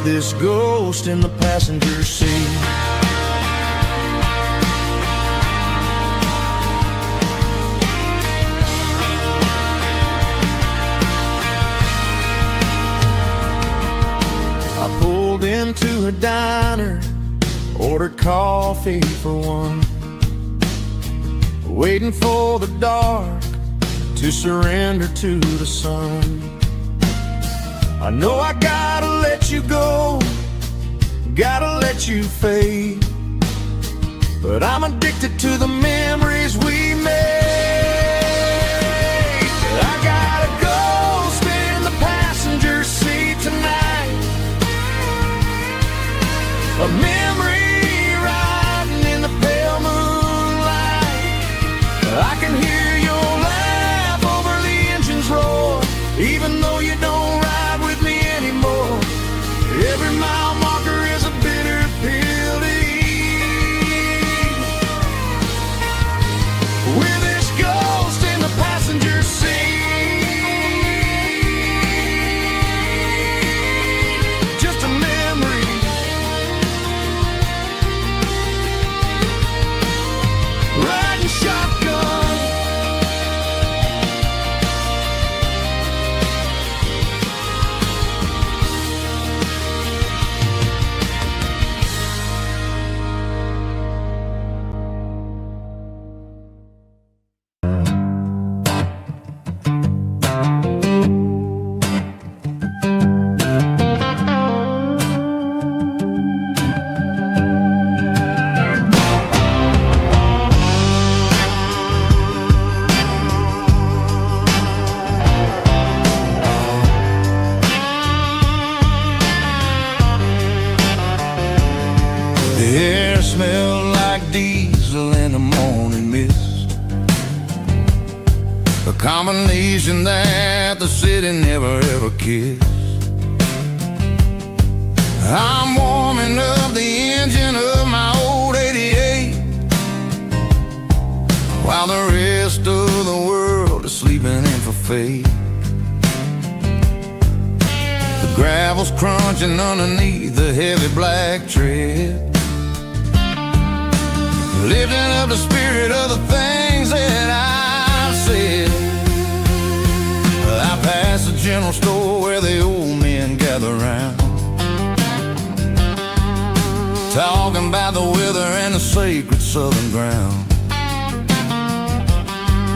with this ghost in the passenger seat. I pulled into a diner, ordered coffee for one, waiting for the dark to surrender to the sun. I know I gotta let you go, gotta let you fade, but I'm addicted to the memories we made. I got a ghost in the passenger seat tonight, a memory riding in the pale moonlight. I can hear your laugh over the engine's roar, even though you don't ride with me anymore. Every mile marker is a bitter pill to eat. With this ghost in the passenger seat, just a memory. Riding shotgun. The air smelled like diesel in the morning mist, a combination that the city never ever kissed. I'm warming up the engine of my old 88, while the rest of the world is sleeping in for fate. The gravel's crunching underneath the heavy black tread, lifting up the spirit of the things that I've said. I pass the general store where the old men gather round, talking about the weather and the sacred southern ground.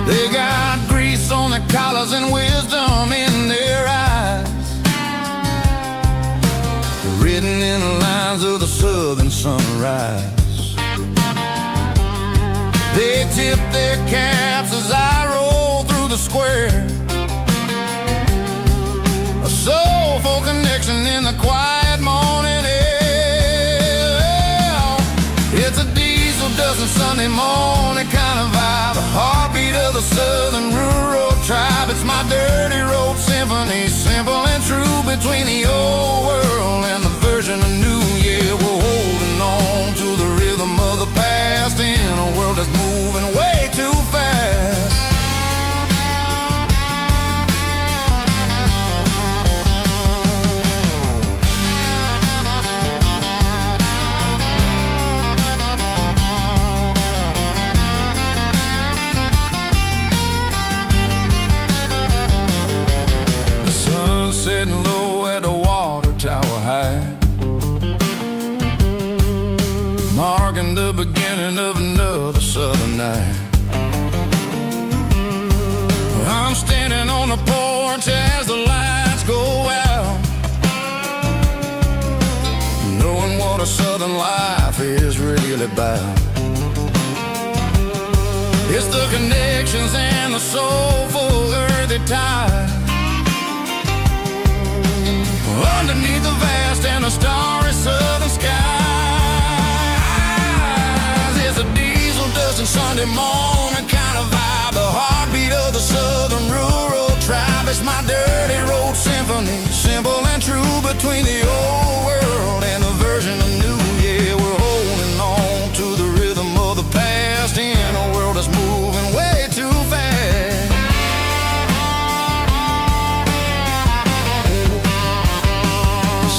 They got grease on their collars and wisdom in their eyes, written in the lines of the southern sunrise. They tip their caps as I roll through the square, a soulful connection in the quiet morning air. It's a diesel dusting Sunday morning kind of vibe, a heartbeat of the southern rural tribe. It's my dirty road symphony, simple and true, between the old world and the version of new. Yeah, we're holding on to the rhythm of the past in a world that's moving way too fast. The sun's setting low at the water tower high, marking the beginning of another southern night. I'm standing on the porch as the lights go out, knowing what a southern life is really about. It's the connections and the soulful earthy tide, underneath the vast and the starry southern skies. It's a diesel dusting Sunday morning kind of vibe, the heartbeat of the southern rural tribe. It's my dirty road symphony, simple and true, between the old world and the version of new. Yeah, we're holding on to the rhythm of the past in a world that's moving way too fast.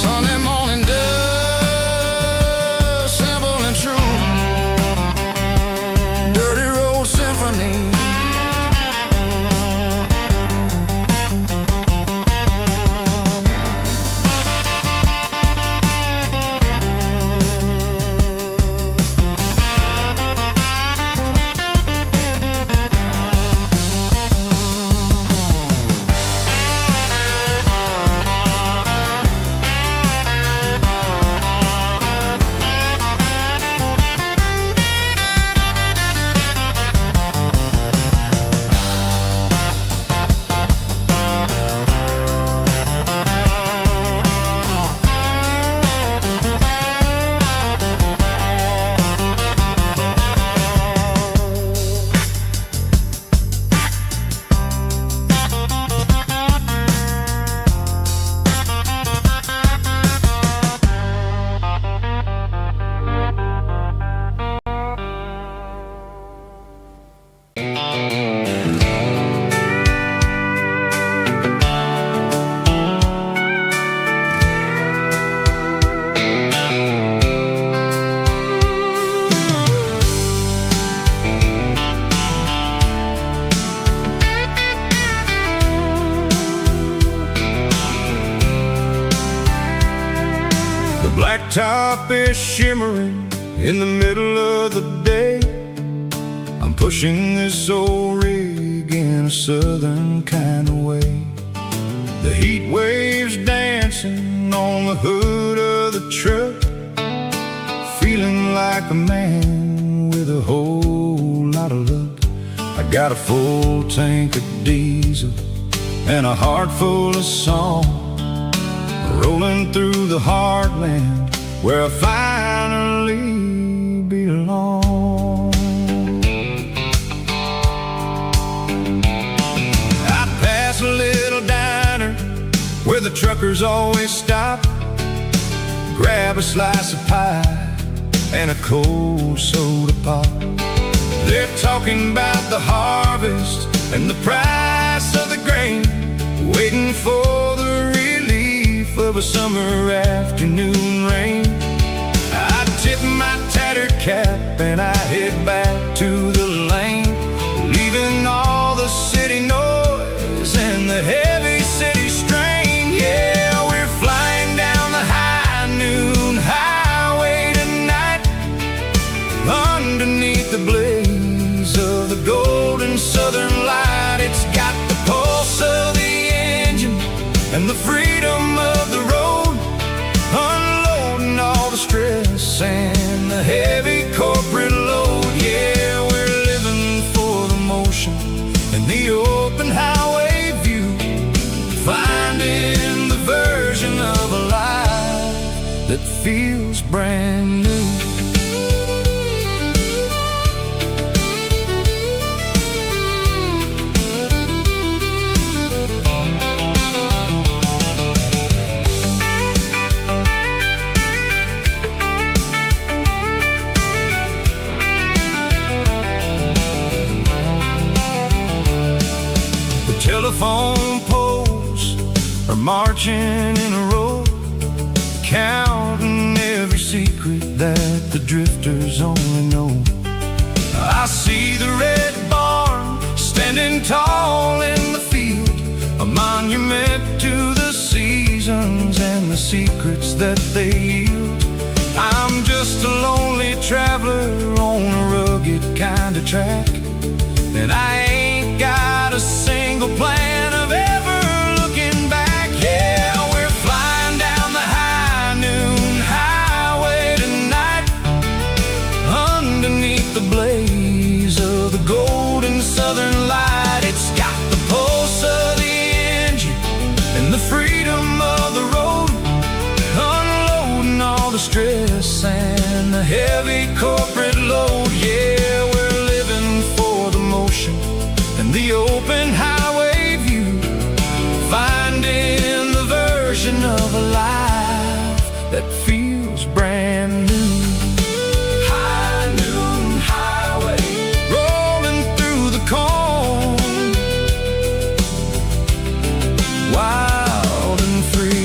Sunday morning Blacktop is shimmering in the middle of the day. I'm pushing this old rig in a southern kind of way. The heat waves dancing on the hood of the truck, feeling like a man with a whole lot of luck. I got a full tank of diesel and a heart full of song, rolling through the heartland where I finally belong. I pass a little diner where the truckers always stop, grab a slice of pie and a cold soda pop. They're talking about the harvest and the price of the grain, waiting for the relief of a summer afternoon rain. I tip my tattered cap and I head back to the lane, leaving all the city noise and the heavy city strain. Yeah, we're flying down the high noon highway tonight, underneath the blaze of the golden southern light. It's got the pulse of the engine and the freedom of the road, unloading all the stress and the heavy corporate load. Yeah, we're living for the motion and the open highway view, finding the version of a life that feels brand new. Telephone poles are marching in a row, counting every secret that the drifters only know. I see the red barn standing tall in the field, a monument to the seasons and the secrets that they yield. I'm just a lonely traveler on a rugged kind of track, and I ain't got a single plan of ever looking back. Yeah, we're flying down the high noon highway tonight, underneath the blaze of the golden southern light. It's got the pulse of the engine and the freedom of the road, unloading all the stress and the heavy corporate load. Yeah, we're living for the motion and the open highway view, finding the version of a life that feels brand new. High noon highway, rolling through the corn, wild and free.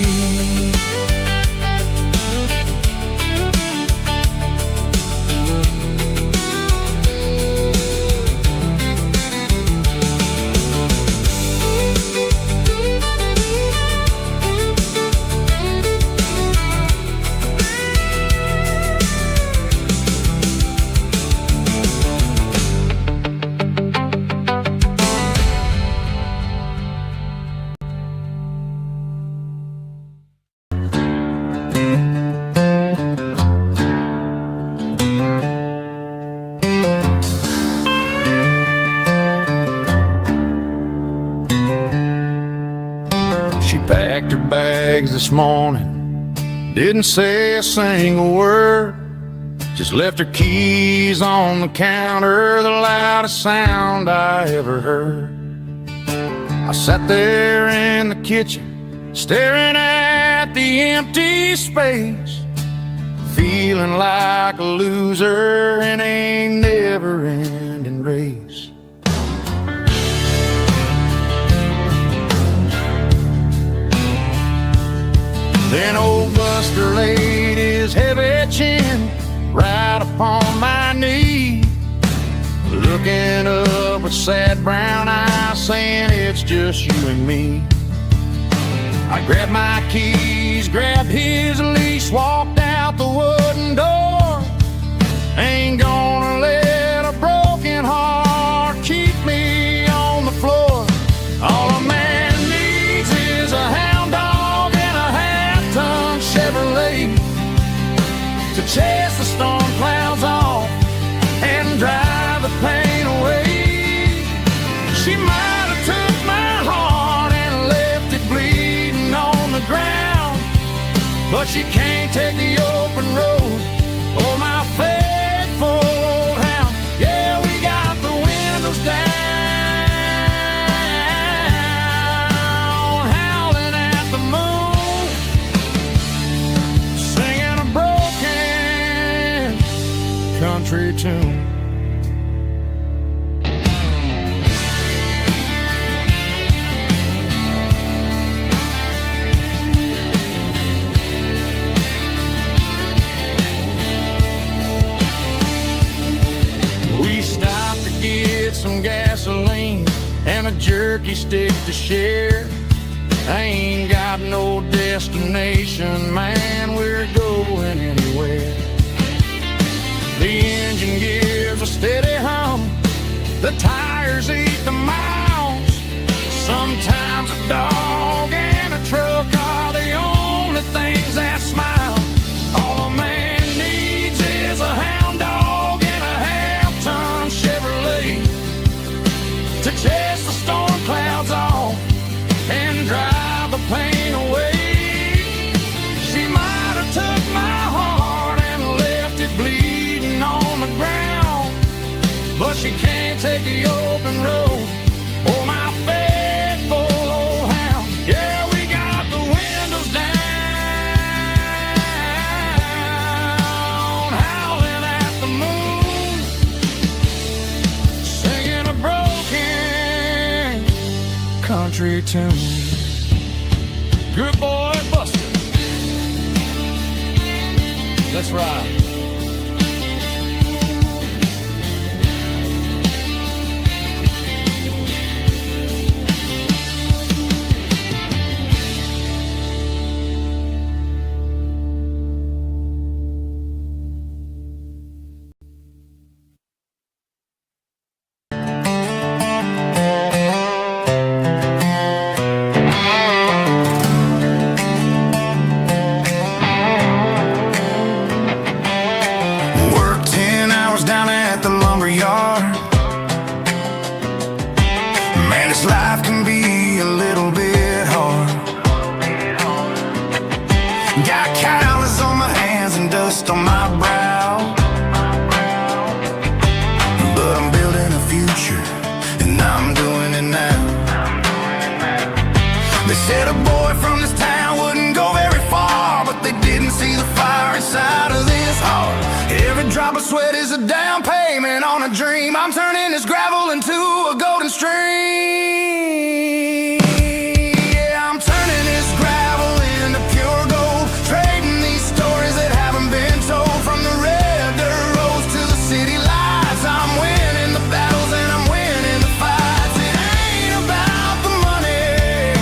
Packed her bags this morning, didn't say a single word, just left her keys on the counter, the loudest sound I ever heard. I sat there in the kitchen, staring at the empty space, feeling like a loser in a never-ending race. Then old Buster laid his heavy chin right upon my knee, looking up with sad brown eyes, saying it's just you and me. I grabbed my keys, grabbed his leash, walked out the wooden door. Ain't gonna let a broken heart keep me on the floor. All a man needs is a hound dog and a half-ton Chevrolet to chase the storm clouds off and drive the pain away. She might have took my heart and left it bleeding on the ground, but she can't take the open road or my faithful old hound. Yeah, we got the windows down, howling at the moon, singing a broken country tune. Some gasoline and a jerky stick to share. I ain't got no destination, man, we're going anywhere. The engine gives a steady hum, the tires eat the miles. Sometimes a dog and a truck are the only things that smile. All a man needs is a hound dog and a half-ton Chevrolet to chase the storm clouds off and drive the pain away. She might have took my heart and left it bleeding on the ground, but she can't take the open road or my faithful old hound. Yeah, we got the windows down, howling at the moon, singing a broken country tune. Good boy, Buster. Let's ride. Drop of sweat is a down payment on a dream. I'm turning this gravel into a golden stream. Yeah, I'm turning this gravel into pure gold, trading these stories that haven't been told. From the red dirt roads to the city lights, I'm winning the battles and I'm winning the fights. It ain't about the money,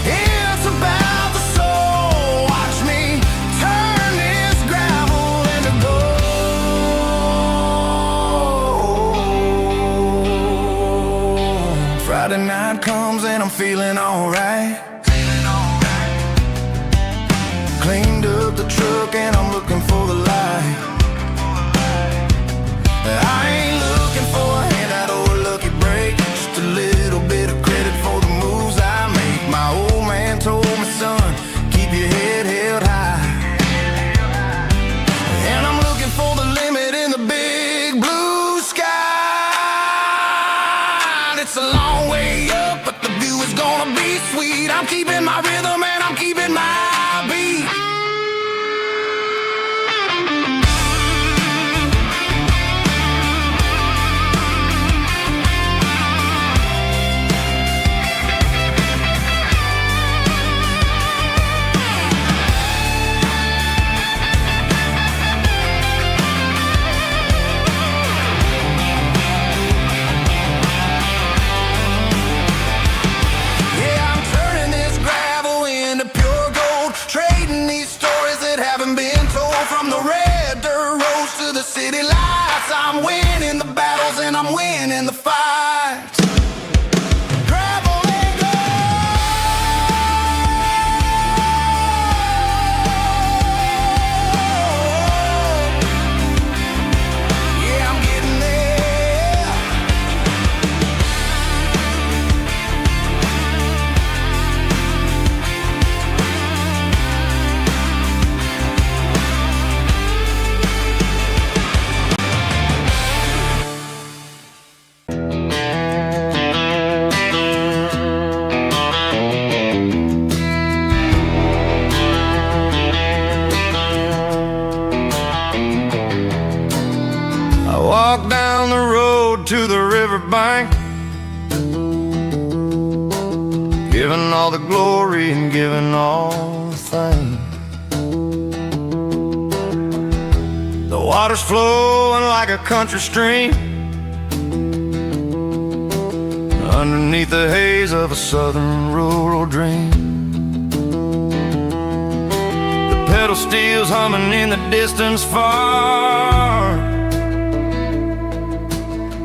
it's about the soul. Watch me turn this gravel into gold. glory and giving all the thanks. The water's flowing like a country stream underneath the haze of a southern rural dream. The pedal steel's humming in the distance far,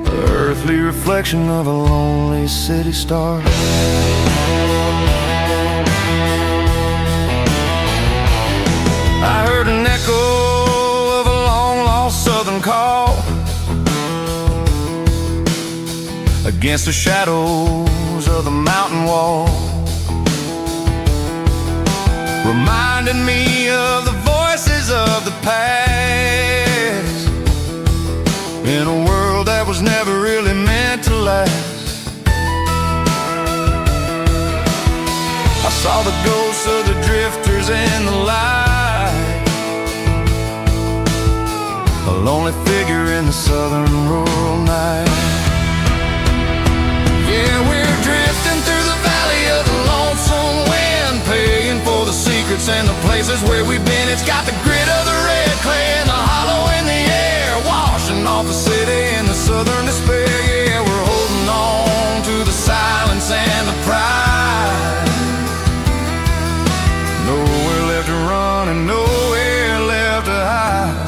the earthly reflection of a lonely city star. I heard an echo of a long-lost southern call against the shadows of the mountain wall, reminding me of the voices of the past in a world that was never really meant to last. I saw the ghosts of the drifters in the light, a lonely figure in the southern rural night. Yeah, we're drifting through the valley of the lonesome wind, paying for the secrets and the places where we've been. It's got the grit of the red clay and the hollow in the air, washing off the city in the southern despair. Yeah, we're holding on to the silence and the pride. Nowhere left to run and nowhere left to hide.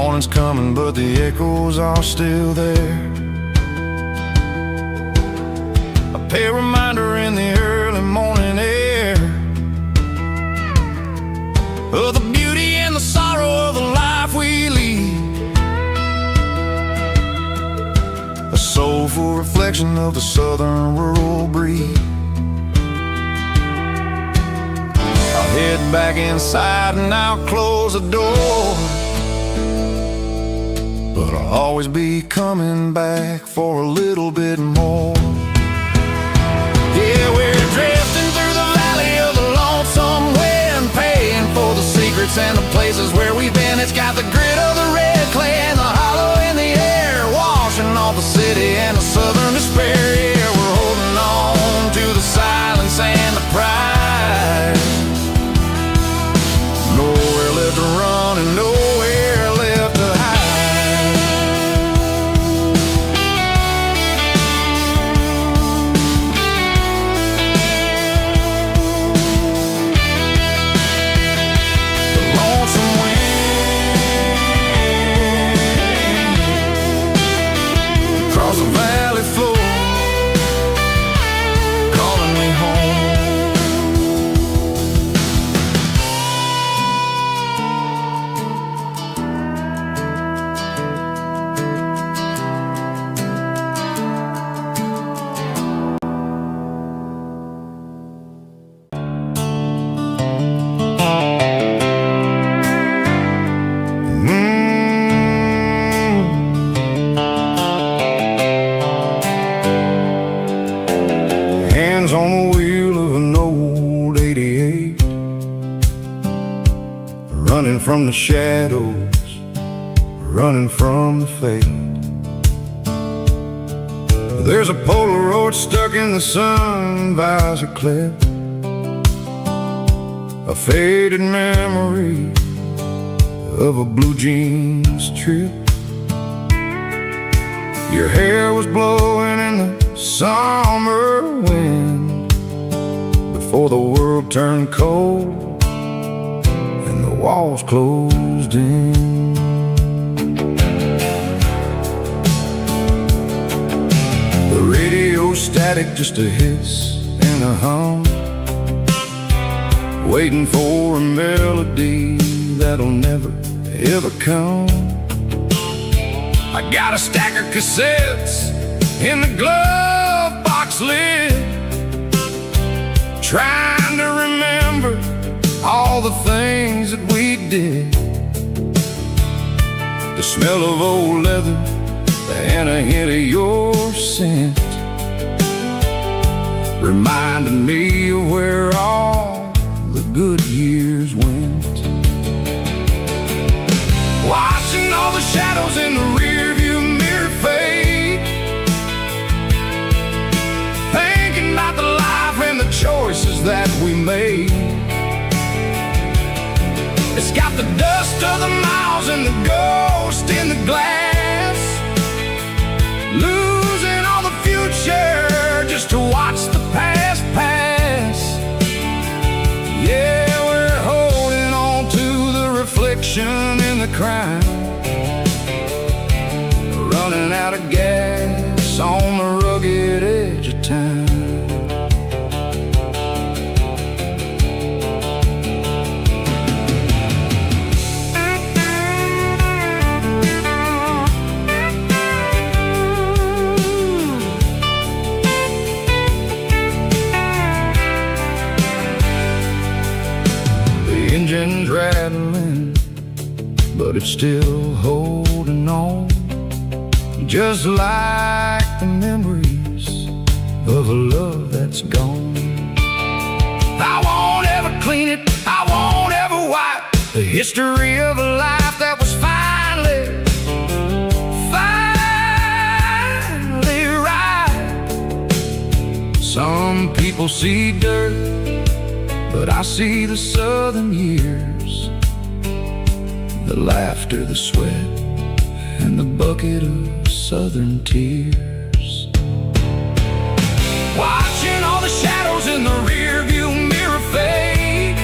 Morning's coming, but the echoes are still there. A pale reminder in the early morning air of the beauty and the sorrow of the life we lead, a soulful reflection of the southern rural breed. I'll head back inside and I'll close the door, but I'll always be coming back for a little bit more. Yeah, we're drifting through the valley of the lonesome wind, paying for the secrets and the places where we've been. It's got the grit of the red clay and the hollow in the air, washing off the city and the southern despair. Yeah, we're holding on to the silence and the pride. Nowhere left to run and nowhere left to hide. The valley floor calling me home. On the wheel of an old 88, running from the shadows, running from the fate. There's a Polaroid stuck in the sun visor clip, a faded memory of a blue jeans trip. Your hair was blowing in the summer wind before the world turned cold and the walls closed in. The radio static, just a hiss and a hum, waiting for a melody that'll never ever come. I got a stack of cassettes in the glove box lid, trying to remember all the things that we did. The smell of old leather and a hint of your scent, reminding me of where all the good years went. shadows in the rearview mirror fade, thinking about the life and the choices that we made. It's got the dust of the miles and the ghost in the glass, losing all the future just to watch the past pass. Yeah, we're holding on to the reflection in the crime, running out of gas on the rugged edge of time. The engine's rattling, but it's still holding on, just like the memories of a love that's gone. I won't ever clean it, I won't ever wipe the history of a life that was finally right. Some people see dirt, but I see the southern years, the laughter, the sweat, and the bucket of southern tears. Watching all the shadows in the rearview mirror fade,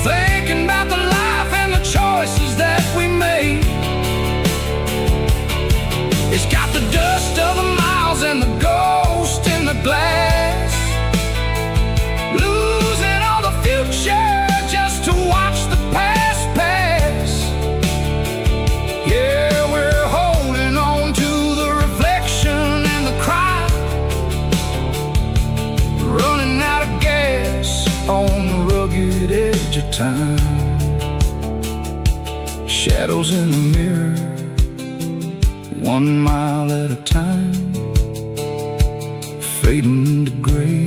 thinking about the life and the choices that we made. It's got the dust of the miles and the ghost in the glass, losing all the future just to watch the past pass. Yeah, we're holding on to the reflection and the cry, running out of gas on the rugged edge of time. Shadows in the mirror, 1 mile at a time, fading to gray.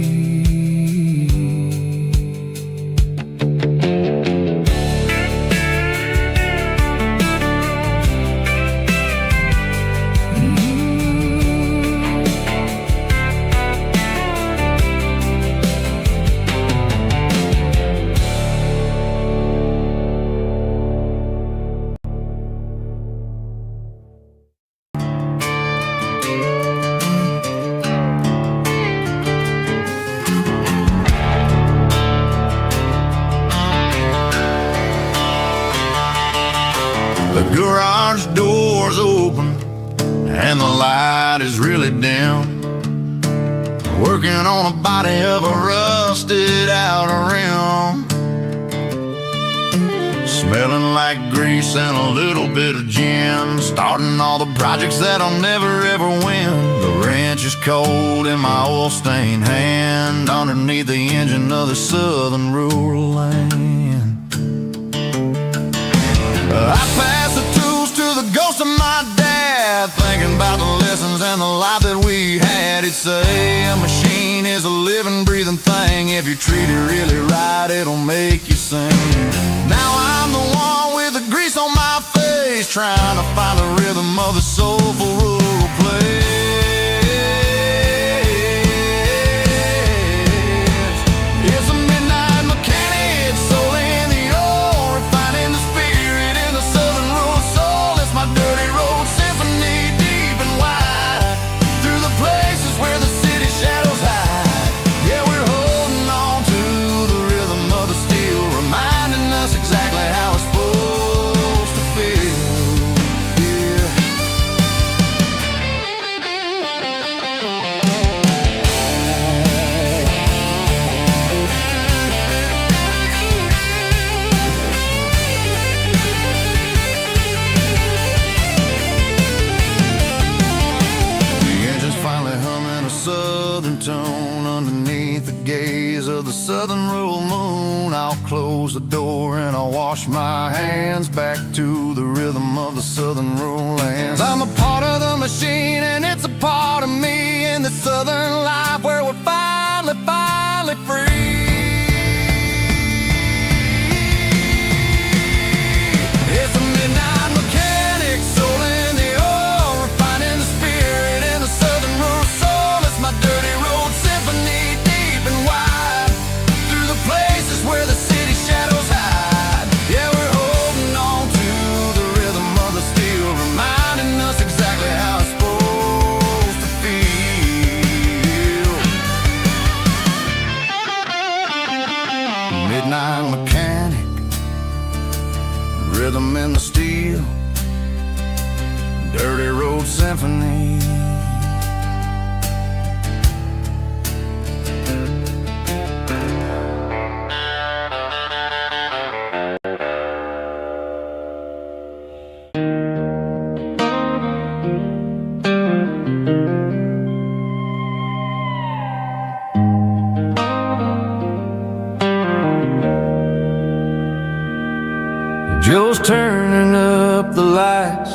The garage door's open and the light is really dim, working on a body of a rusted out rim, smelling like grease and a little bit of gin, starting all the projects that I'll never ever win. The wrench is cold in my oil stained hand, underneath the engine of the southern rural land. I pass the tools to the ghost of my dad, thinking about the lessons and the life that we had. He'd say a machine is a living, breathing thing. If you treat it really right, it'll make you sing. Now I'm the one with the grease on my face, trying to find the rhythm of the soulful rural place. It's a midnight mechanic, soul in the ore, refining the spirit in the southern rural soul. It's my dirty road symphony, deep and wide, through the places where the city shadows hide. Yeah, we're holding on to the rhythm of the steel, reminding us exactly how it's supposed to feel. Yeah. The engine's finally humming a southern tone underneath the gaze of the southern rural moon. I'll close the door and I'll wash my hands back to the rhythm of the southern rural lands. I'm a part of the machine and it's a part of me in the southern life where we're finally free. It's a rhythm in the steel, dirty road symphony. Joe's turning up the lights,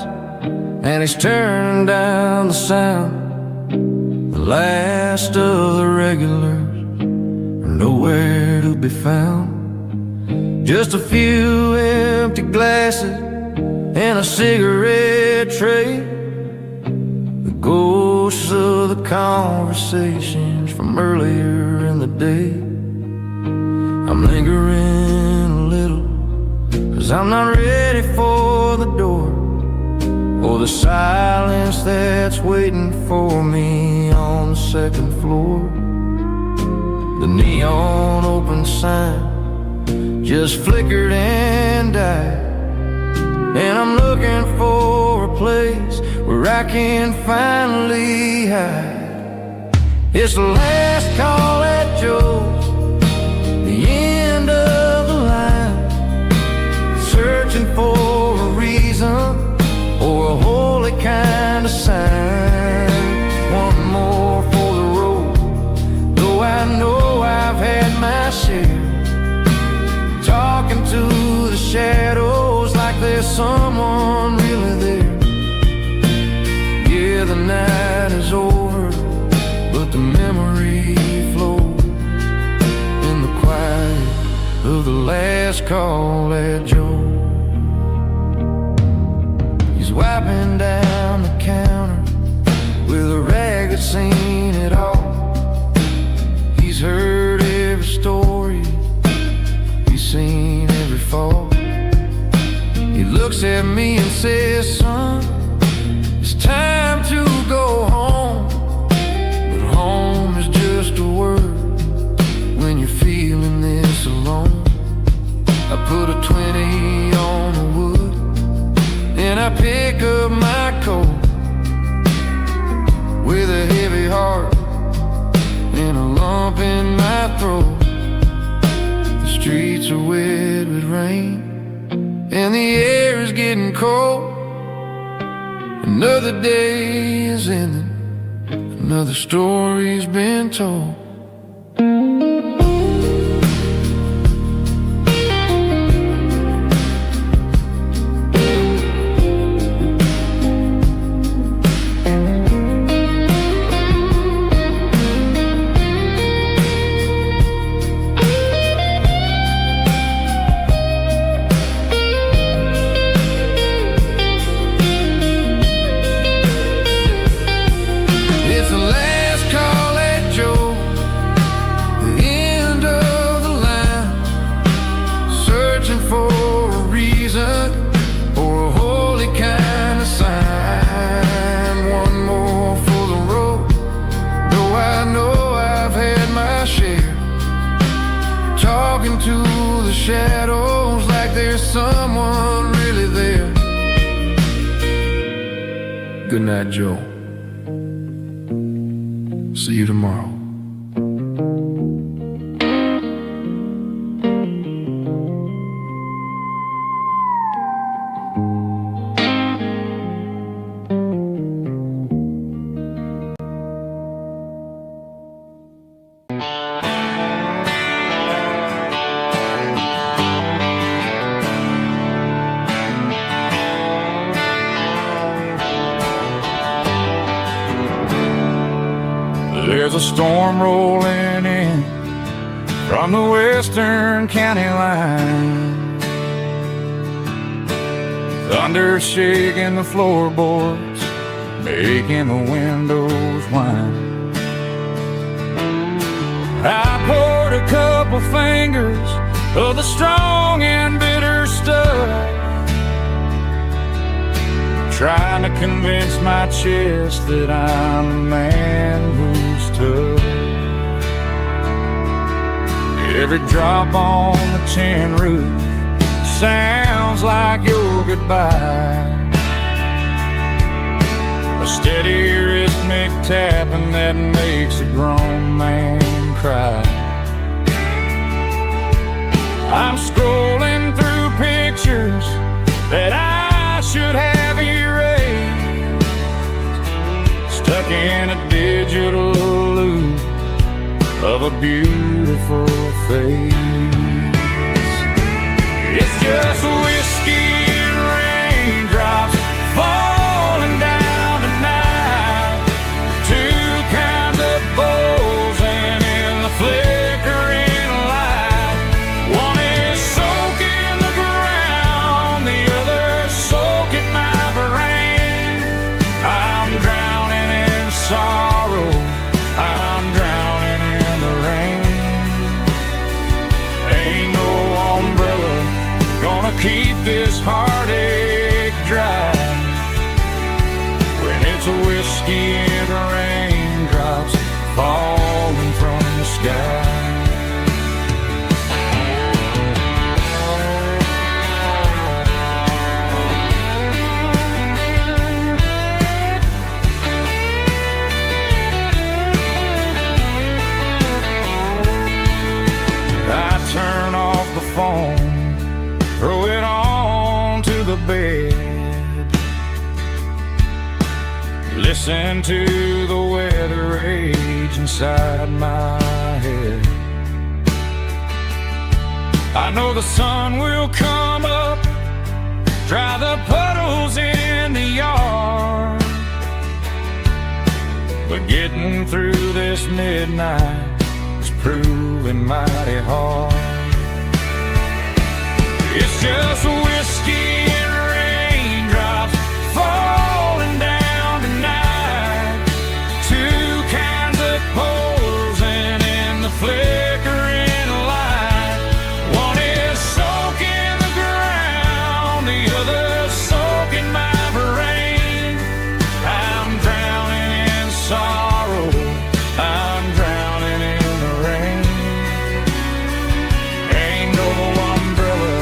and he's turning down the sound. The last of the regulars are nowhere to be found. Just a few empty glasses and a cigarette tray, the ghosts of the conversations from earlier in the day. I'm lingering a little, 'cause I'm not ready for the door, or the silence that's waiting for me on the second floor. The neon open sign just flickered and died, and I'm looking for a place where I can finally hide. It's the last call at Joe's, the end of the line, searching for a reason or a holy kind of sign. One more for the road, though I know I've had my share, talking to the shadows like there's someone really there. Yeah, the night is over, but the memory flows in the quiet of the last call at Joe. He's wiping down the counter with a rag that's seen it all. He's heard every story, he's seen every fall. He looks at me and says, son, it's time to go home. But home is just a word when you're feeling this alone. I put a 20 on the wood, and I pick up my coat with a heavy heart and a lump in my throat. The streets are wet with rain, and the air is getting cold. Another day is ending, another story's been told. Shadows like there's someone really there. Good night, Joe. See you tomorrow. There's a storm rolling in from the western county line. Thunder shaking the floorboards, making the windows whine. I poured a couple fingers of the strong and bitter stuff, trying to convince my chest that I'm a man who's tough. Every drop on the tin roof sounds like your goodbye. A steady rhythmic tapping that makes a grown man cry. I'm scrolling through pictures that I should have erased, stuck in a digital loop of a beautiful face. It's just whiskey and raindrops falling down tonight. Two kinds of bowls and in the flickering light. One is soaking the ground, the other soaking my brain. I'm drowning in sorrow, I'm drowning in the rain. Ain't no umbrella gonna keep this heartache dry when it's a whiskey and raindrops falling from the sky. I turn off the phone, throw it on to the bed, listen to the weather rage inside my head. I know the sun will come up, dry the puddles in the yard, but getting through this midnight is proving mighty hard. It's just whiskey and raindrops falling down tonight. Two kinds of poles and in the flickering light. One is soaking the ground, the other soaking my brain. I'm drowning in sorrow, I'm drowning in the rain. Ain't no umbrella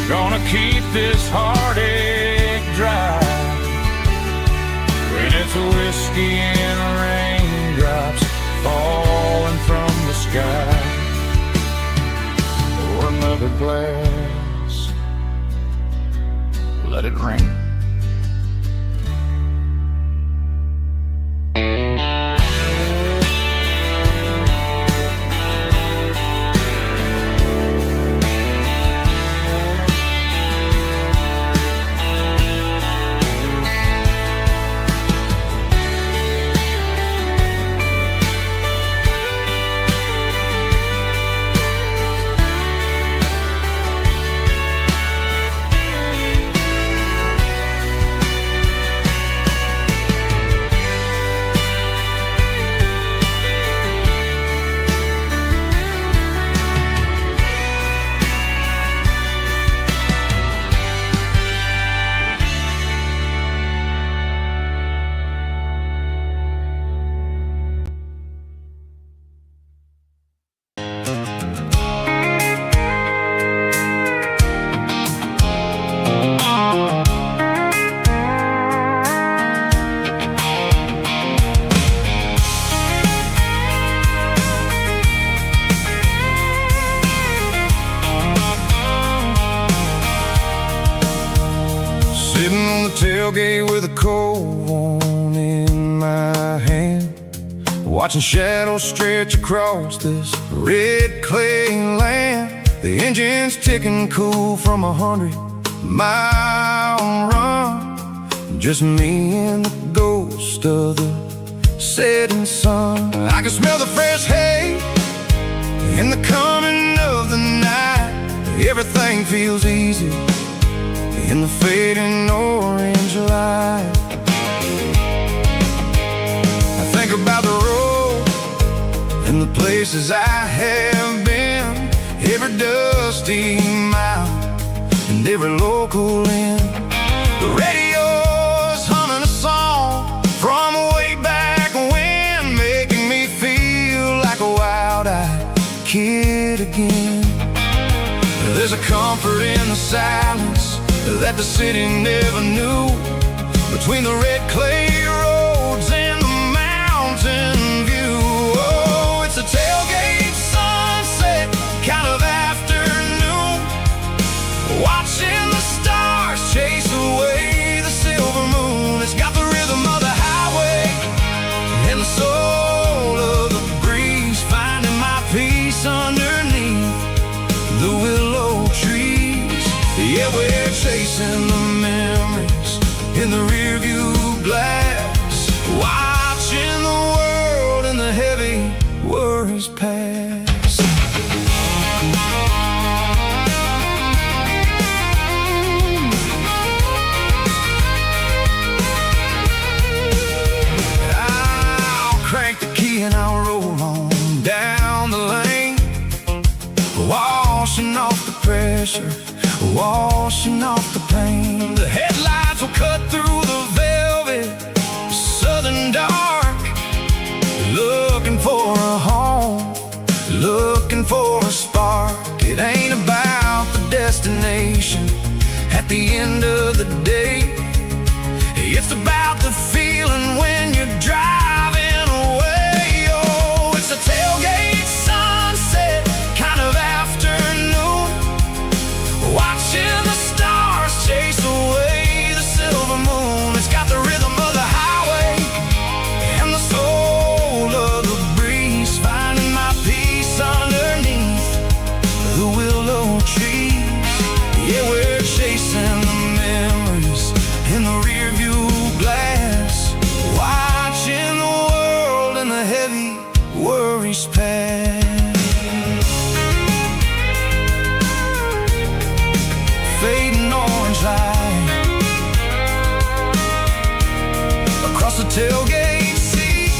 gonna keep this heartache dry when it's a whiskey and raindrops falling from the sky. Pour another glass, let it rain. Tailgate with a cold one in my hand, watching shadows stretch across this red clay land. The engine's ticking cool from 100-mile run. Just me and the ghost of the setting sun. I can smell the fresh hay in the coming of the night. Everything feels easy in the fading orange light. I think about the road and the places I have been, every dusty mile and every local inn. The radio's humming a song from way back when, making me feel like a wild-eyed kid again. There's a comfort in the silence that the city never knew. Between the red clay roads and the mountain view. Oh, it's a tailgate sunset kind of afternoon, watching the stars chase away the silver moon. It's got the rhythm of the highway and the soul of the breeze, finding my peace underneath the willow trees. Yeah, we're chasing the memories in the rearview glass, watching the world and the heavy worries pass. I'll crank the key and I'll roll on down the lane, washing off the pressure, washing off the pain. The headlights will cut through the velvet southern dark, looking for a home, looking for a spark. It ain't about the destination at the end of the day, it's about the feeling when you're driving away. Oh, it's a tailgate sunset kind of afternoon, watching the stars chase away the silver moon. It's got the rhythm of the highway and the soul of the breeze, finding my peace underneath the willow trees. Yeah, we're chasing the memories in the rearview glass, watching the world and the heavy worries pass. Fading orange light across the tailgate seat.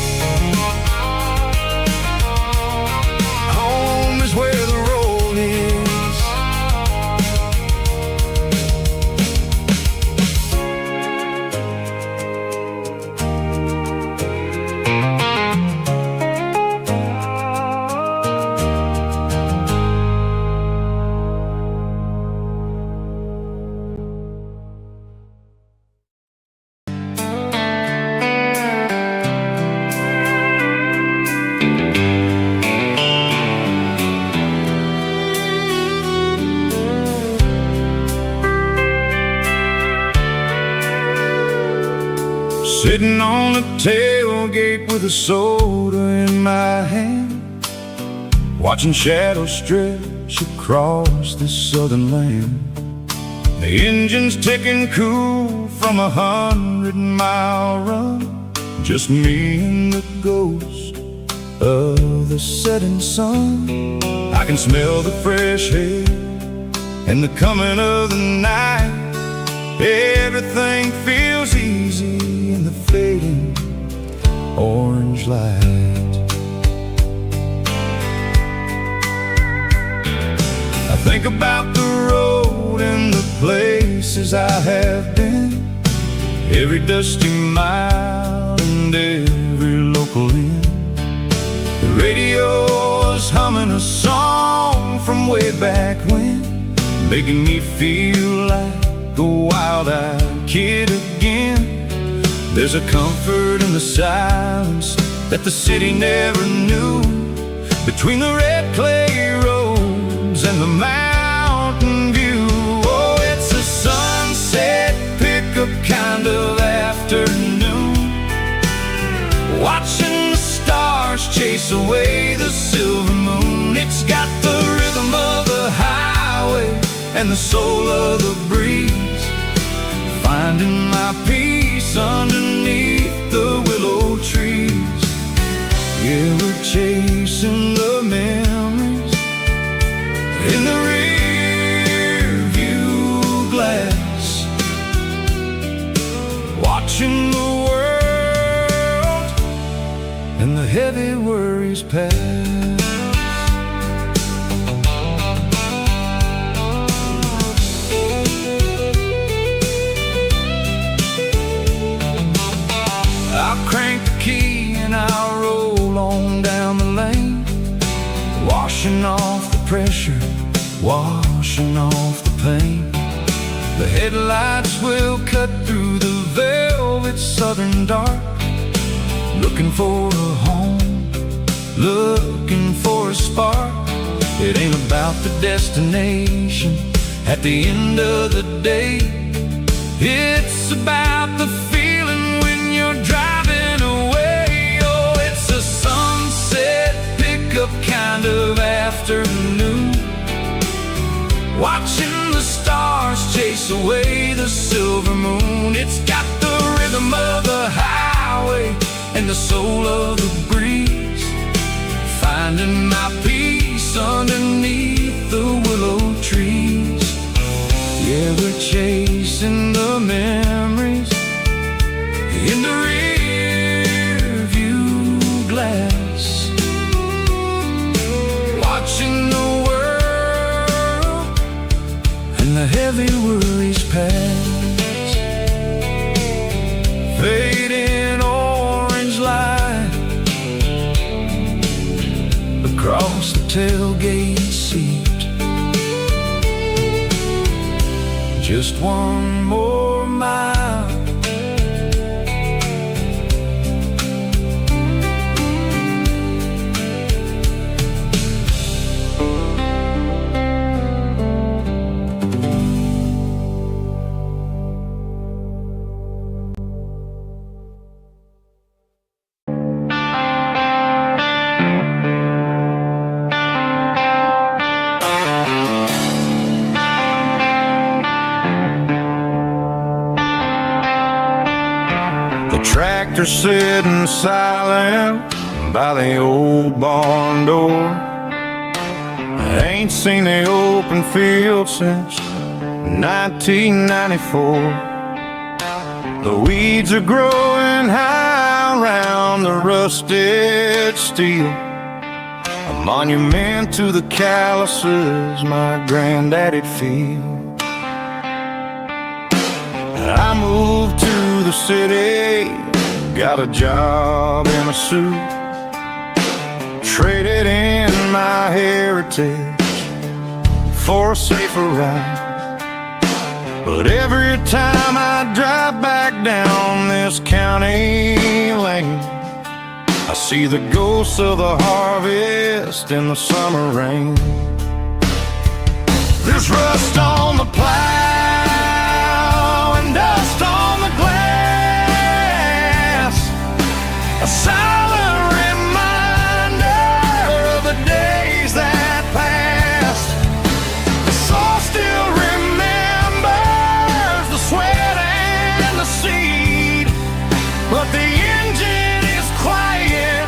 Home is where the road is. Sitting on the tailgate with a soda in my hand, watching shadows stretch across this southern land. The engine's ticking cool from 100-mile run, just me and the ghost of the setting sun. I can smell the fresh air and the coming of the night. Everything feels easy in the fading orange light. I think about the road and the places I have been, every dusty mile and every local inn. The radio is humming a song from way back when, making me feel like a wild-eyed kid again. There's a comfort in the silence that the city never knew, between the red clay roads and the mountain view. Oh, it's a sunset pickup kind of afternoon, watching the stars chase away the silver moon. It's got the rhythm of the highway and the soul of the breeze, finding my peace underneath the willow trees. Yeah, we're chasing the memories in the rear view glass, watching the world and the heavy worries pass. I'll crank the key and I'll roll on down the lane, washing off the pressure, washing off the pain. The The headlights will cut through the velvet southern dark, looking for a home, looking for a spark. It ain't about the destination at the end of the day. It's about the feeling when you're driving away. Oh, it's a sunset pickup kind of afternoon, watching the stars chase away the silver moon. It's got the rhythm of the highway and the soul of the breeze, finding my peace underneath the willow trees. Yeah, we're chasing the memories in the rear view glass, watching the world and the heavy worries pass. Fading orange light across the tailgate seat. Just one more mile. Tractor sitting silent by the old barn door. I ain't seen the open field since 1994. The weeds are growing high around the rusted steel, a monument to the calluses my granddaddy'd feel. I moved to the city, got a job in a suit, traded in my heritage for a safer ride. But every time I drive back down this county lane, I see the ghosts of the harvest in the summer rain. There's rust on the plow and dust on the glass, a silent reminder of the days that passed. The soul still remembers the sweat and the seed, but the engine is quiet,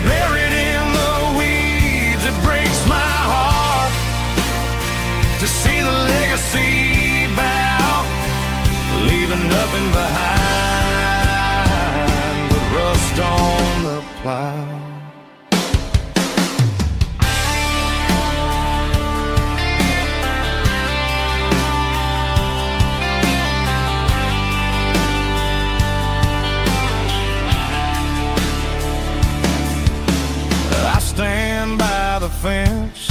buried in the weeds. It breaks my heart to see the legacy bow, leaving nothing behind but rust on the plow. I stand by the fence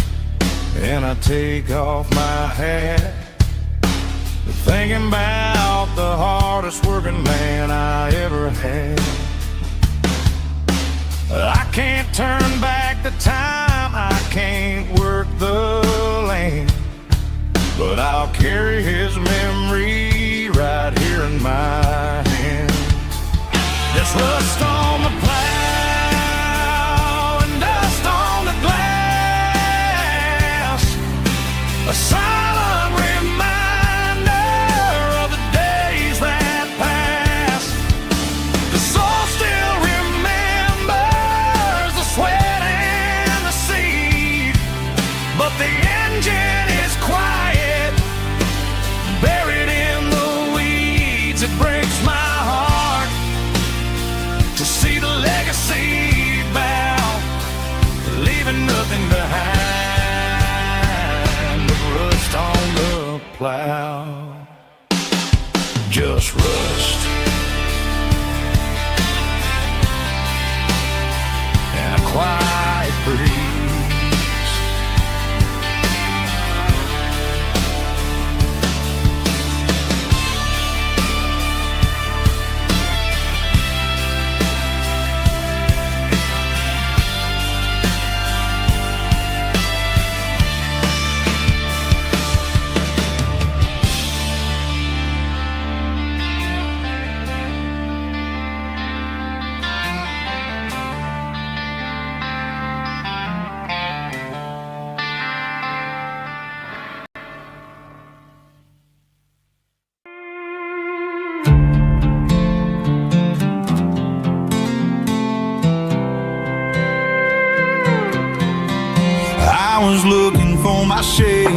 and I take off my hat, thinking about the hardest working man I ever had. I can't turn back the time, I can't work the land, but I'll carry his memory right here in my hands. There's rust on the plow and dust on the glass, a silent reminder of the days that passed. The soul still remembers the sweat and the seed, but the engine is quiet, buried in the weeds. It breaks my heart to see the legacy bow, leaving nothing behind but rust on the plow. Just rust and a quiet breeze.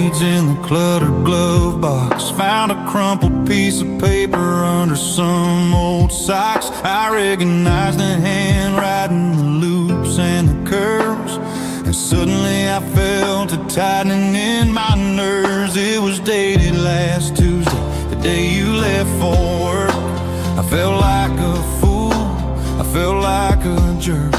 sheets in the cluttered glove box. Found a crumpled piece of paper under some old socks. I recognized the handwriting, the loops and the curves, and suddenly I felt a tightening in my nerves. It was dated last Tuesday, the day you left for work. I felt like a fool, I felt like a jerk.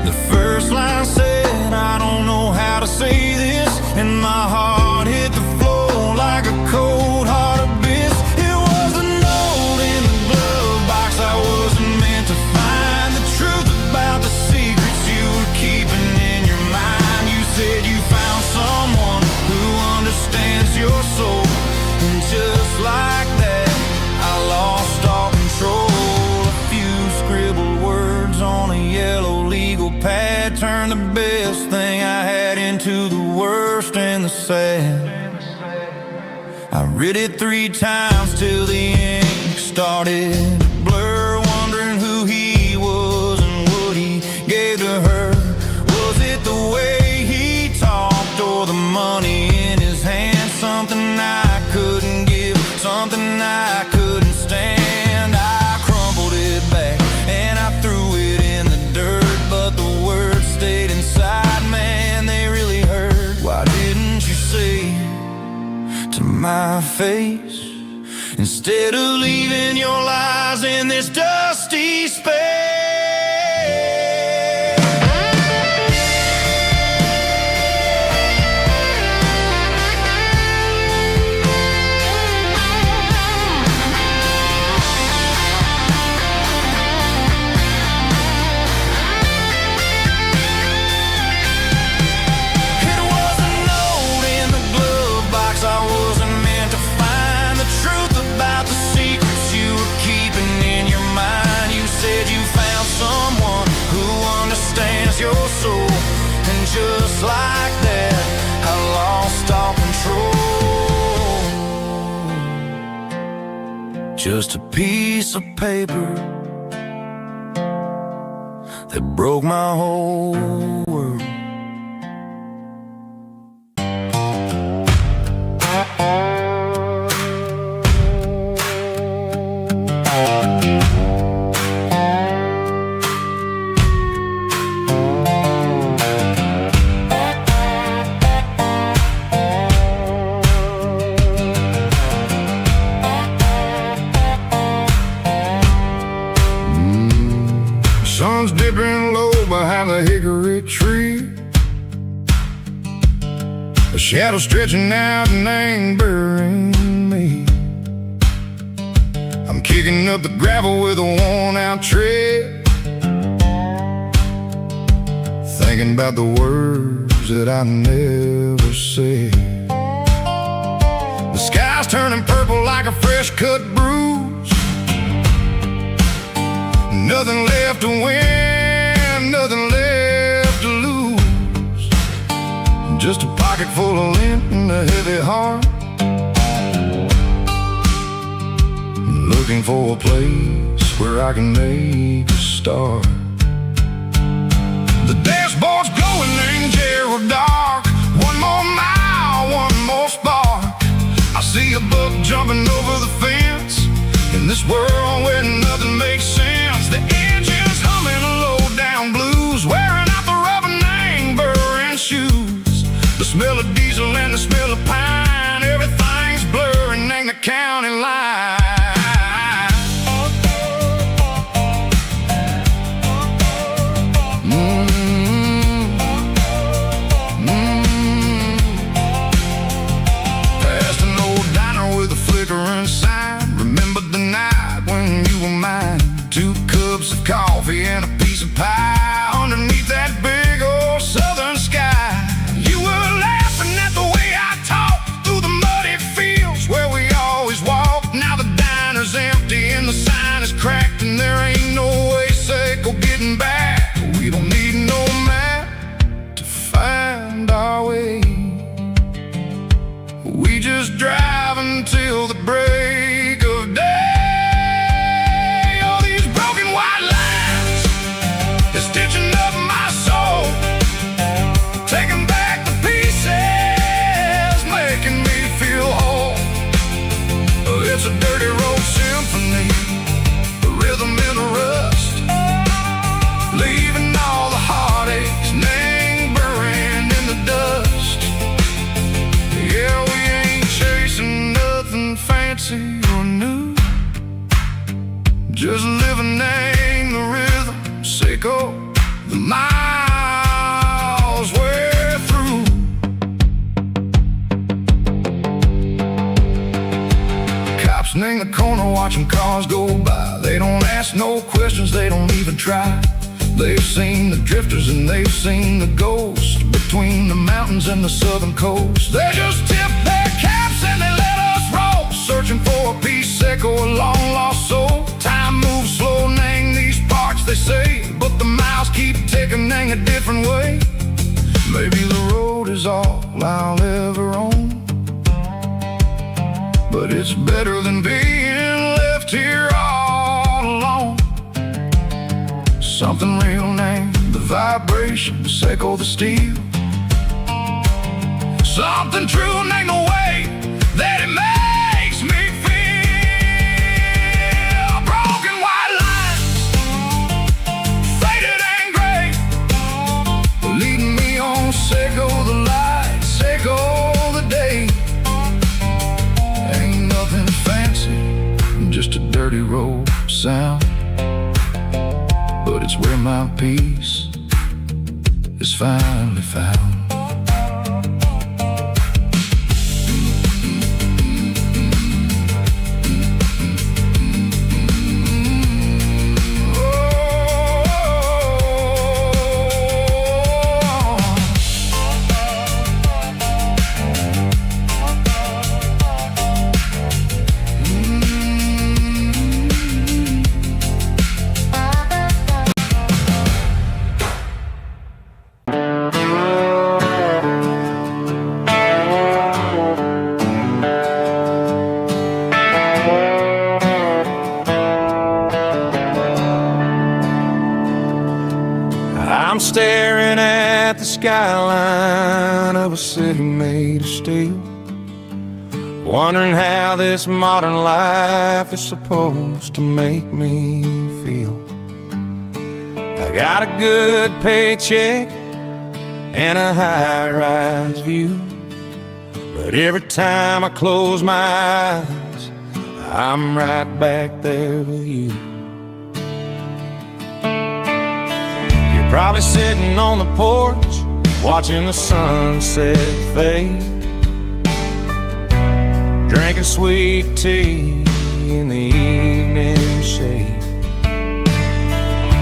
The first line said, I don't know how to say this, and my heart hit the floor like a cold heart abyss. It was a note in the glove box I wasn't meant to find. The truth about the secrets you were keeping in your mind. You said you found someone who understands your soul, and just like that, I lost all control. A few scribbled words on a yellow legal pad turned the best thing I had into the worst and the sad. I read it 3 times till the ink started to blur, wondering who he was and what he gave to her. Was it the way he talked or the money in his hand? Something I couldn't give, something I couldn't stand. I crumpled it back and I threw it in the dirt, but the words stayed inside, man, they really hurt. Why didn't you say to my face, instead of leaving your lies in this dusty space? Your soul, and just like that, I lost all control. Just a piece of paper that broke my whole world. Sun's dipping low behind the hickory tree, a shadow stretching out and angering me. I'm kicking up the gravel with a worn-out tread, thinking about the words that I never said. The sky's turning purple like a fresh-cut bruise. Nothing left to win, nothing left to lose. Just a pocket full of lint and a heavy heart, looking for a place where I can make a start. The dashboard's glowing in Gerald dark. One more mile, one more spark. I see a buck jumping over the fence in this world where nothing makes sense. The engine's humming low-down blues, wearing out the rubber name, burring shoes. The smell of diesel and the smell of pine, everything's blurring in the county line. Past an old diner with a flickering sign. Remember the night when you were mine. 2 cups of coffee and a piece of pie underneath that big old southern sky. You were laughing at the way I talked through the muddy fields where we always walked. Now the diner's empty and the sign is cracked, and there ain't no way safe or getting back. We don't need no map to find our way. We just drive until the break of day. Stitching up my soul, taking back the pieces, fancy or new, just living in the rhythm, Seiko, the miles we're through. Cops in the corner watching cars go by. They don't ask no questions, they don't even try. They've seen the drifters and they've seen the ghosts between the mountains and the southern coast. They just tip their caps and they let us roll, searching for a piece, Seiko, a long lost soul. Time moves slow, nang these parts, they say, but the miles keep ticking, nang a different way. Maybe the road is all I'll ever own, but it's better than being left here all alone. Something real, name the vibration, Seiko the steel. Something true, name the way that it makes me feel. Broken white lines, faded and gray, leading me on, Seiko the light, Seiko the day. Ain't nothing fancy, just a dirty road sound, but it's where my peace is finally found. I'm staring at the skyline of a city made of steel, wondering how this modern life is supposed to make me feel. I got a good paycheck and a high-rise view, but every time I close my eyes, I'm right back there with you. Probably sitting on the porch, watching the sunset fade, drinking sweet tea in the evening shade.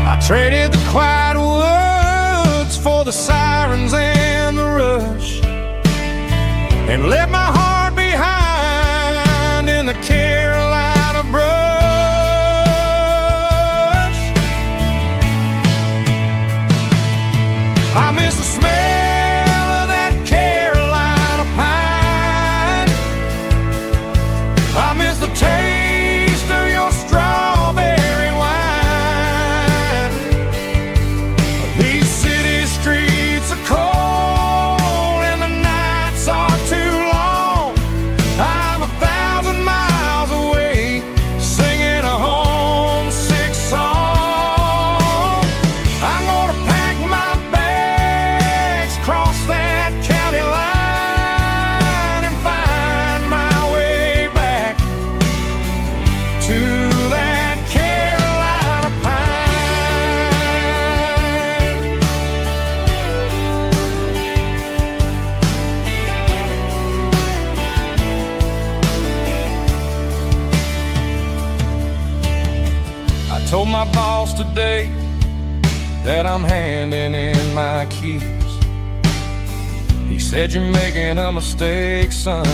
I traded the quiet woods for the sirens and the rush, and left my heart behind in the Carolina brush. I miss the smell of that Carolina pine. I miss the taste of your strawberry wine. These city streets are cold and the nights are too long. I'm 1,000 miles away, singing a homesick song. I'm gonna pack my cross that county line and find my way back to that Carolina pine. I told my boss today that I'm handing in my keys. He said, "You're making a mistake, son.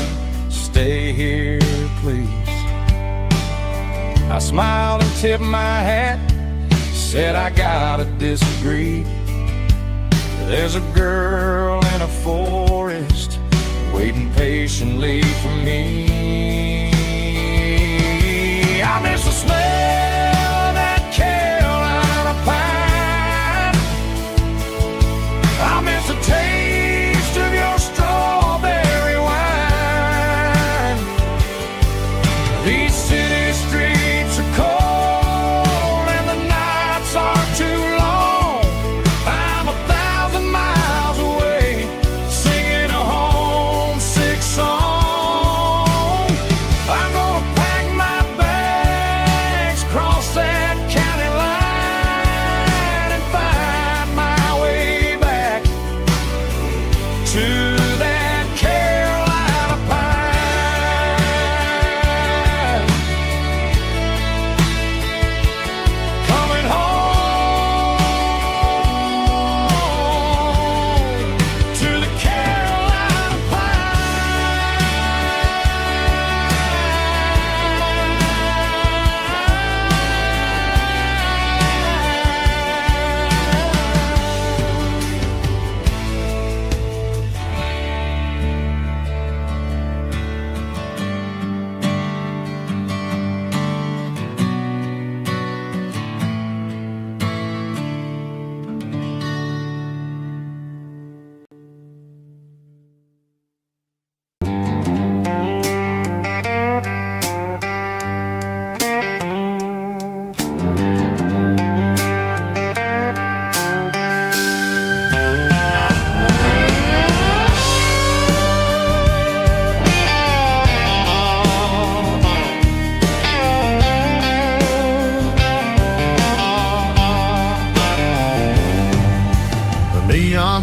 Stay here, please." I smiled and tipped my hat, said, "I gotta disagree. There's a girl in a forest waiting patiently for me. I miss the smell of that Carolina pine. I miss the taste of your strawberry wine. These city streets are cold and the nights are too long. I'm 1,000 miles away, singing a homesick song.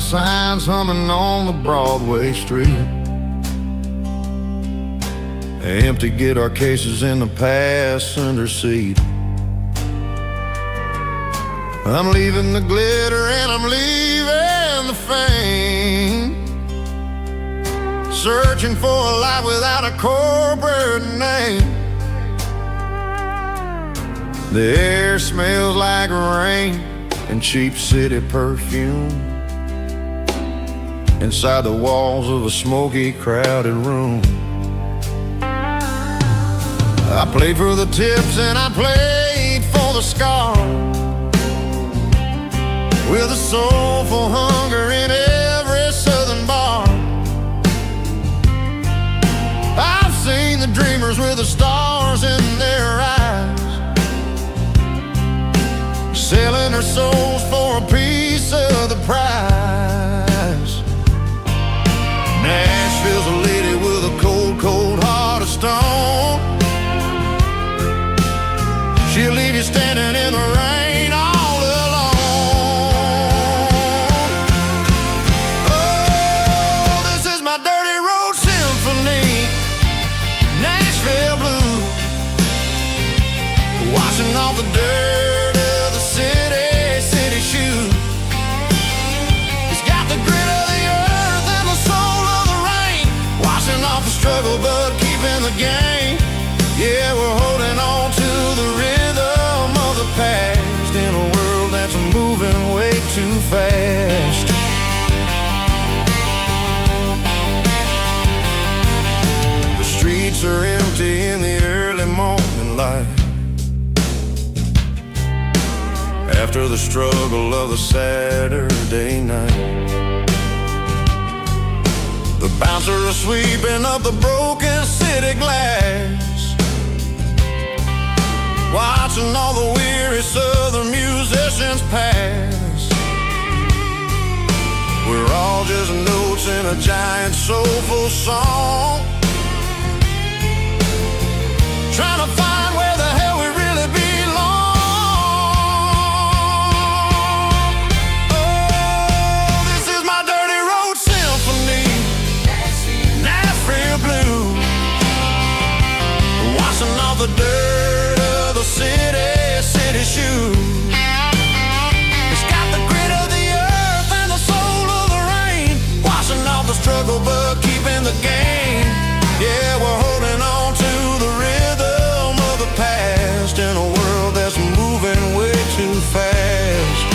signs humming on the Broadway street. Empty guitar cases in the passenger seat. I'm leaving the glitter and I'm leaving the fame, searching for a life without a corporate name. The air smells like rain and cheap city perfume inside the walls of a smoky, crowded room. I played for the tips and I played for the scars, with a soulful hunger in every southern bar. I've seen the dreamers with the stars in their eyes, selling their souls for a piece of the prize. Nashville's a lady with a cold, cold heart of stone. She'll leave you standing in the rain all alone. Oh, this is my dirty road symphony, Nashville blues, washing off the dirt of the city shoes. It's got the grit of the earth and the soul of the rain, washing off the struggle but keeping the game. Yeah, we're holding on to the rhythm of the past in a world that's moving way too fast. The streets are empty in the early morning light, after the struggle of the Saturday night. The bouncers are sweeping up the broken city glass, watching all the weary southern musicians pass. We're all just notes in a giant soulful song, trying to find where the hell we really belong. Oh, this is my dirty road symphony, Nashville blues, washing off the dirt of the city shoes. It's got the grit of the earth and the soul of the rain, washing off the struggle but keeping the game. Yeah, we're holding on to the rhythm of the past in a world that's moving way too fast.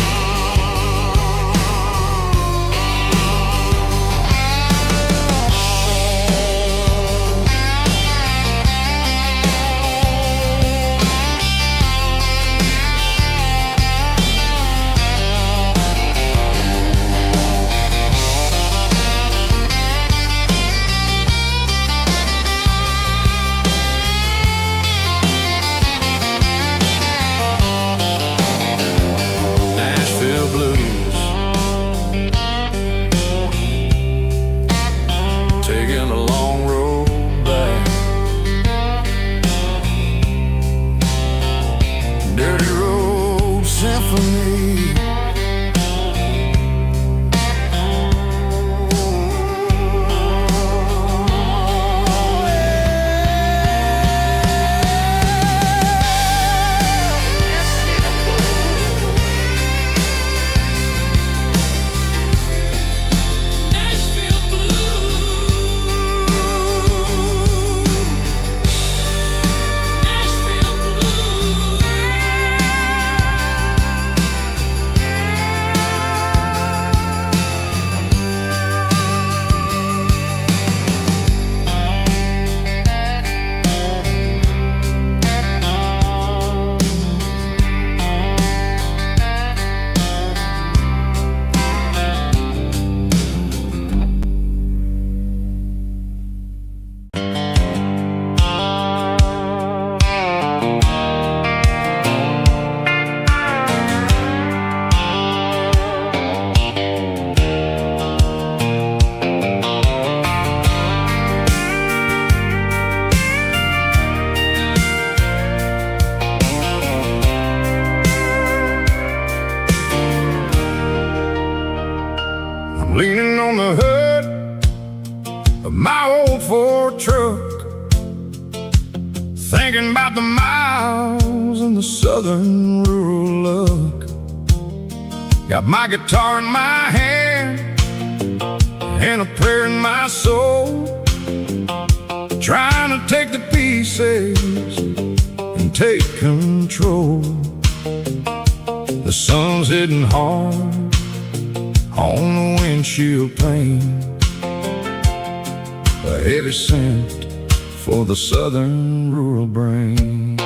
thinking about the miles and the southern rural look. Got my guitar in my hand and a prayer in my soul, trying to take the pieces and take control. The sun's hitting hard on the windshield pane, a heavy scent for the southern rural brain.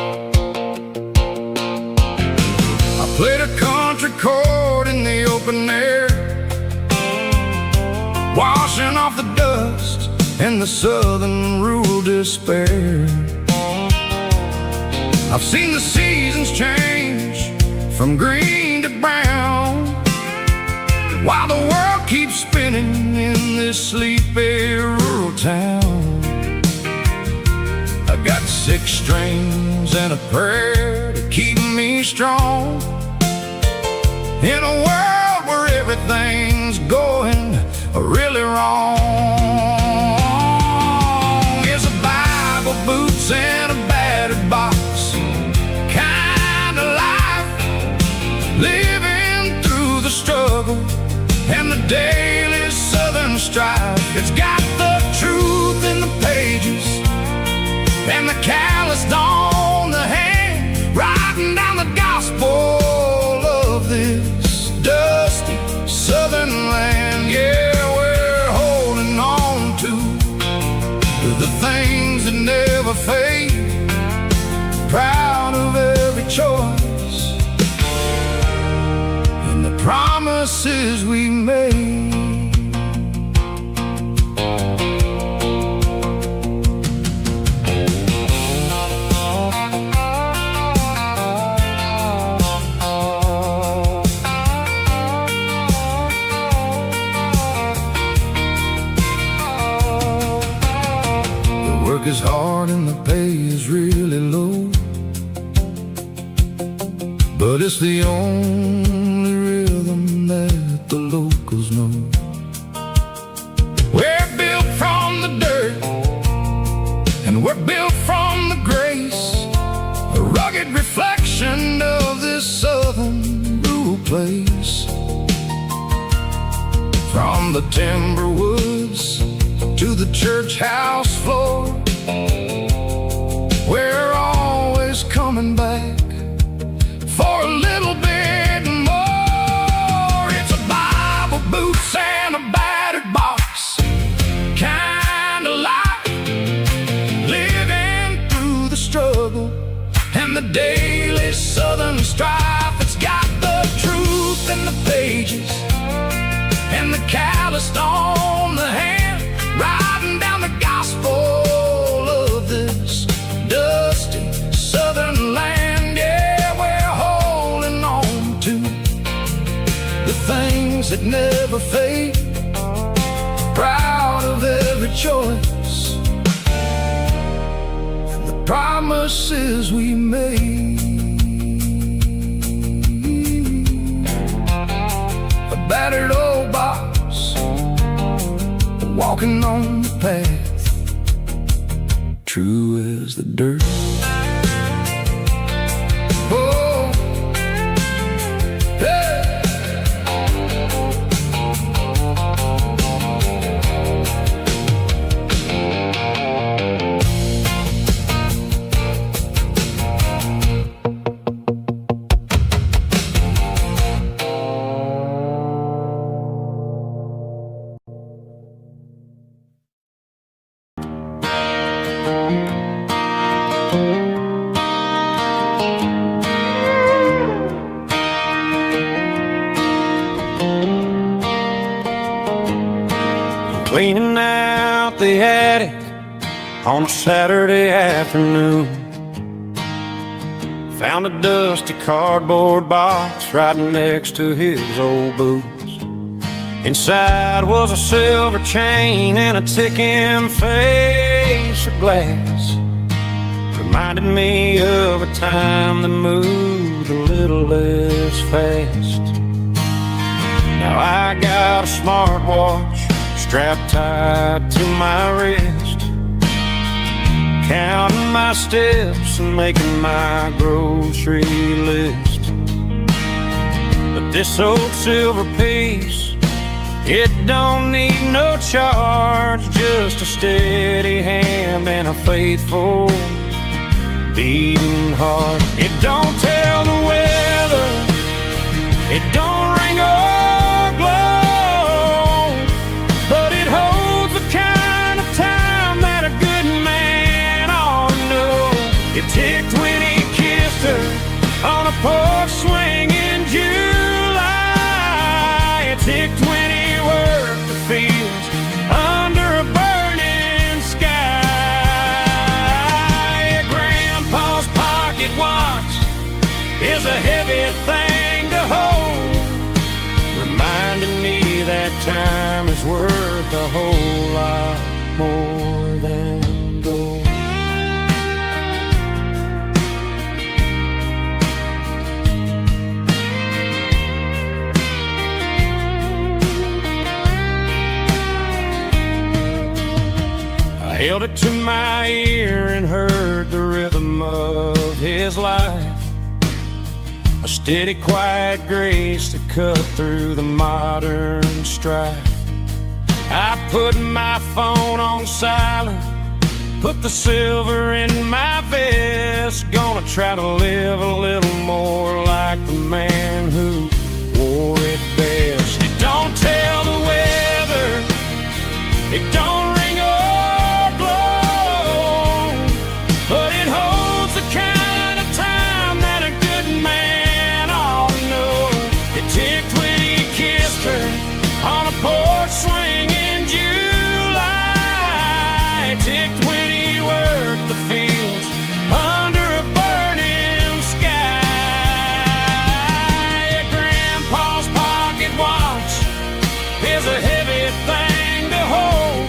I played a country chord in the open air, washing off the dust and the southern rural despair. I've seen the seasons change from green to brown, while the world keeps spinning in this sleepy rural town. I got 6 strings and a prayer to keep me strong, in a world where everything's going really wrong. It's a Bible, boots, and a battered box kind of life, living through the struggle and the daily southern strife. It's got the truth in the pages and the calloused on the hand, writing down the gospel of this dusty southern land. Yeah, we're holding on to the things that never fade, proud of every choice and the promises we made. Is hard and the pay is really low, but it's the only rhythm that the locals know. We're built from the dirt and we're built from the grace, a rugged reflection of this southern rural place. From the timber woods to the church house floor, we're always coming back for a little bit more. It's a Bible, boots, and a battered box kind of life, living through the struggle and the daily southern strife. It's got the truth in the pages and the calloused on the hand, writing down the gospel of this dusty southern land. Yeah, we're holding on to the things that never fade, proud of every choice and the promises we made. A battered old box, walking on the path, true as the dirt. Oh, hey. Cleaning out the attic on a Saturday afternoon, found a dusty cardboard box right next to his old boots. Inside was a silver chain and a ticking face of glass, reminded me of a time that moved a little less fast. Now I got a smartwatch strapped tight to my wrist, counting my my steps and making my grocery list. But this old silver piece, it don't need no charge, just a steady hand and a faithful beating heart. It don't tell the weather, it don't ring or glow, but it holds the kind of time that a good man ought to know. It ticked when he kissed her on a porch swing in July. It ticked when he worked the fields under a burning sky. Grandpa's pocket watch is a heavy thing to hold, reminding me that time is worth a whole lot more than gold. I held it to my ear and heard the rhythm of his life, a steady, quiet grace that cut through the modern strife. I put my phone on silent, put the silver in my vest, gonna try to live a little more like the man who wore it best. It don't tell the weather, it don't ring or blow, but it holds the kind of time that a good man ought to know. It ticked when he kissed her on a porch swing in July. It ticked when he worked the fields under a burning sky. Grandpa's pocket watch is a heavy thing to hold,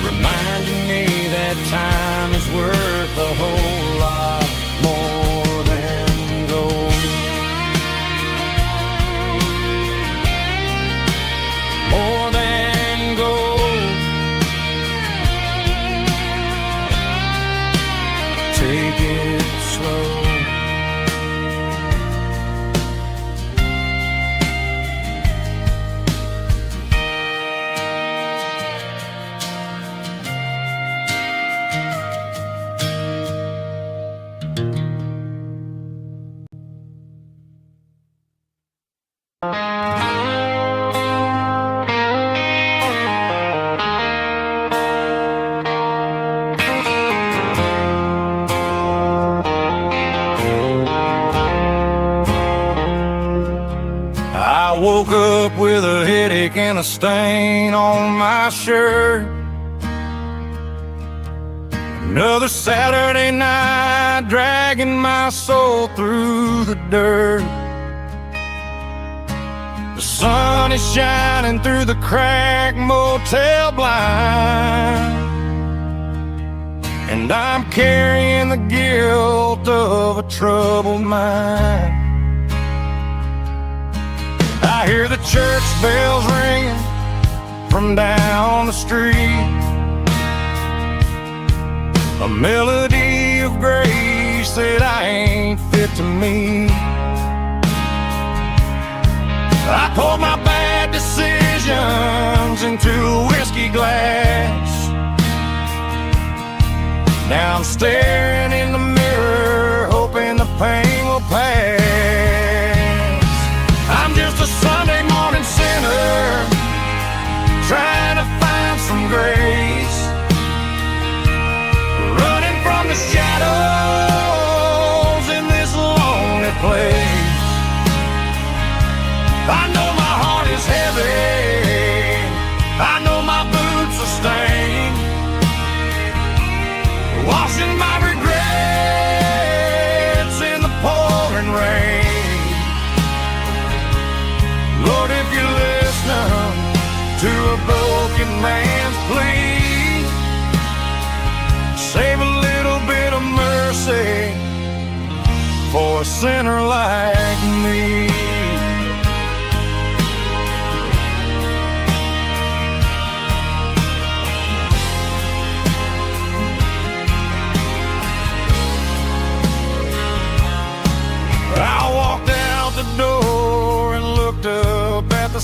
reminding me that time is worth a whole lot more than gold. More than gold. Take it slow. I woke up with a headache and a stain on my shirt. Another Saturday night dragging my soul through the dirt. The sun is shining through the cracked motel blind, and I'm carrying the guilt of a troubled mind. I hear the church bells ringing from down the street, a melody of grace that I ain't fit to meet. I poured my bad decisions into a whiskey glass. Now I'm staring in the mirror, hoping the pain will pass. I'm just a Sunday morning sinner, trying to find some grace, running from the shadows in this lonely place. I know my heart is heavy, I know my boots are stained, washing my regrets in the pouring rain. Lord, if you're listening to a broken man's plea, save a little bit of mercy for a sinner like me.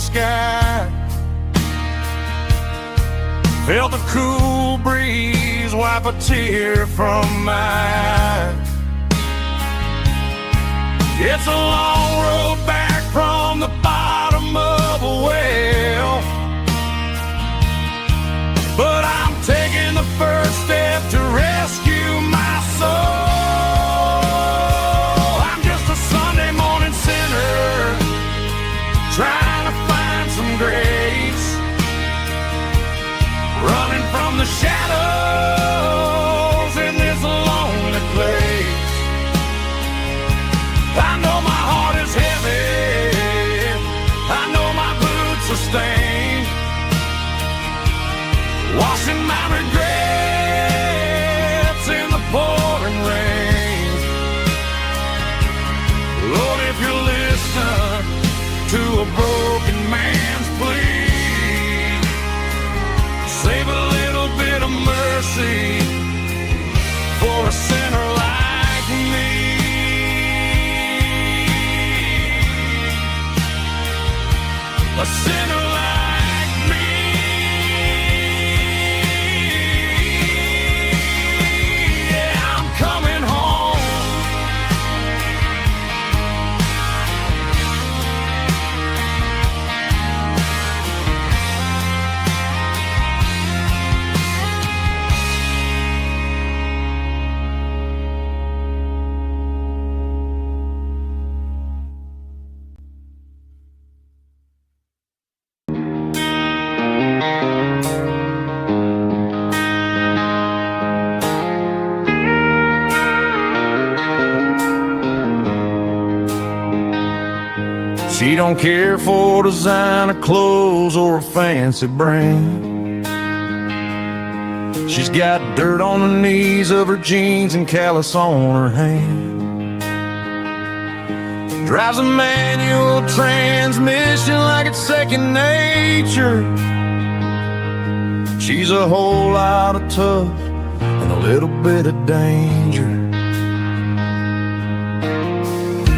sky. Felt the cool breeze wipe a tear from my eye. It's a long road back from the bottom of a well, but I'm taking the first step to rescue my soul. I'm just a Sunday morning sinner trying to find some grace, running from the shadows in this lonely place. I know my heart is heavy, I know my boots are stained, washing my regrets in the pouring rain. Lord, if you listen to a broken man's plea, save a little bit of mercy for a sinner like me. A sinner like me. Yeah, I'm coming home. She don't care for designer clothes or a fancy brand. She's got dirt on the knees of her jeans and callus on her hand. Drives a manual transmission like it's second nature. She's a whole lot of tough and a little bit of danger.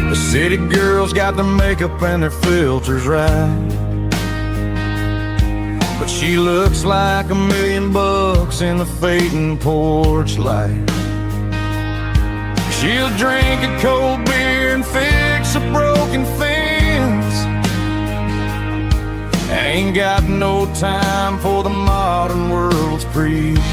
The city girls got their makeup and their filters right, but she looks like $1 million in the fading porch light. She'll drink a cold beer and fix a broken fence. Ain't got no time for the modern world's pretense.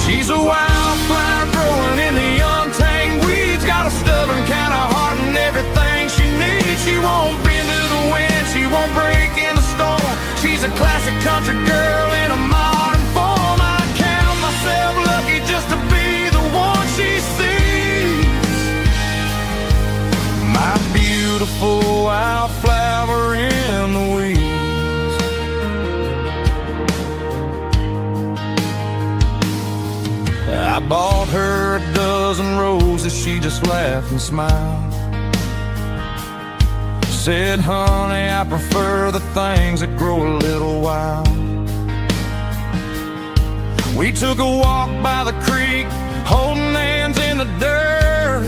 She's a wildflower growing in the untamed weeds, got a stubborn kind of heart and everything she needs. She won't bend to the wind, she won't break in the storm. She's a classic country girl in a modern form. I count myself lucky just to be the one she sees. My beautiful wildflower in the weeds. I bought her a dozen roses, she just laughed and smiled. Said, honey, I prefer the things that grow a little wild. We took a walk by the creek, holding hands in the dirt.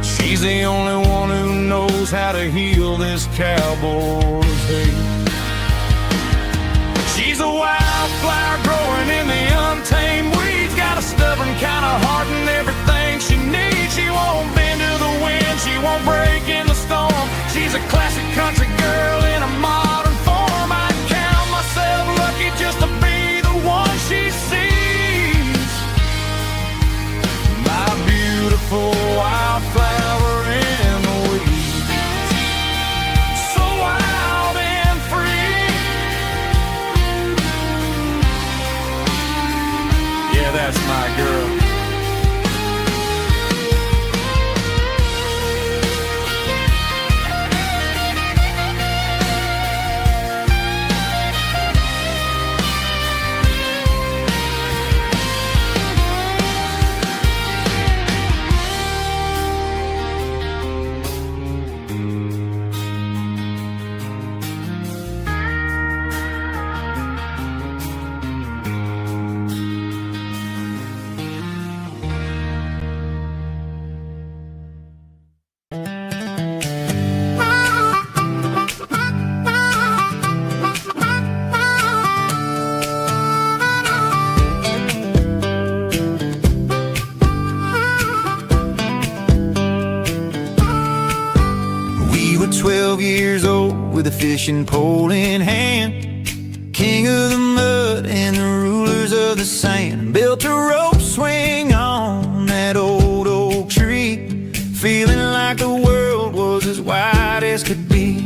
She's the only one who knows how to heal this cowboy's hate. She's a wildflower growing in the untamed weeds, got a stubborn kind of heart and everything she needs. She won't bend to the wind, she won't break in the storm. She's a classic country girl in a modern form. I count myself lucky just to be the one she sees. My beautiful wildflower in the weeds, so wild and free. Yeah, that's my girl. 12 years old with a fishing pole in hand, king of the mud and the rulers of the sand. Built a rope swing on that old oak tree, feeling like the world was as wide as could be.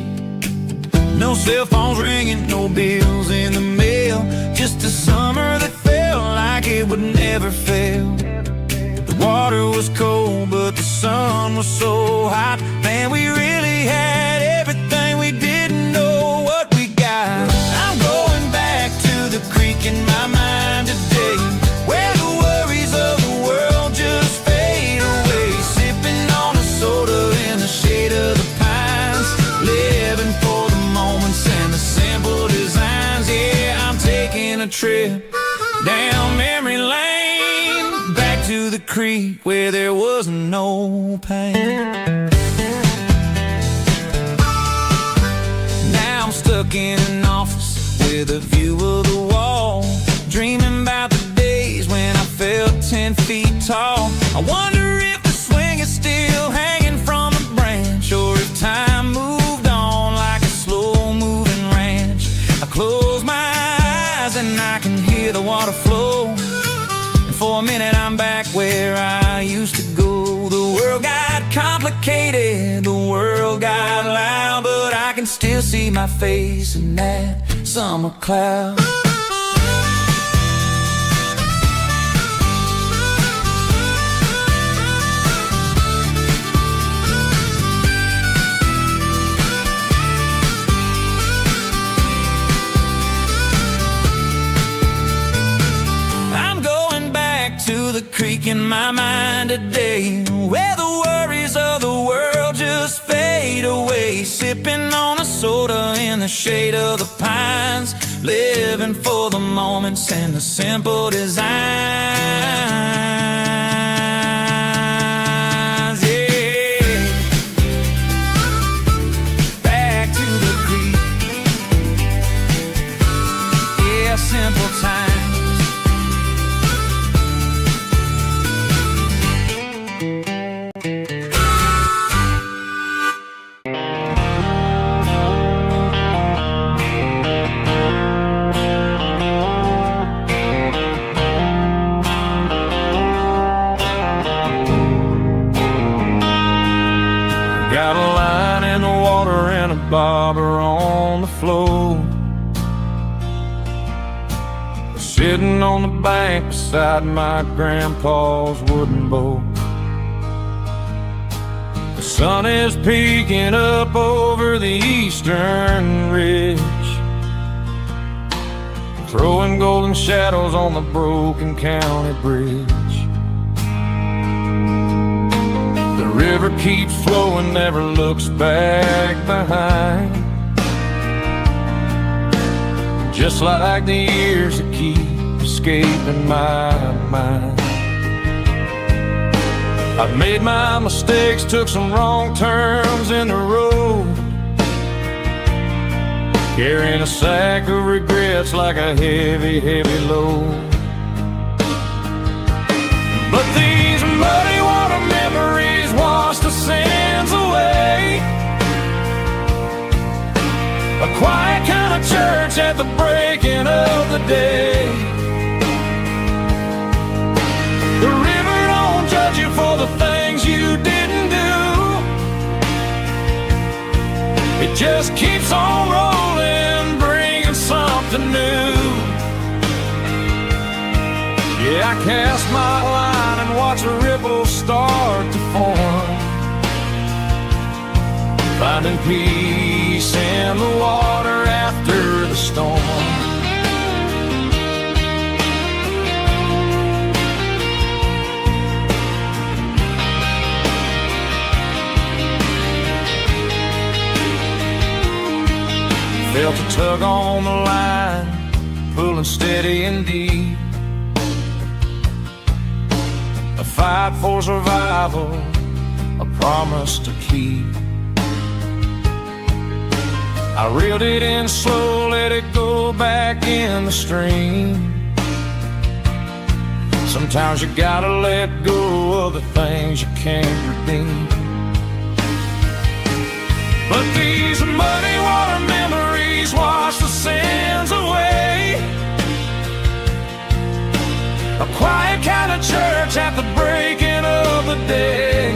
No cell phones ringing, no bills in the mail, just a summer that felt like it would never fail. The water was cold, but the sun was so hot. Man, we really had everything, we didn't know what we got. I'm going back to the creek in my mind today, where the worries of the world just fade away. Sipping on a soda in the shade of the pines, living for the moments and the simple designs. Yeah, I'm taking a trip down memory lane, back to the creek where there was no pain. Now I'm stuck in an office with a view of the wall, dreaming about the days when I felt 10 feet tall. I wonder if the swing is still hanging from a branch, or if time moved on like a slow-moving ranch. I close my eyes and I can hear the water flow, and for a minute I'm back where I used to go. The world got complicated, the world got loud, but I can still see my face in that summer cloud. To the creek in my mind today, where the worries of the world just fade away. Sipping on a soda in the shade of the pines, living for the moments and the simple designs. Yeah, back to the creek. Yeah, simple times. Got a line in the water and a bobber on the floor, sitting on the bank beside my grandpa's wooden boat. The sun is peeking up over the eastern ridge, throwing golden shadows on the broken county bridge. The river keeps flowing, never looks back behind, just like the years that keep escaping my mind. I've made my mistakes, took some wrong turns in the road, carrying a sack of regrets like a heavy, heavy load. But these muddy water memories wash the sins away. A quiet kind of church at the breaking of the day. The river don't judge you for the things you didn't do, it just keeps on rolling, bringing something new. Yeah, I cast my line and watch the ripples start to form, finding peace in the water after the storm. Felt a tug on the line, pulling steady and deep, a fight for survival, a promise to keep. I reeled it in slow, let it go back in the stream. Sometimes you gotta let go of the things you can't redeem. But these muddy water memories wash the sins away. A quiet kind of church at the breaking of the day.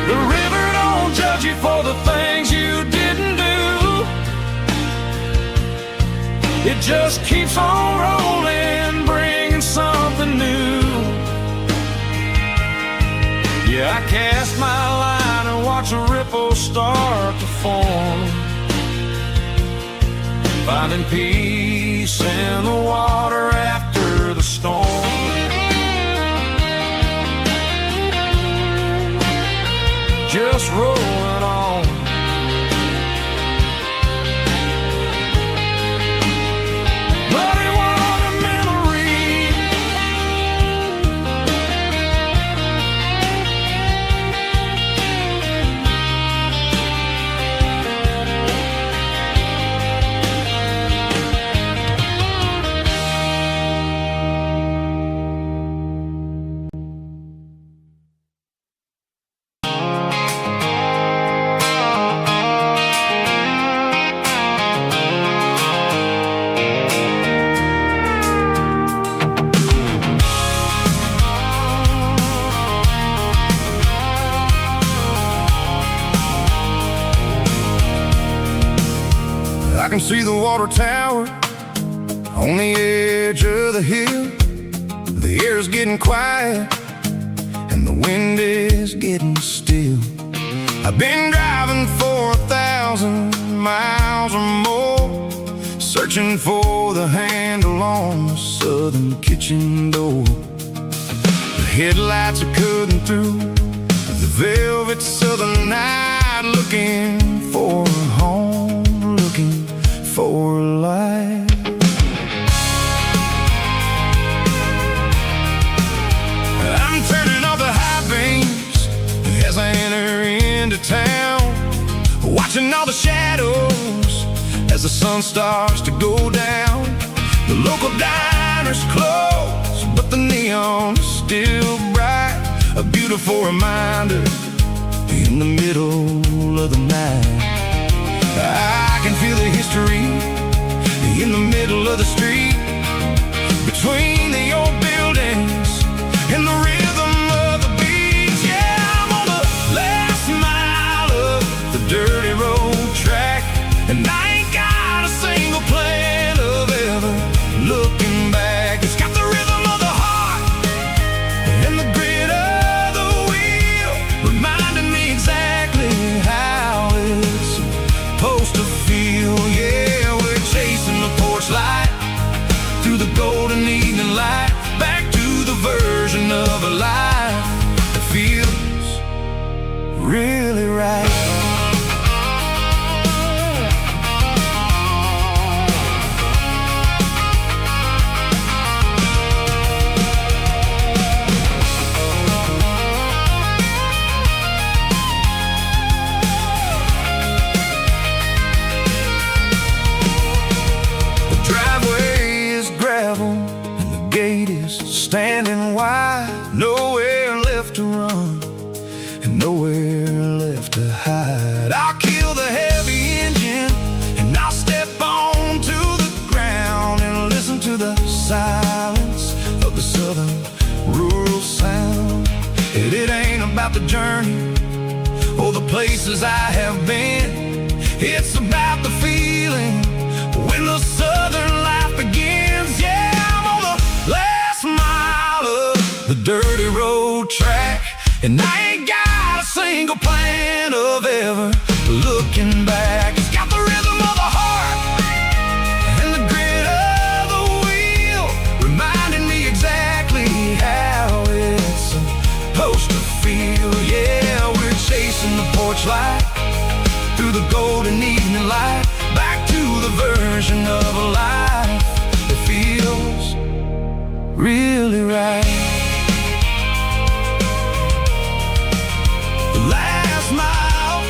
The river don't judge you for the things you didn't do. It just keeps on rolling, bringing something new. Yeah, I cast my line and watch a ripple start to form, finding peace in the water after the storm. Just rolling on. Muddy water memory. I can see the water tower on the edge of the hill. The air is getting quiet and the wind is getting still. I've been driving for 1,000 miles or more, searching for the handle on the southern kitchen door. The headlights are cutting through the velvet southern night, looking for a home, looking for life. I'm turning off the high beams as I enter into town, watching all the shadows as the sun starts to go down. The local diner's closed, but the neon is still bright, a beautiful reminder in the middle of the night. I can feel the history in the middle of the street, between the old buildings and the rhythm of the beats. Yeah, I'm on the last mile of the dirty road track, and I ain't got a single plan of ever looking back. It's got the rhythm of the heart and the grit of the wheel, reminding me exactly how it's supposed to feel. Yeah, we're chasing the porch light through the golden evening light, back to the version of a life that feels really right. Standing wide, nowhere left to run and nowhere left to hide. I'll kill the heavy engine and I'll step onto the ground and listen to the silence of the southern rural sound. It ain't about the journey or the places I have been, it's about the feeling when the southern life begins. Yeah, I'm on the last mile of the dirty road track, and I ain't got a single plan of ever looking back. It's got the rhythm of the heart and the grit of the wheel, reminding me exactly how it's supposed to feel. Yeah, we're chasing the porch light through the golden evening light, back to the version of a life that feels really right. The last mile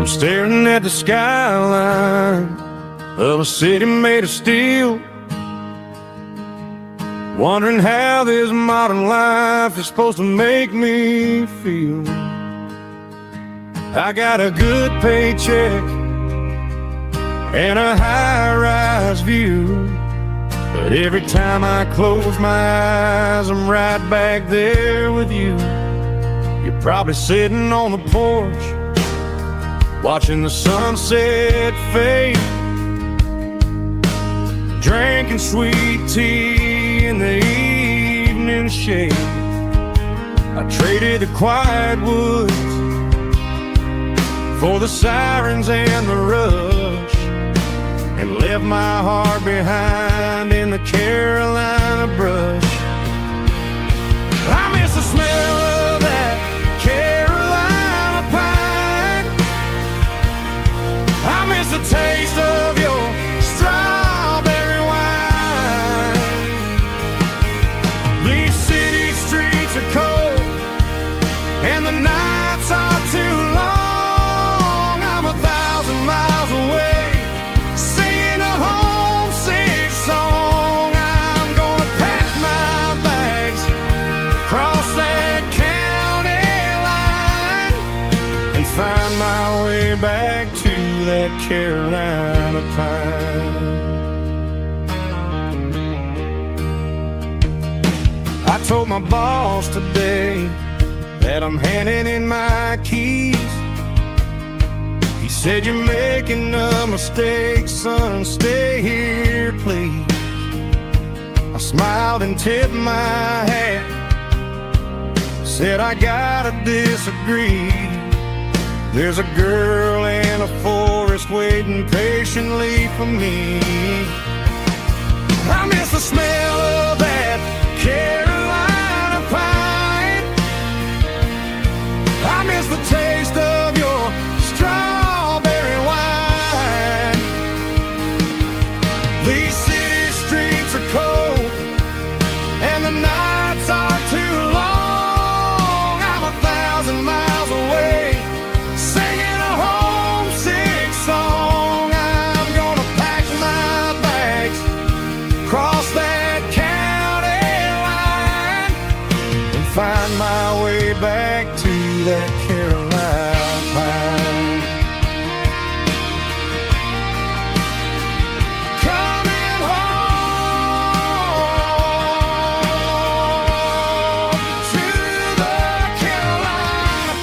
staring at the skyline of a city made of steel, wondering how this modern life is supposed to make me feel. I got a good paycheck and a high-rise view, but every time I close my eyes, I'm right back there with you. You're probably sitting on the porch, watching the sunset fade, drinking sweet tea in the evening shade. I traded the quiet woods for the sirens and the rush, and left my heart behind in the Carolina brush. I miss the smell of that Carolina pine. I miss the taste of your strawberry wine. These city streets are cold and the nights are too long. I'm 1,000 miles away, singing a homesick song. I'm gonna pack my bags, cross that county line, and find my way back to that Carolina pine. I told my boss today that I'm handing in my keys. He said, "You're making a mistake, son, stay here, please." I smiled and tipped my hat, said, "I gotta disagree. There's a girl in a forest waiting patiently for me." I miss the smell of that Carolina pine. I miss the taste of your strawberry wine. These city streets are cold and the nights are too long. I'm 1,000 miles away, singing a homesick song. I'm gonna pack my bags, cross that county line, and find my way back to that Carolina pine. Coming home to the Carolina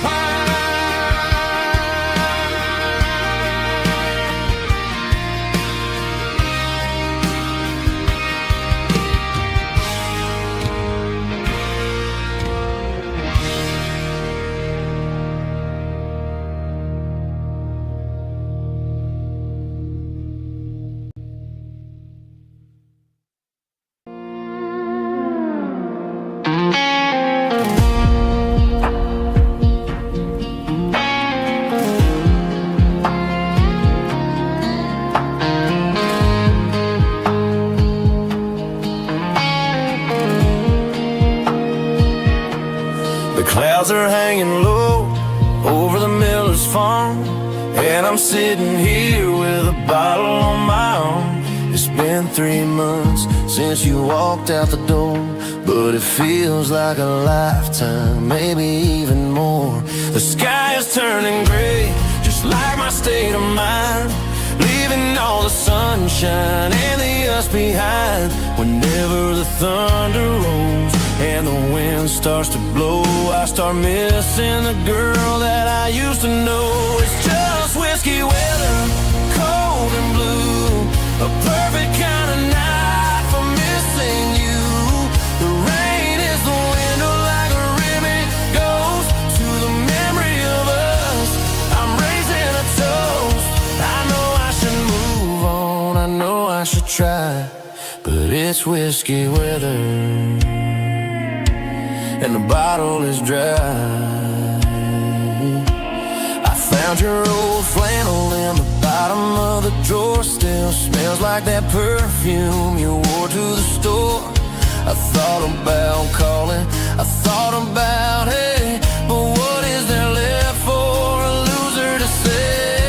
Clouds are hanging low over the miller's farm, and I'm sitting here with a bottle on my arm. It's been 3 months since you walked out the door, but it feels like a lifetime, maybe even more. The sky is turning gray, just like my state of mind, leaving all the sunshine and the us behind. Whenever the thunder rolls and the wind starts to blow, I start missing the girl that I used to know. It's just whiskey weather, cold and blue, a perfect kind of night for missing you. The rain is the window like a ribbon goes to the memory of us. I'm raising a toast. I know I should move on, I know I should try, but it's whiskey weather and the bottle is dry. I found your old flannel in the bottom of the drawer, still smells like that perfume you wore to the store. I thought about calling, I thought about, hey, but what is there left for a loser to say?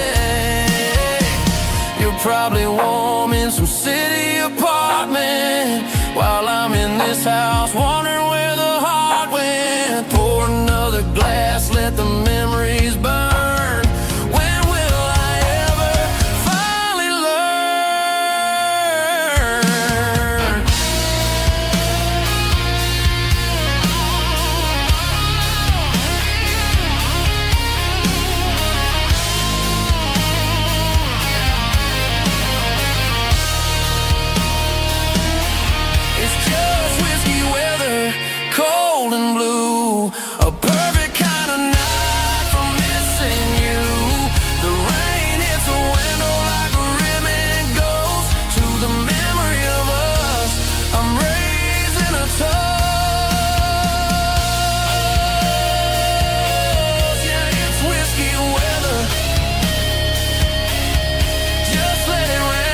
the glass, let the memories burn. When will I ever finally learn? It's just whiskey weather, cold and blue, a perfect kind of night for missing you. The rain hits the window like a ribbon goes to the memory of us. I'm raising a toast. Yeah, it's whiskey weather. Just let it rain.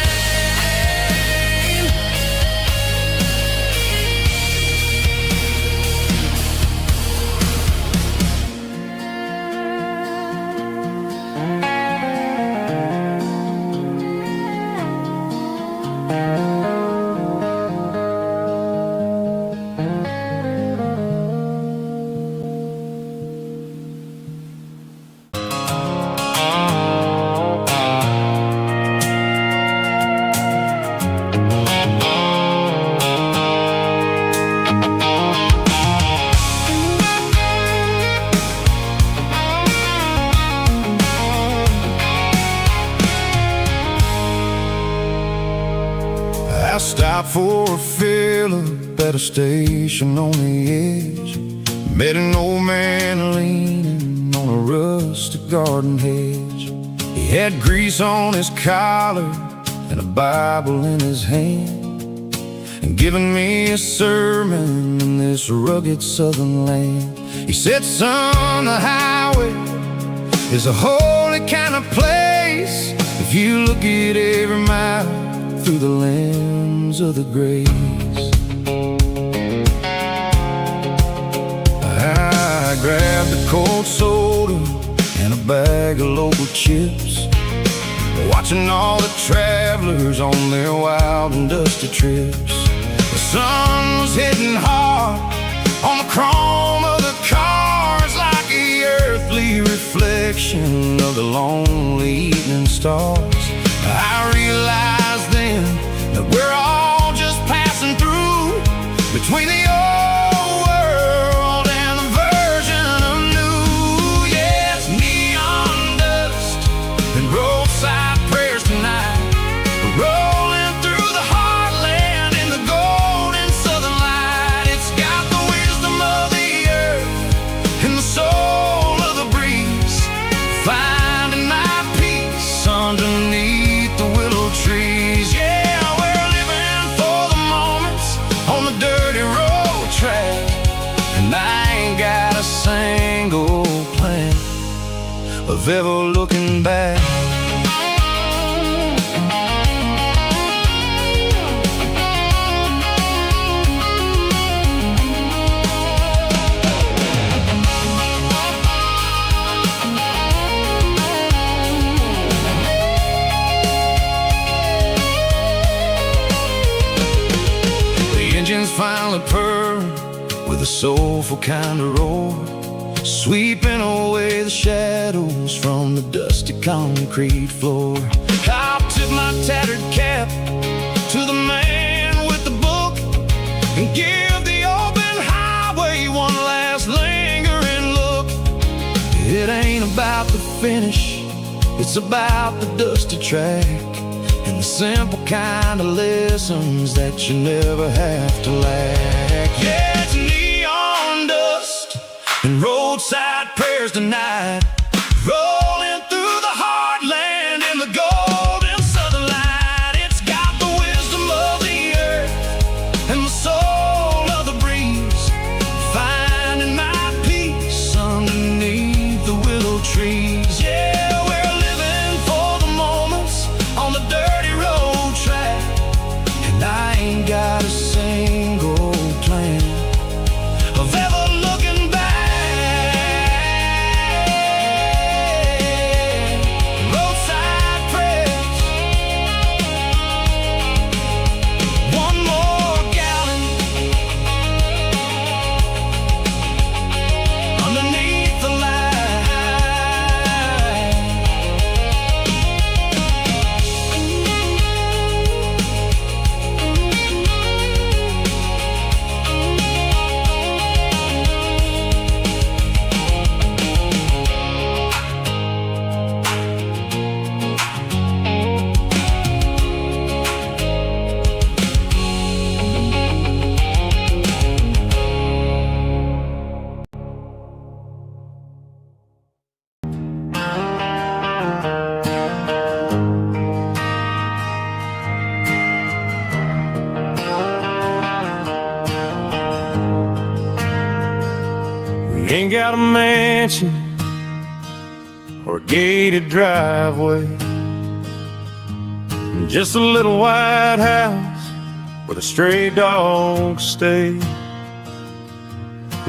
I stopped for a fill-up at a station on the edge. Met an old man leaning on a rustic garden hedge. He had grease on his collar and a Bible in his hand, and giving me a sermon in this rugged southern land. He said, son, the highway is a holy kind of place if you look at every mile through the lens of the grace. I grabbed a cold soda and a bag of local chips, watching all the travelers on their wild and dusty trips. The sun was hitting hard on the chrome of the cars, like the earthly reflection of the lonely evening stars. I realized then that we're all just passing through between the old world and the version of new. Yes, neon dust and roadside prayers tonight, rolling through the heartland in the golden southern light. It's got the wisdom of the earth and the soul of the breeze, finding my peace underneath the willow trees. Yeah, we're living for the moments on the dirty road track, and I ain't got a single plan of ever looking back. Engines finally purr with a soulful kind of roar, sweeping away the shadows from the dusty concrete floor. I'll tip my tattered cap to the man with the book and give the open highway one last lingering look. It ain't about the finish, it's about the dusty track and the simple kind of lessons that you never have to lack. Yeah, it's neon dust and roadside prayers tonight, rolling through the heartland in the golden southern light. It's got the wisdom of the earth and the soul of the breeze, finding my peace underneath the willow trees. Yeah, we're living for the moments on the dirty road track, and I ain't got a single plan of ever looking back. Roadside prayers, one more gallon underneath got a mansion or a gated driveway, and just a little white house where the stray dogs stay.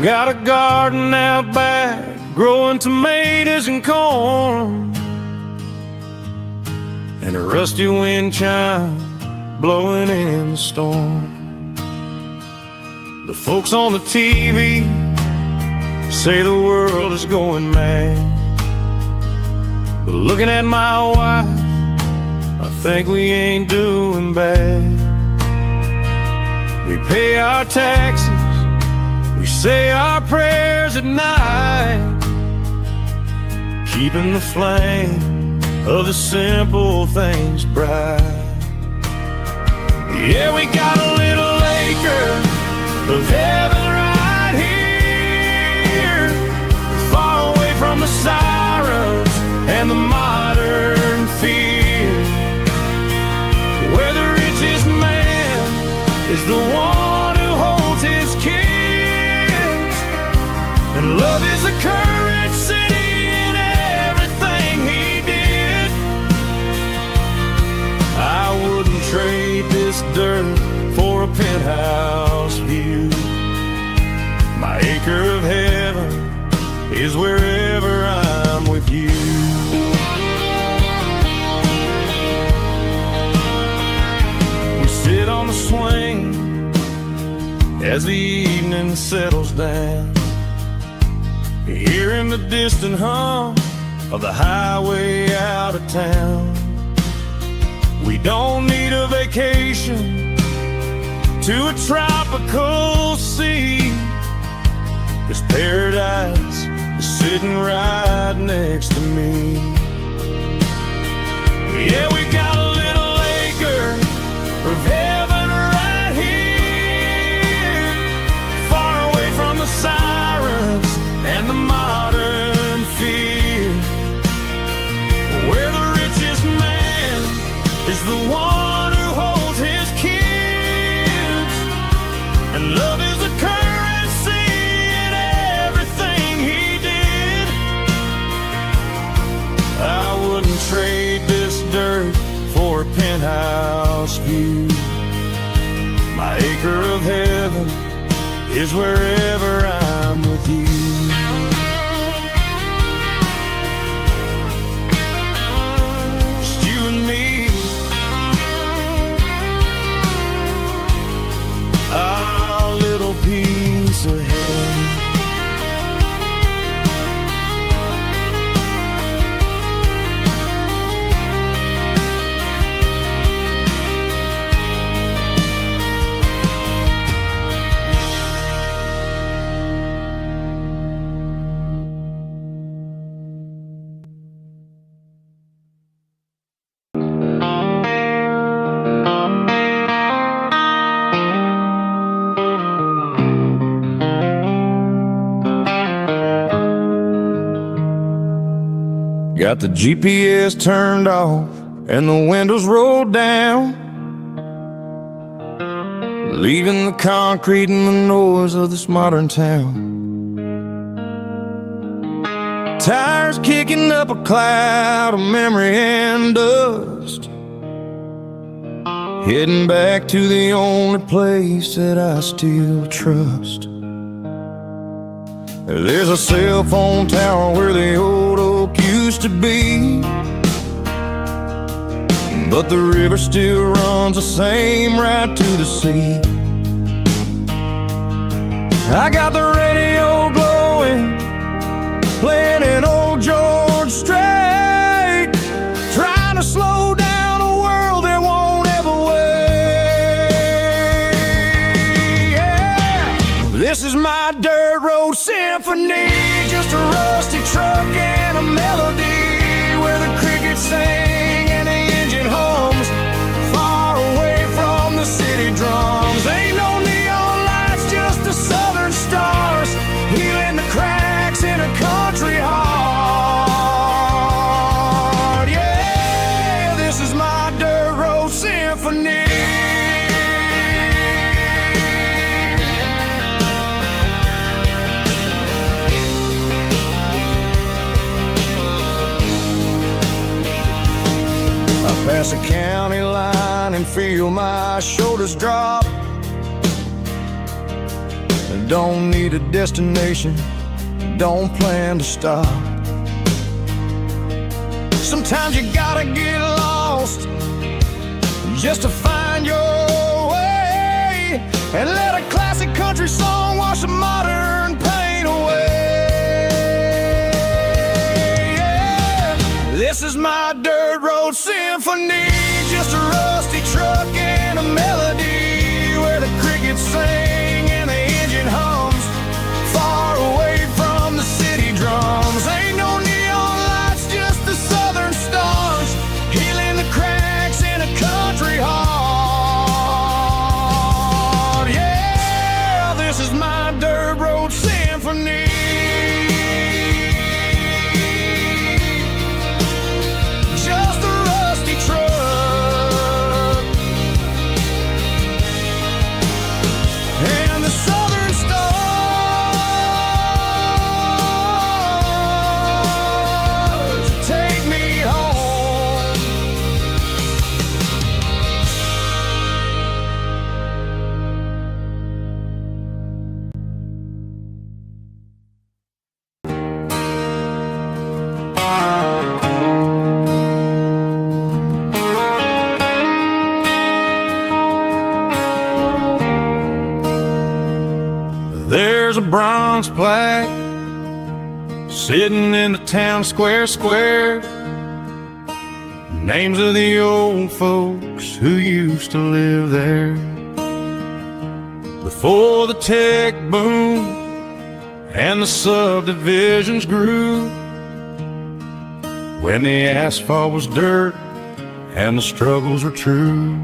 Got a garden out back, growing tomatoes and corn, and a rusty wind chime blowing in the storm. The folks on the TV say the world is going mad, but looking at my wife, I think we ain't doing bad. We pay our taxes, we say our prayers at night, keeping the flame of the simple things bright. Yeah, we got a little acre of heaven right here, far away from the sirens and the modern fear, where the richest man is the one who holds his kids, and love is the currency in everything he did. I wouldn't trade this dirt for a penthouse view. My acre of heaven is wherever I'm with you. We sit on the swing as the evening settles down, hearing the distant hum of the highway out of town. We don't need a vacation to a tropical sea, 'cause paradise is sitting right next to me. Yeah, we got a little acre of heaven right here, far away from the sirens and the modern fear, where the richest man is the one who holds his kids, and love is a currency in everything he did. I wouldn't trade this dirt for a penthouse view. My acre of heaven is wherever I'm with you. Just you and me, our little piece of heaven. Got the GPS turned off and the windows rolled down, leaving the concrete and the noise of this modern town. Tires kicking up a cloud of memory and dust, heading back to the only place that I still trust. There's a cell phone tower where the old oak used to be, but the river still runs the same right to the sea. I got the radio glowing, playing an old George Strait, trying to slow down a world that won't ever wait. Yeah. This is my dirt road symphony, just a rusty truck and a melody, where the crickets sing and the engine hums, far away from the city drums. Ain't no neon lights, just the southern stars, healing the cracks in a country heart. past the county line and feel my shoulders drop. I don't need a destination, don't plan to stop. Sometimes you gotta get lost just to find your way, and let a classic country song wash the modern pain away. Yeah. This is my dirt road symphony, just a rusty truck and a melody where the crickets sing and the engine hums, far away from the city drums. Ain't no neon lights, just the southern stars, healing the cracks in a country heart. Yeah, this is my dirt road symphony. Just a rusty truck and the southern stars take me home. There's a bronze plaque sitting in the town square. Names of the old folks who used to live there before the tech boom and the subdivisions grew, when the asphalt was dirt and the struggles were true.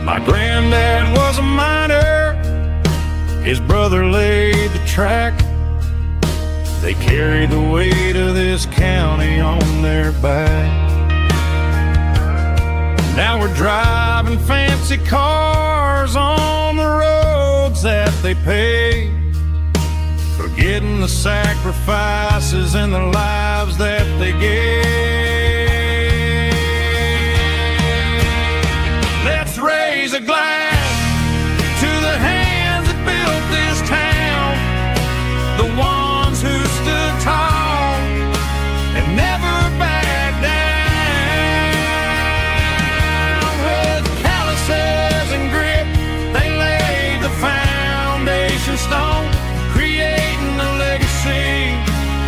My granddad was a miner, his brother laid the track. They carried the weight of this county on their back. Now we're driving fancy cars on the roads that they paved, forgetting the sacrifices and the lives that they gave. Let's raise a glass to the hands that built this town, the ones who stood tall and never backed down. With calluses and grit, they laid the foundation stone, creating a legacy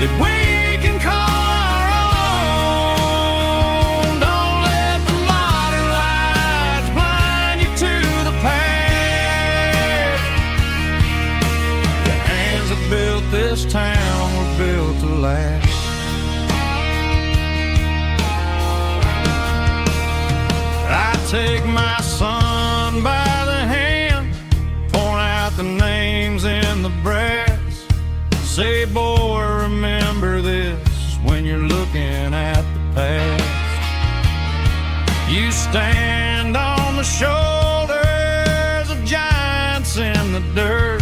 that we can call our own. Don't let the modern lights blind you to the past. The hands that built this town were built to last. I take my son by the hand, point out the names in the brass. Say, boy, remember this when you're looking at the past. You stand on the shoulders of giants in the dirt,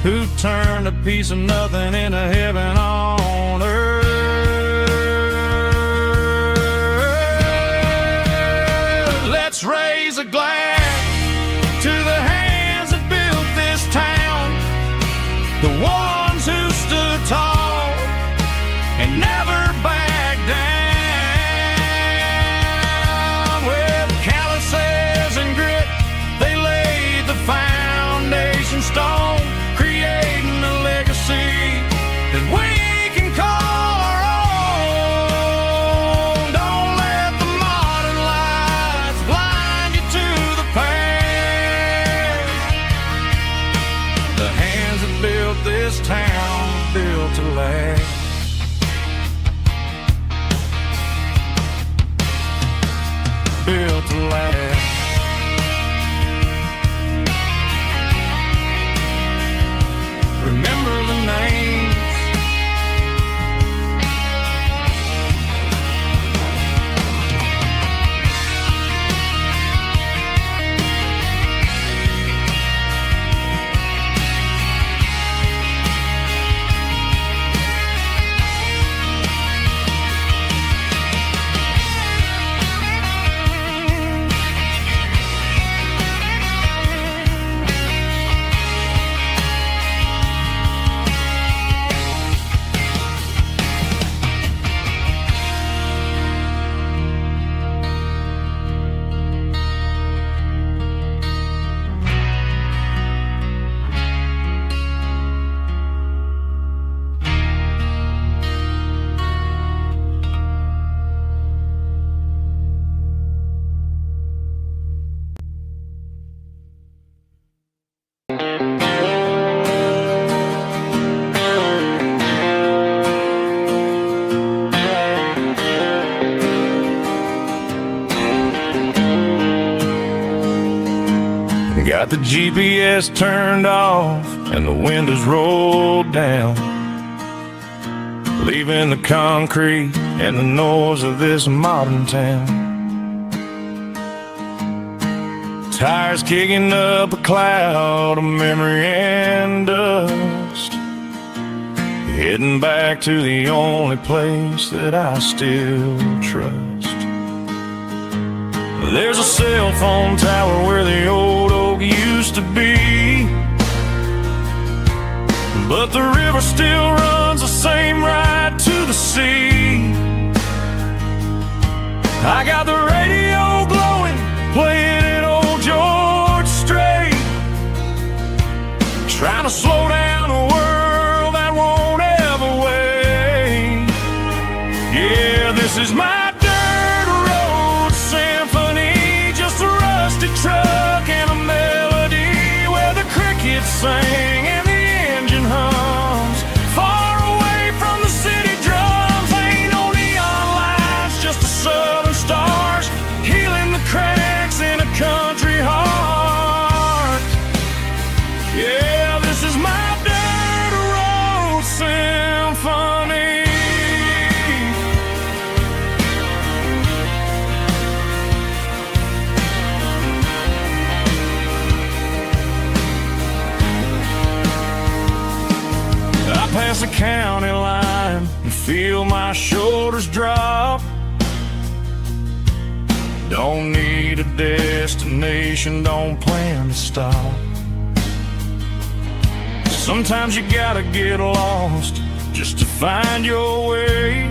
who turned a piece of nothing into heaven on earth. Let's raise a glass to the hands that built this town, the ones who stood tall and never backed down. With calluses and grit, they laid the foundation stone, creating a legacy that we can call our own. Don't let the modern lights blind you to the past. The hands that built this town built to last. Built to last. Remember the names. Got the GPS turned off and the windows rolled down, leaving the concrete and the noise of this modern town. Tires kicking up a cloud of memory and dust, heading back to the only place that I still trust. There's a cell phone tower where the old oak used to be, but the river still runs the same right to the sea. I got the radio blowing, playing an old George Strait, trying to slow down a world that won't ever wait. Yeah, this is my dirt road symphony, just a rusty truck and a melody where the crickets sing and the engine hums. Far away from the city drums, ain't no neon lights, just the southern stars healing the cracks in a country heart. Yeah, this is my dirt road symphony. I pass the county line and feel my shoulders drop. Don't need a destination, don't plan to stop. Sometimes you gotta get lost just to find your way,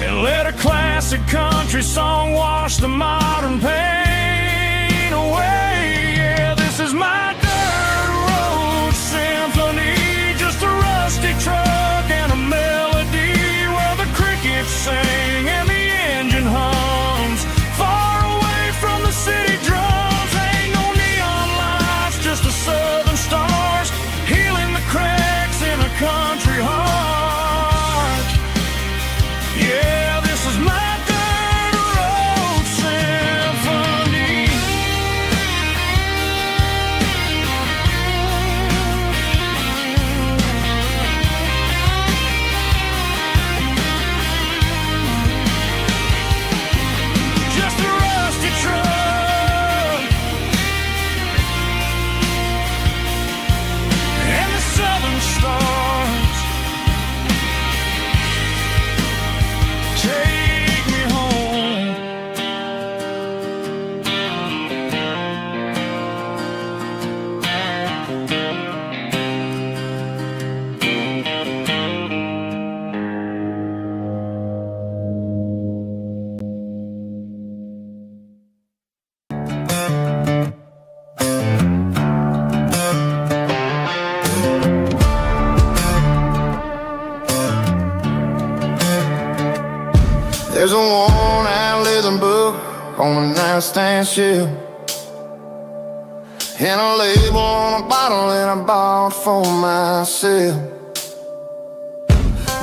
and let a classic country song wash the modern pain away. Yeah, this is my dirt road symphony, just a rusty truck and a melody where the crickets sing and the engine hums. Far away from the city drums, ain't no neon lights, just the southern stars healing the cracks in a country heart. Yeah, this is my dirt road symphony. Just a rusty truck and the southern stars take me home. There's a worn-out leather book on the nightstand shelf, and a label on a bottle that I bought for myself.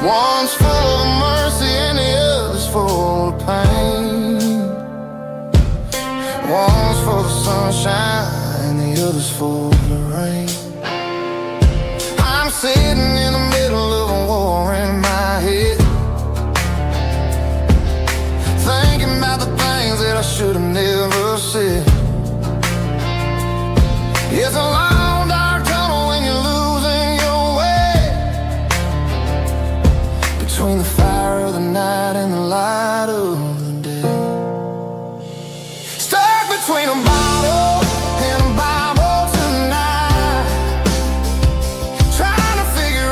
One's full of mercy and the other's full of pain. One's full of sunshine and the other's full of rain. I'm sitting in the middle of a war in my head, thinking about the things that I should have never said. It's a long dark tunnel when you're losing your way, between the fire of the night and the light of the day. Stuck between a bottle and a Bible tonight, trying to figure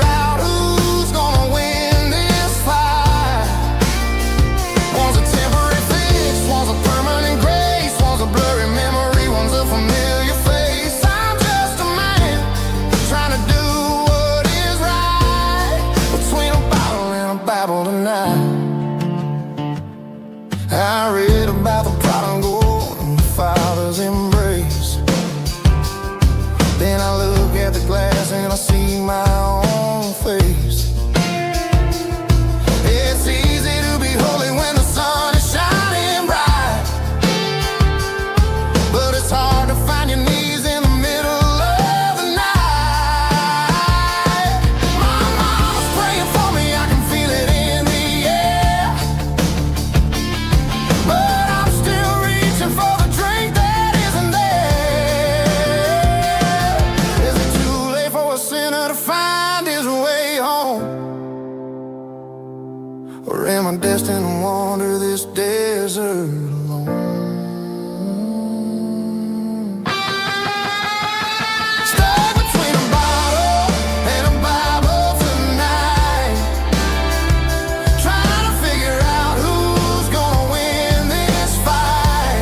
his way home? Or am I destined to wander this desert alone? Stuck between a bottle and a Bible tonight, trying to figure out who's gonna win this fight.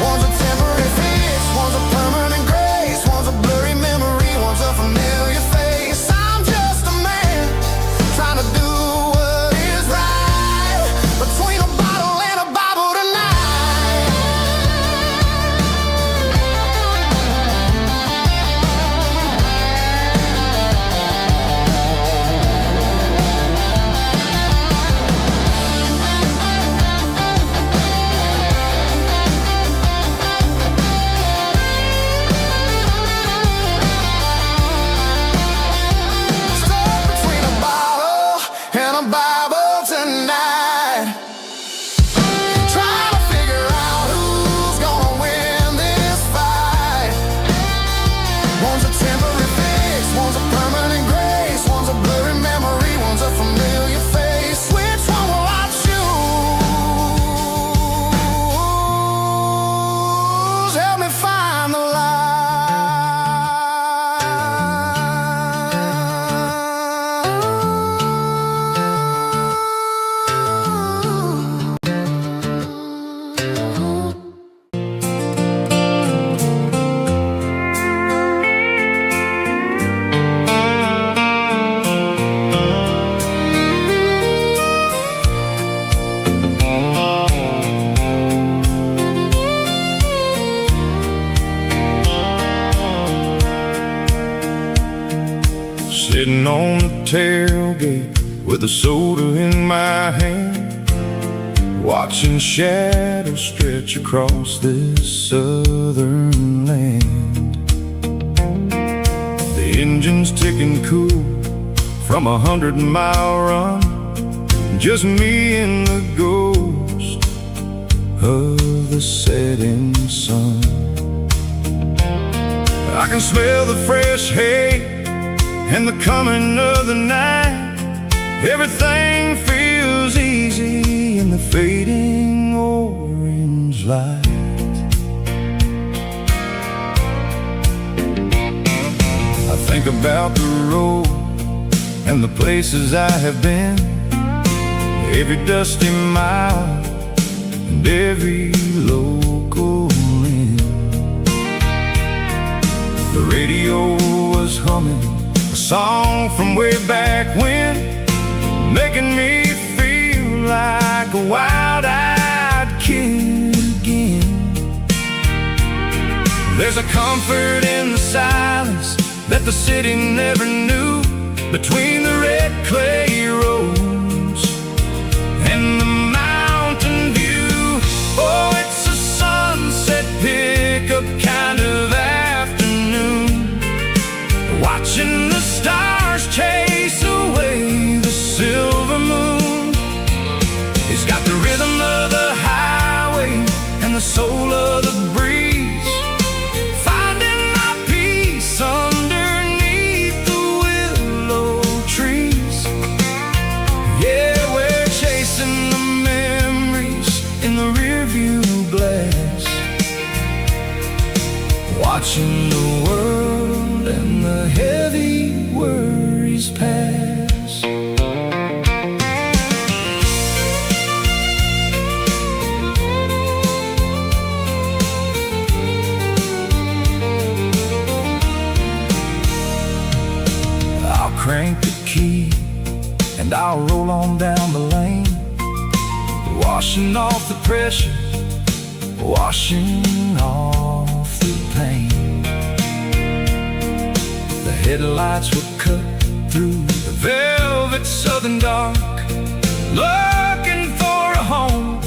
One's a temporary fix, one's a permanent grace, one's a blurry memory, one's a familiar face. I'm just a man trying to do what is right, between a bottle and a Bible tonight. Stuck between a bottle and a Bible tonight, trying to figure out who's gonna win this fight. One's a temporary fix, one's a permanent grace, one's a blurry memory, one's a familiar face. Which one will I choose? Help me find the Sitting on the tailgate with a soda in my hand, watching shadows stretch across this southern land. The engine's ticking cool from 100-mile run, just me and the ghost of the setting sun. I can smell the fresh hay and the coming of the night. Everything feels easy in the fading orange light. I think about the road and the places I have been, every dusty mile and every local inn. The radio was humming a song from way back when, making me feel like a wild-eyed kid again. There's a comfort in the silence that the city never knew, between the red clay roads and the mountain view. Oh, it's a sunset pickup kind of afternoon, watching the stars chase away the silver moon. It's got the rhythm of the highway and the soul of the breeze, finding my peace underneath the willow trees. Yeah, we're chasing the memories in the rearview glass, watching the world and the heavy worries pass. I'll crank the key and I'll roll on down the lane, washing off the pressure, washing off the pain. The headlights were cut through the velvet southern dark, looking for a home,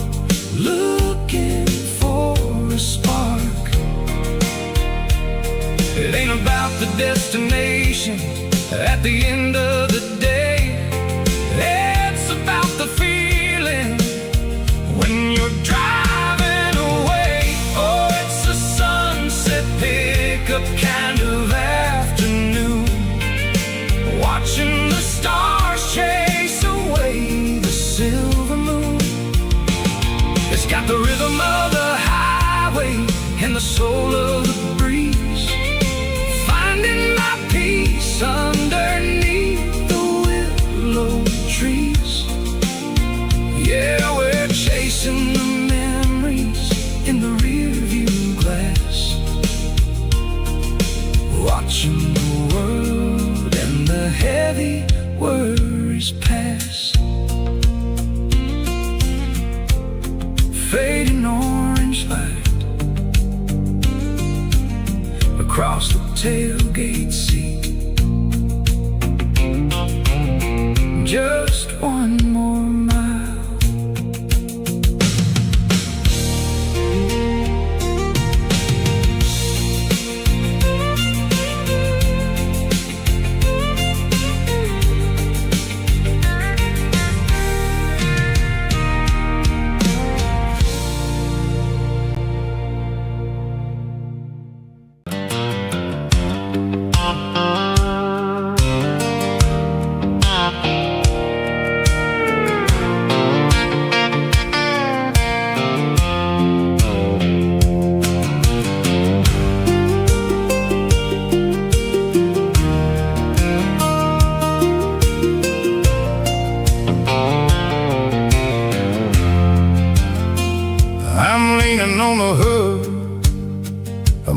looking for a spark. It ain't about the destination at the end of the day, it's about the feeling when you're driving away. Oh, it's a sunset pickup kind of afternoon,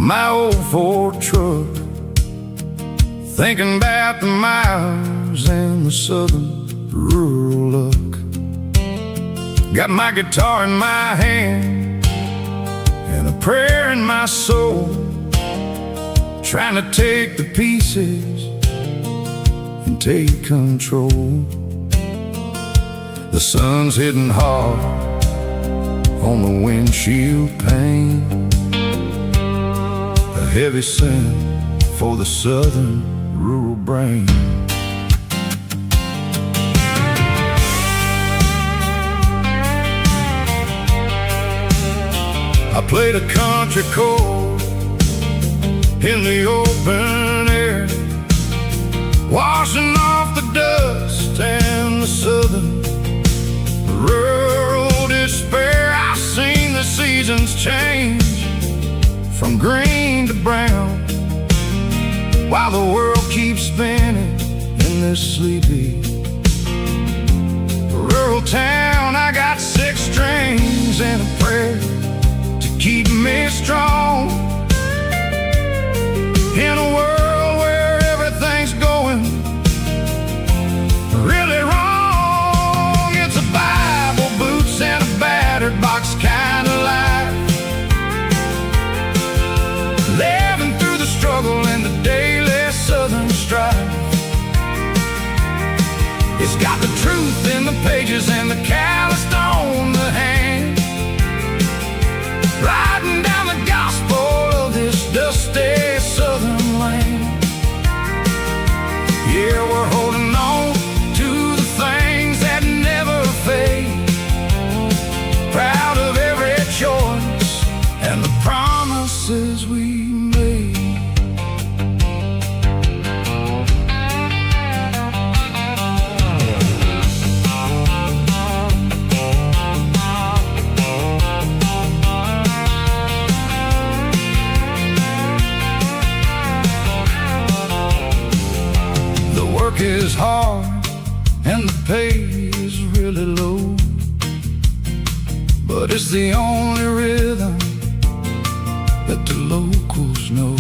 my old Ford truck, thinking about the miles and the southern rural look. Got my guitar in my hand and a prayer in my soul, trying to take the pieces and take control. The sun's hitting hard on the windshield pane, a heavy scent for the southern rural brain. I played a country chord in the open air, washing off the dust and the southern rural despair. I've seen the seasons change from green to brown, while the world keeps spinning in this sleepy rural town. I got 6 strings and a prayer to keep me strong in a world where everything's going really wrong. It's a Bible, boots, and a battered box kind of life, living through the struggle and the daily southern strife. It's got the truth in the pages and the calloused on the hand, riding down the gospel of this dusty southern land. Yeah, we're holding on to the things that never fade, proud of every choice and the promises we made. Work is hard and the pay is really low, but it's the only rhythm that the locals know.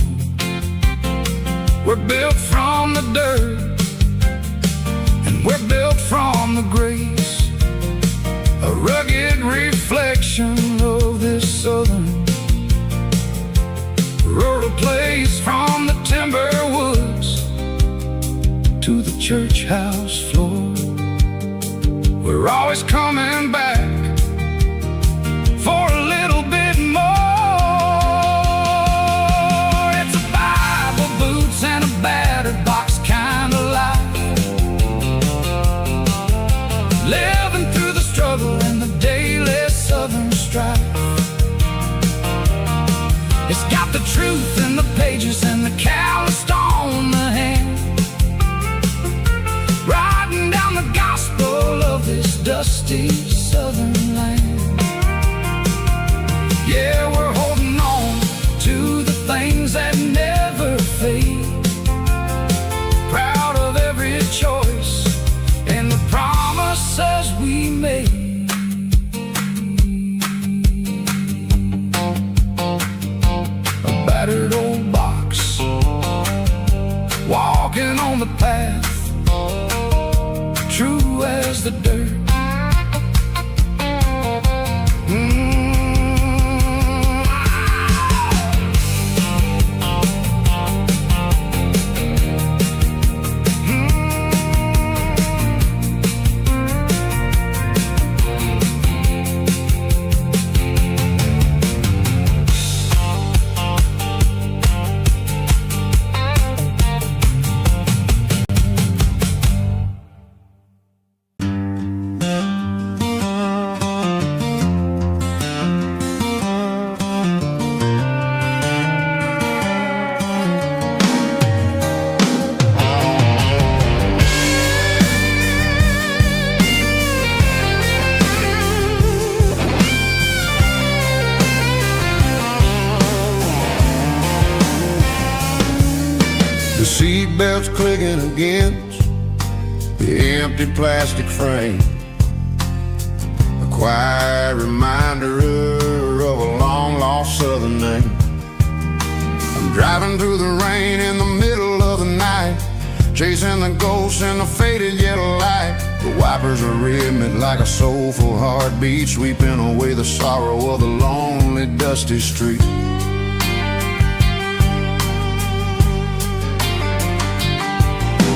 We're built from the dirt and we're built from the grace, a rugged reflection of this southern rural place. From the timber woods to the church house floor, we're always coming back for a little bit more. It's a Bible, boots, and a battered box kind of life, living through the struggle and the daily southern strife. It's got the truth in the pages and the calloused on the hand, riding down the gospel of this dusty southern land. Yeah, we're holding on to the things that never fade, proud of every choice and the promises we made. A battered old box, walking on the path, true as the dirt. The seatbelt's clicking against the empty plastic frame, a quiet reminder of a long-lost southern name. Driving through the rain in the middle of the night, chasing the ghosts in the faded yellow light. The wipers are rhythmic like a soulful heartbeat, sweeping away the sorrow of the lonely, dusty street.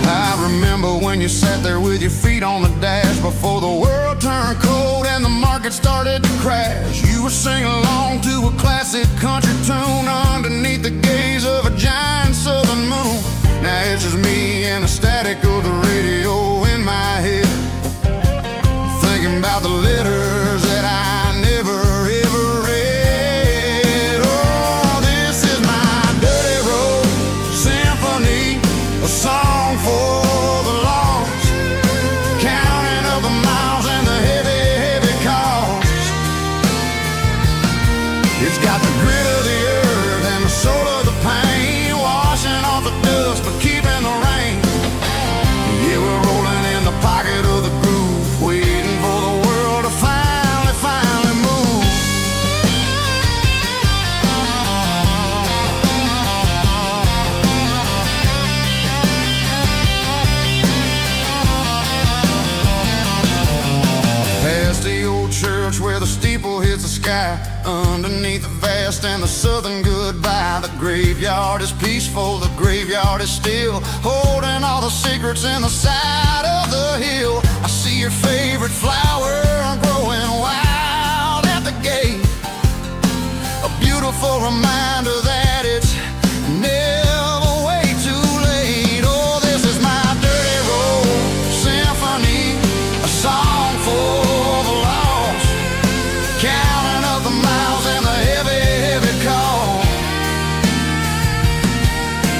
I remember when you sat there with your feet on the dash, before the world turned cold and the market started to crash. You were singing along to a classic country tune underneath the gaze of a giant southern moon. Now it's just me and the static of the radio in my head, thinking about the letters that I never ever read. Oh, this is my dirty road symphony, a song for the lost, counting up the miles and the heavy, heavy costs. It's got the grit of the earth and the soul of the pain, washing off the dust but keeping the rain. Yeah, we're rolling in the pocket of the groove, waiting for the world to finally move. Past the old church where the steeple hits the sky, underneath the vast and the southern goodbye. The graveyard is peaceful, the graveyard is still, holding all the secrets in the side of the hill. I see your favorite flower growing wild at the gate, a beautiful reminder that it's never way too late. Oh, this is my dirty road symphony, a song for the lost, counting up the miles and the heavy, heavy call.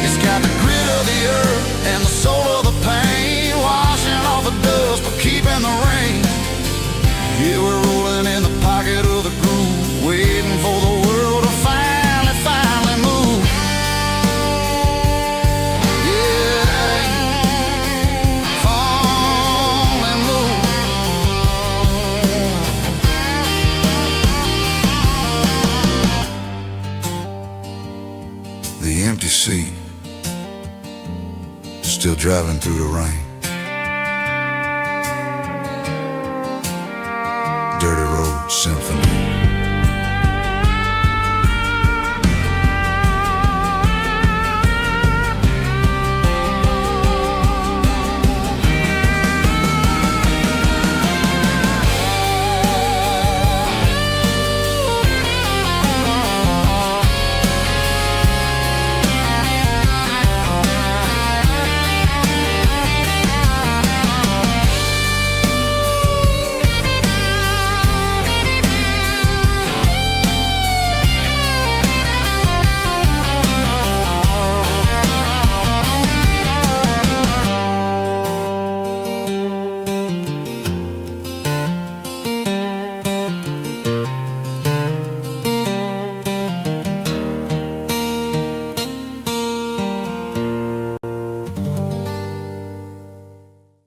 It's got the grit of the earth and the soul of the pain, washing off the dust but keeping the rain. Yeah, we're rolling in the pocket of the groove, waiting for the world to finally move. Yeah, finally move. The empty seat, still driving through the rain. Dirty road symphony.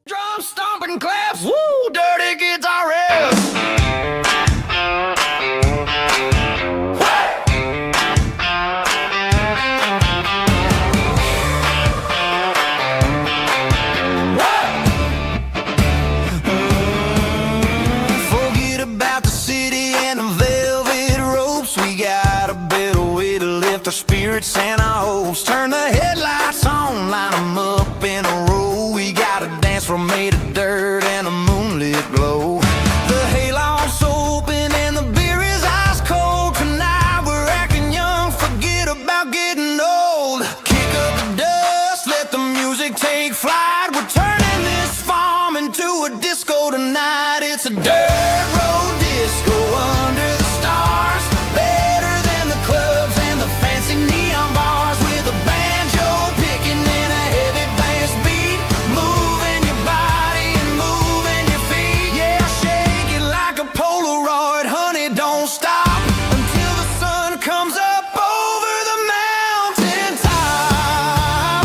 Drum stomping claps, woo, dirty guitar riffs. Forget about the city and the velvet ropes. We got a better way to lift our spirits and our hopes. Turn the headlights on, line them up in a row. We got a dance floor made of dirt and a moonlit glow. The hayloft's open and the beer is ice cold. Tonight we're acting young, forget about getting old. Kick up the dust, let the music take flight. We're turning this farm into a disco tonight. It's a dirt road disco under the stars, better than the clubs and the fancy neon bars, with a banjo picking in a heavy bass beat, moving your body and moving your feet. Yeah, shake it like a Polaroid, honey, don't stop until the sun comes up over the mountain top.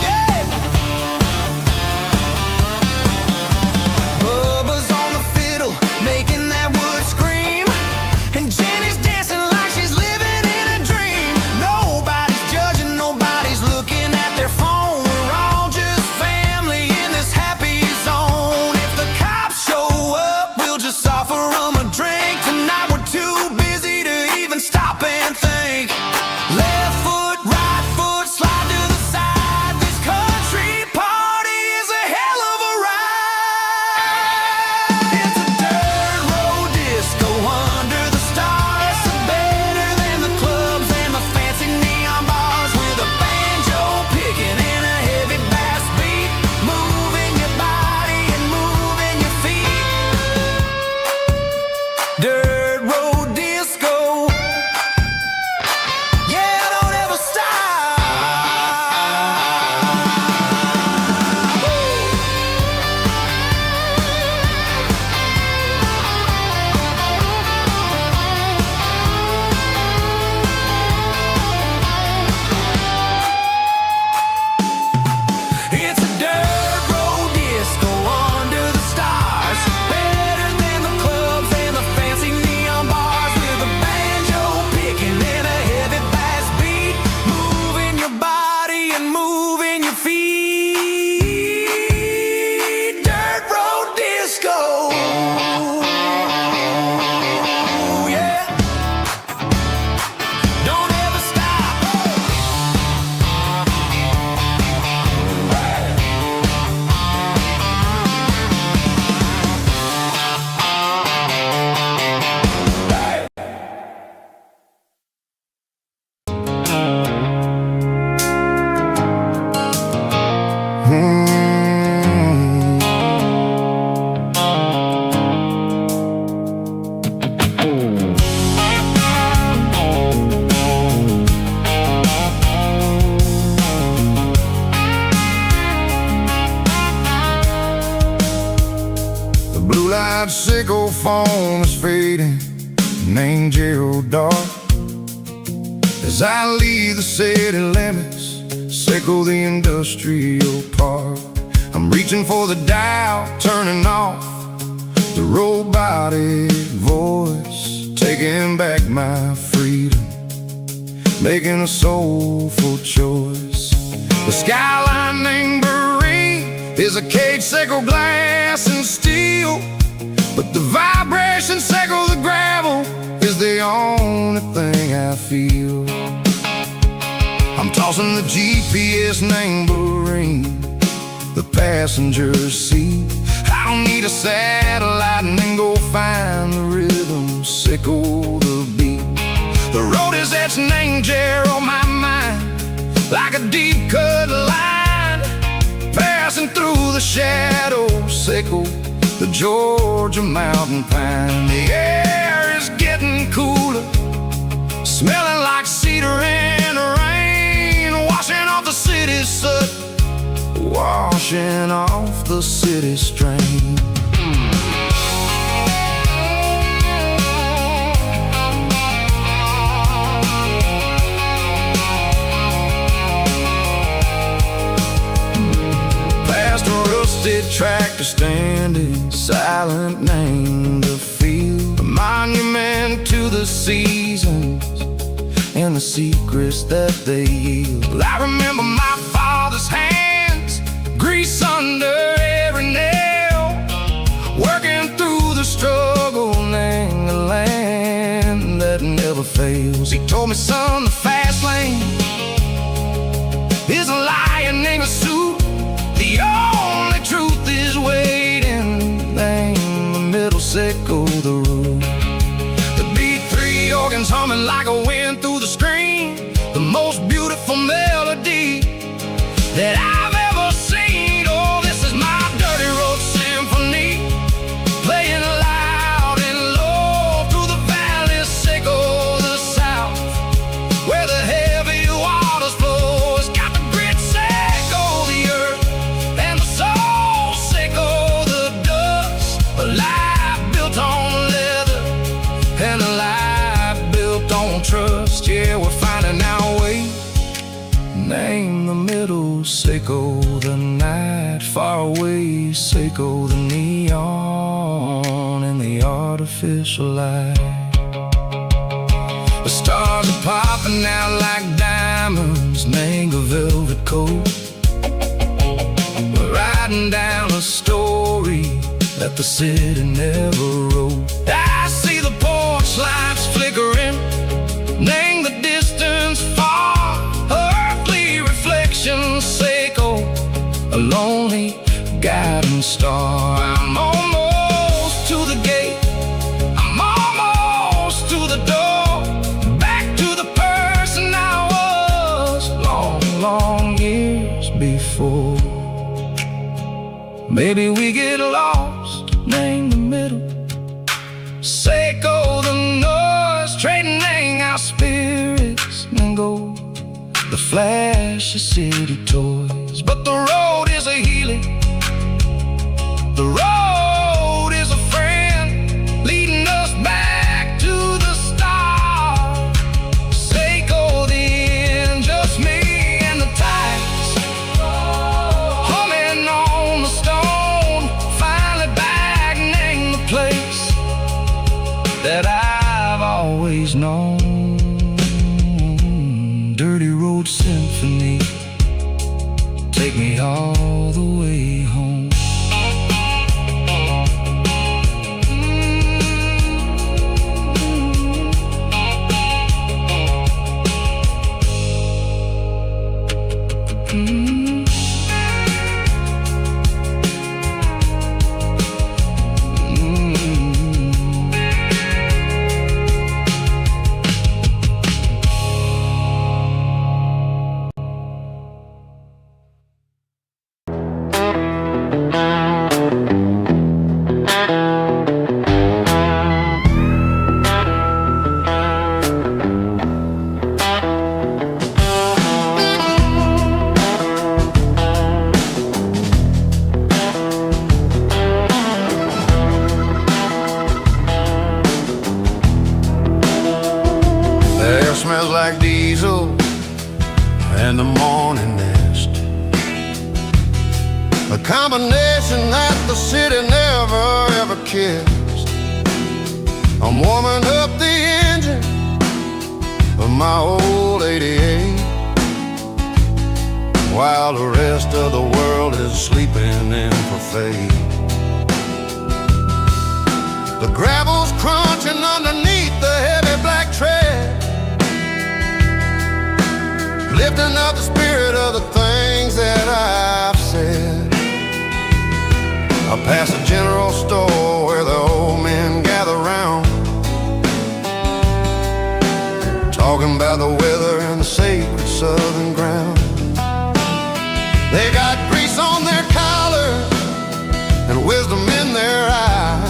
Yeah. Bubba's Daylight sickle phone is fading, an angel dark. As I leave the city limits, sickle the industrial park. I'm reaching for the dial, turning off the robotic voice, taking back my freedom, making a soulful choice. The skyline named Marine is a cage, sickle glass and steel, but the vibration sickle the gravel is the only thing I feel. I'm tossing the GPS named Marine, the passenger seat. I don't need a satellite and then go find the rhythm, sickle the beat. The road is etched an angel on my mind, like a deep cut line, passing through the shadows, sickle the Georgia mountain pine. The air is getting cooler, smelling like cedar in the rain, washing off the city's soot, washing off the city strain. Past a rusted tractor standing silent, named the field, a monument to the seasons and the secrets that they yield. I remember my father's hands, grease under every nail, working through the struggle in the land that never fails. He told me, son, the fast lane is a lion in a suit, the only truth is waiting. Name the middle, sickle the root. The beat, three organs humming like a wind through the screen, the most beautiful melody that I've ever seen. Oh, this is my dirty road symphony, playing loud and low through the valleys, sickle the south, where the heavy waters flow. It's got the grit, sickle the earth, and the soul, sickle the dust. A life built on leather and a life built on trust. Yeah, we're finding our way. Name the middle, sickle the night, far away, sickle the neon and the artificial light. The stars are popping out like diamonds, name a velvet coat. We're riding down a story that the city never wrote. I see the porch lights flickering, name the distance far, earthly reflections, sickle a lonely guiding star. I'm almost to the gate, I'm almost to the door, back to the person I was long, long years before. Maybe we get lost, name the middle, sickle the noise, trading our spirits and go the flash of city toys. But the road is a healing, the road is a friend, leading us back to the start. Sickle the end, just me and the tides, humming on the stone, finally back, name the place that I've always known. Dirty road symphony, take me all the way home. a combination that the city never ever kissed. I'm warming up the engine of my old 88 while the rest of the world is sleeping in for fate. The gravel's crunching underneath the heavy black tread, lifting up the spirit of the things that I've said. I pass a general store where the old men gather round, talking about the weather and the sacred southern ground. They got grease on their collars and wisdom in their eyes,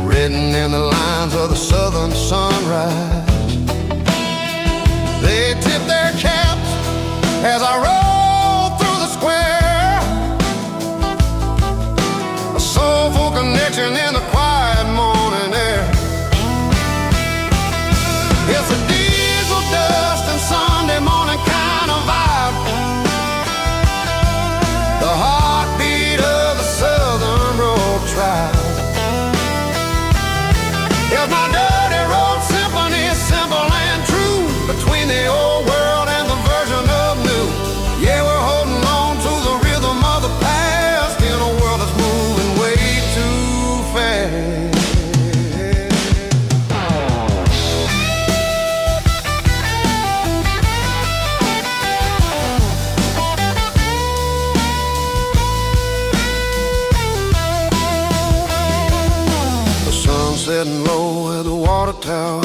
written in the lines of the southern sunrise. They tip their caps as I roll through the square, a soulful connection in the quiet morning air. It's a diesel dust and Sunday morning kind of vibe, the heartbeat of the southern road tribe. It's my dirty road symphony, simple and true, between the old world and the version of new. Yeah, we're holding on to the rhythm of the past in a world that's moving way too fast. The sun setting low at the water tower,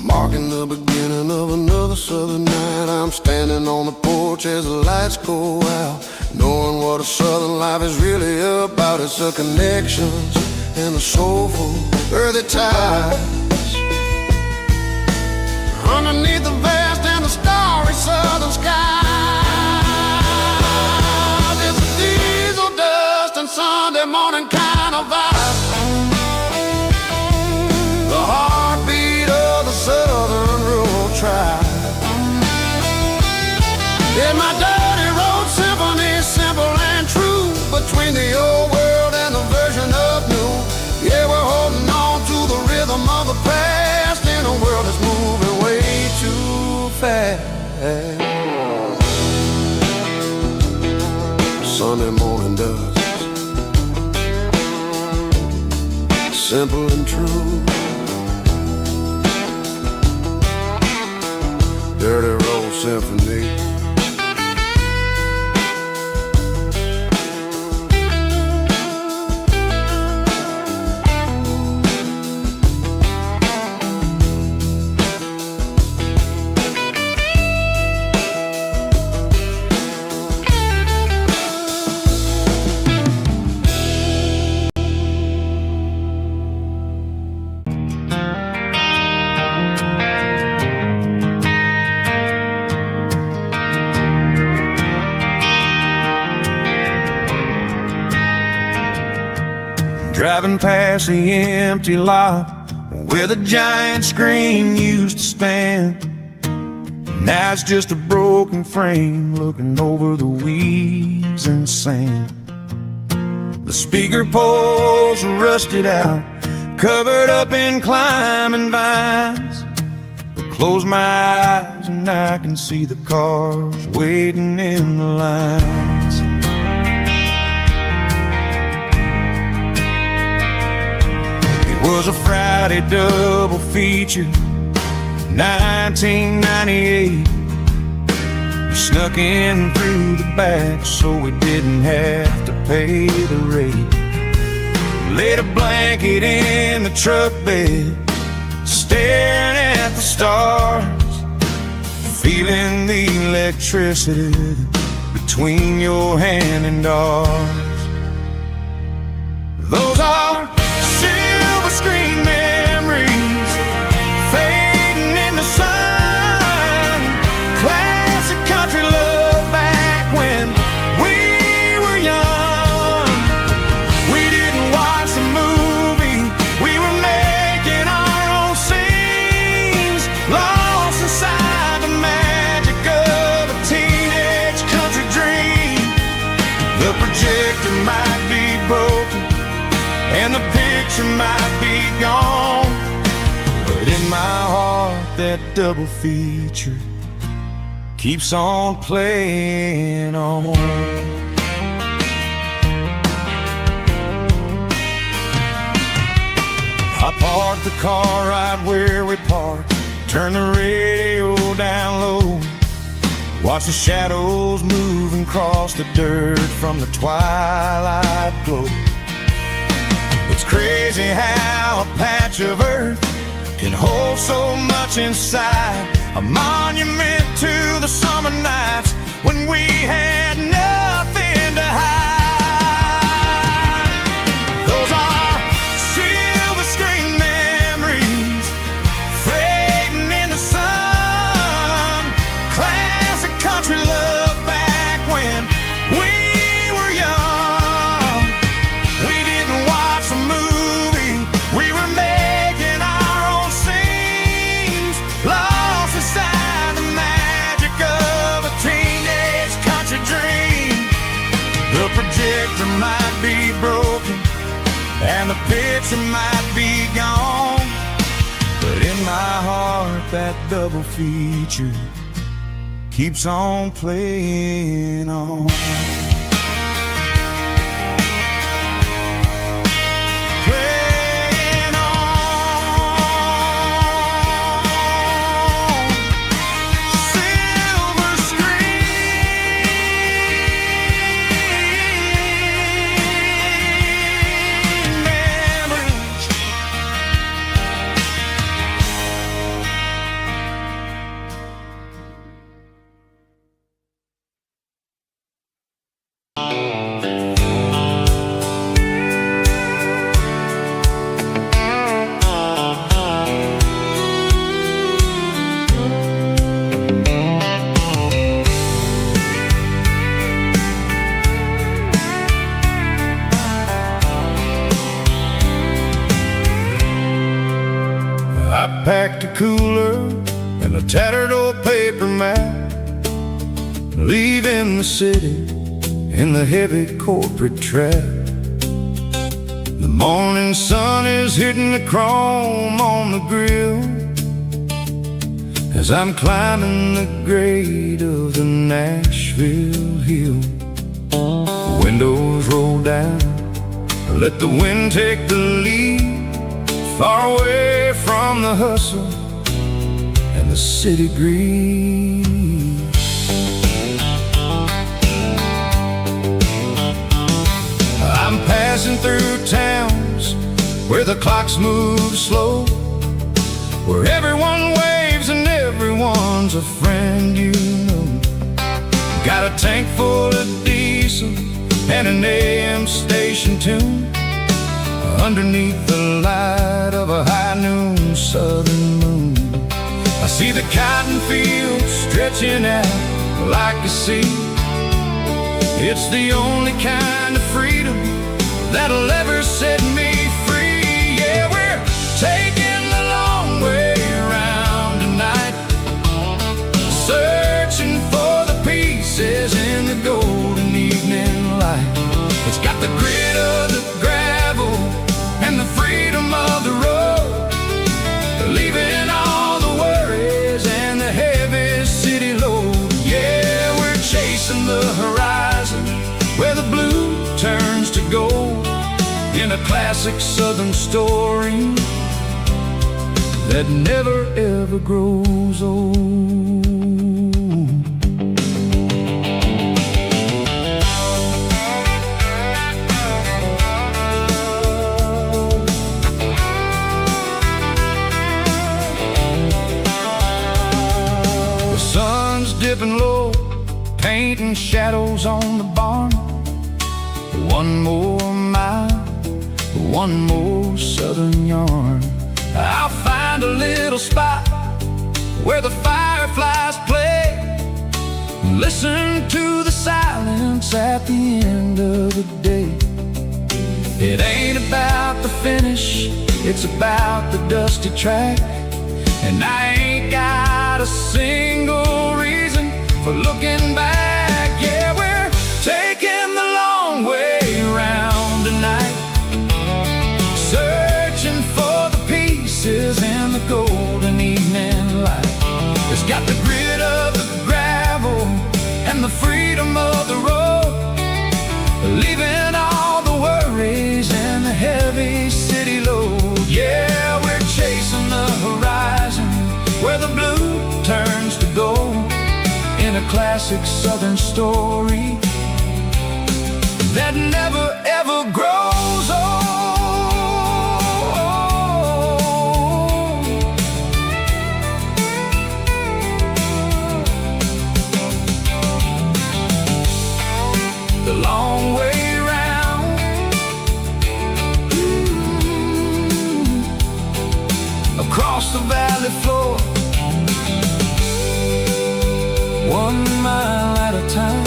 marking the beginning of another southern night. I'm standing on the porch as the lights go out, knowing what a southern life is really about. It's the connections and the soulful earthy ties underneath the vast and the starry southern skies. It's a diesel dust and Sunday morning kind of vibe, the heartbeat of the southern rural tribe. In my dirty road symphony, simple and true, between the old world and the version of new. Yeah, we're holding on to the rhythm of the past in a world that's moving way too fast. Sunday morning dust, simple and true, dirty road symphony. Driving past the empty lot where the giant screen used to stand. Now it's just a broken frame looking over the weeds and sand. The speaker poles are rusted out, covered up in climbing vines. I close my eyes and I can see the cars waiting in the lines. Was a Friday double feature, 1998. We snuck in through the back so we didn't have to pay the rate. Laid a blanket in the truck bed, staring at the stars, feeling the electricity between your hand and ours. Those are silver screen memories fading in the sun. Classic country love back when we were young. We didn't watch the movie, we were making our own scenes, lost inside the magic of a teenage country dream. projector might be broken and the picture might be gone, but in my heart that double feature keeps on playing on. I parked the car right where we parked, turn the radio down low, watch the shadows moving across the dirt from the twilight glow. It's crazy how a patch of earth can hold so much inside, a monument to the summer nights when we had nothing to hide. Those are silver screen memories fading in the sun, classic country love back when we were young. We didn't watch a movie, we were making our own scenes, lost inside the magic of a teenage country dream. The projector might be broken and the picture might be gone, but in my heart that double feature keeps on playing on. Playing on. Silver screen memories. I packed a cooler and a tattered old paper map, leaving the city in the heavy corporate trap. The morning sun is hitting the chrome on the grill as I'm climbing the grade of the Nashville hill. The windows roll down, let the wind take the lead, far away from the hustle and the city greed. I'm passing through towns where the clocks move slow, where everyone waves and everyone's a friend you know. Got a tank full of diesel and an AM station tune, underneath the light of a high noon southern moon. I see the cotton fields stretching out like a sea. It's the only kind of freedom that'll ever set me free. Yeah, we're taking the long way around tonight, searching for the pieces in the golden evening light. It's got the grit of the gravel and the freedom of the road, leaving all the worries and the heavy city load. Yeah, we're chasing the horizon where the blue turns to gold, in a classic southern story that never ever grows old. Dipping low, painting shadows on the barn. One more mile, one more southern yarn. I'll find a little spot where the fireflies play, listen to the silence at the end of the day. It ain't about the finish, it's about the dusty track. And I ain't got a single reason for looking back. Yeah, we're taking the long way classic southern story that never ever grows old. The long way round, across the valley floor, 1 mile at a time.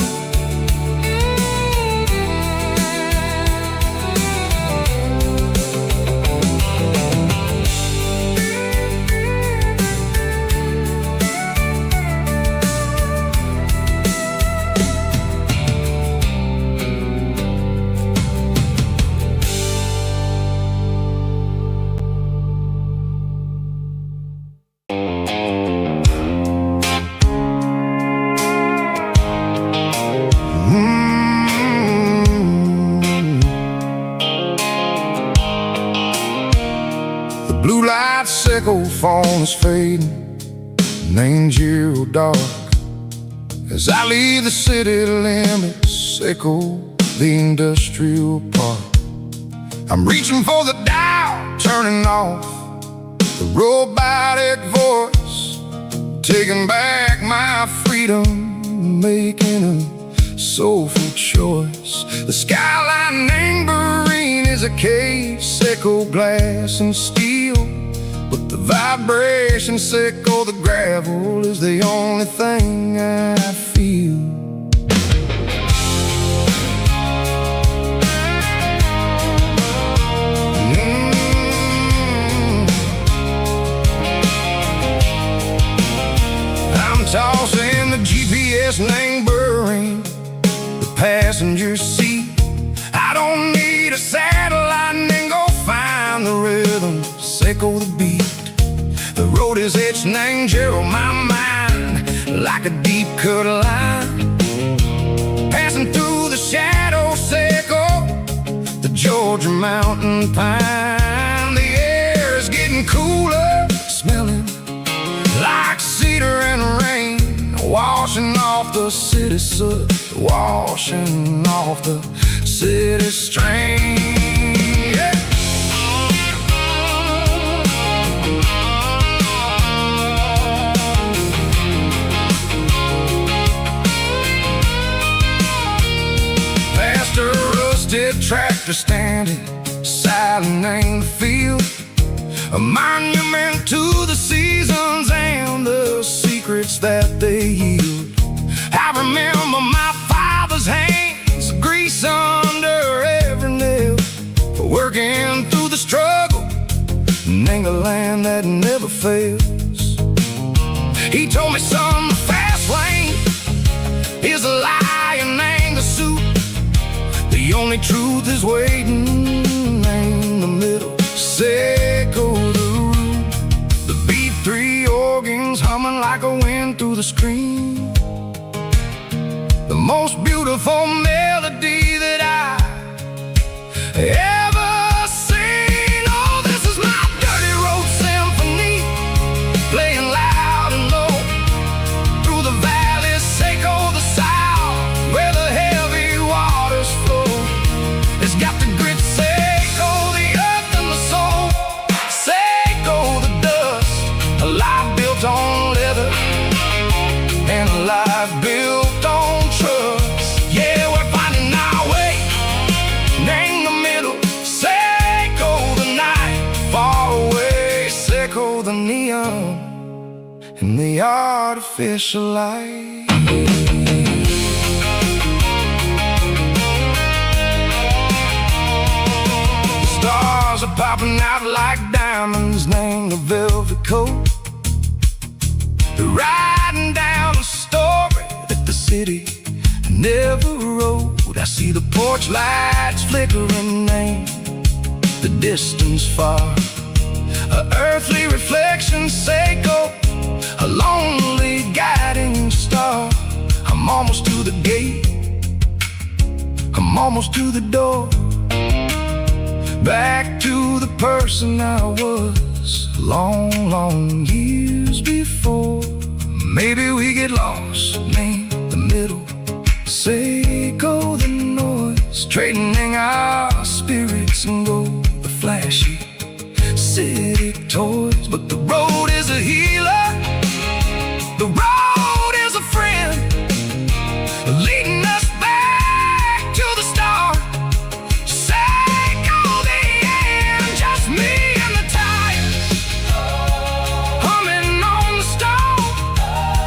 Blue light sickle phone is fading, name's zero dark. As I leave the city limits, sickle the industrial park. I'm reaching for the dial, turning off the robotic voice, taking back my freedom, making a soulful choice. The skyline neighboring is a cave, sickle glass and steel, but the vibration sickle the gravel is the only thing I feel. I'm tossing the GPS neighboring the passenger seat. I don't need a satellite and go find the rhythm, sickle the beat. The road is etched and angel on my mind like a deep cut line, passing through the shadow sickle, the Georgia mountain pine. The air is getting cooler, smelling like cedar and rain, washing off the city soot, washing off the city strain. Yeah. Past a rusted tractor standing silent in the field, a monument to the seasons and the secrets that they yield. I remember my father's hands, grease under every nail, working through the struggle, in a land that never fails. He told me, son, the fast lane is a lie and anger suit. The only truth is waiting in the middle, sickle the root. The B3 organs humming like a wind through the screen, the most beautiful melody that I ever seen. Oh, this is my dirty road symphony, playing loud and low through the valleys, sickle the south, where the heavy waters flow. It's got the grit, sickle the earth and the soul, sickle the dust, a life built on leather and a life built on trust. Yeah, we're finding our way in the middle, sickle the night, far away, sickle the neon and the artificial light. Stars are popping out like diamonds, named the velvet coat. They're riding down a story that the city never wrote. I see the porch lights flickering, name the distance far, a earthly reflection, sickle, a lonely guiding star. I'm almost to the gate, I'm almost to the door, back to the person I was long, long years before. Maybe we get lost, man, sake of the noise, trading our spirits and gold, the flashy city toys. But the road is a healer, the road is a friend, leading us back to the start. Sake of the end, just me and the tires, humming on the stove,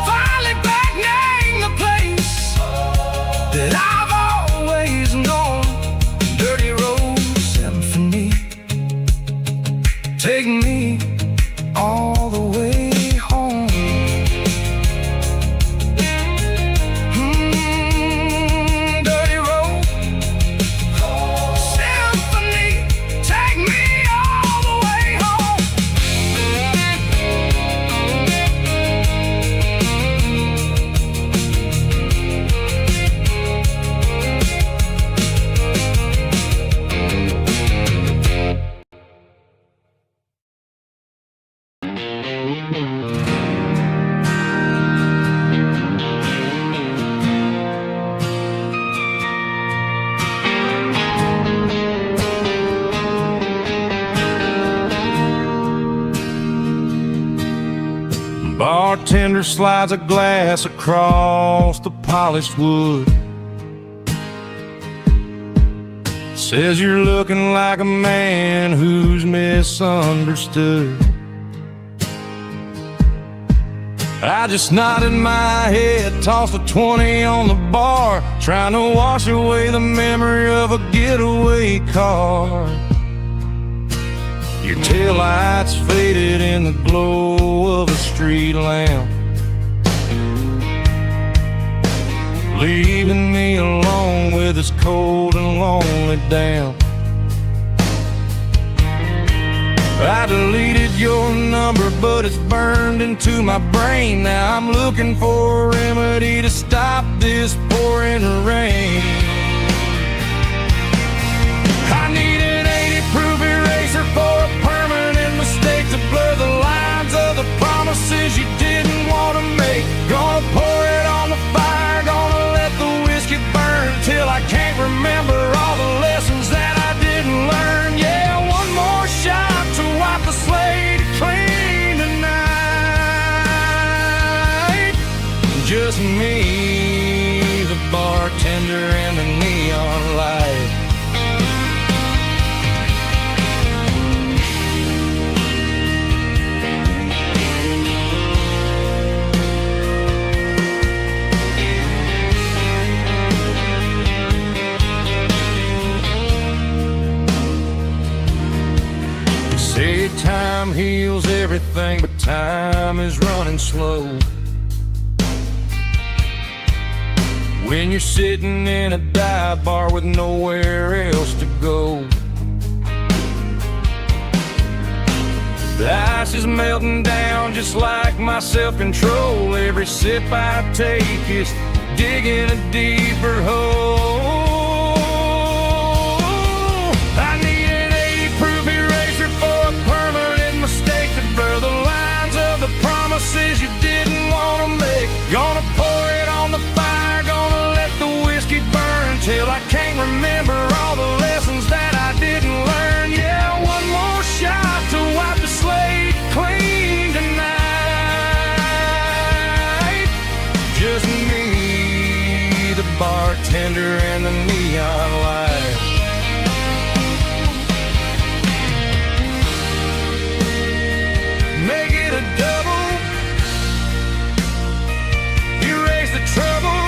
finally back-name the place that I've always known. Dirty road symphony, take me all the way home. Dirty road symphony, take me all the way home. Bartender slides a glass across the polished wood. Says you're looking like a man who's misunderstood. I just nodded my head, tossed a 20 on the bar, trying to wash away the memory of a getaway car. Your taillights faded in the glow of a street lamp, leaving me alone with this cold and lonely damp. I deleted your number, but it's burned into my brain. Now I'm looking for a remedy to stop this pouring rain. I need an 80-proof eraser for a permanent mistake, to blur the lines of the promises you didn't want to make. Gonna pour it on the fire, gonna let the whiskey burn till I can't remember all the lessons that I didn't learn. Yeah, one more shot to wipe the slate clean tonight. Just me, the bartender, and the neon light. Say time heals everything, but time is running slow. When you're sitting in a dive bar with nowhere else to go, the ice is melting down just like my self-control. Every sip I take is digging a deeper hole. I need an 80-proof eraser for a permanent mistake, to blur the lines of the promises you didn't want to make. Gonna pour it on the fire, gonna let the whiskey burn till I can't remember all the lessons that I didn't learn. Yeah, one more shot to wipe the slate clean tonight. Just me, the bartender, and the neon light. Make it a double, erase the trouble.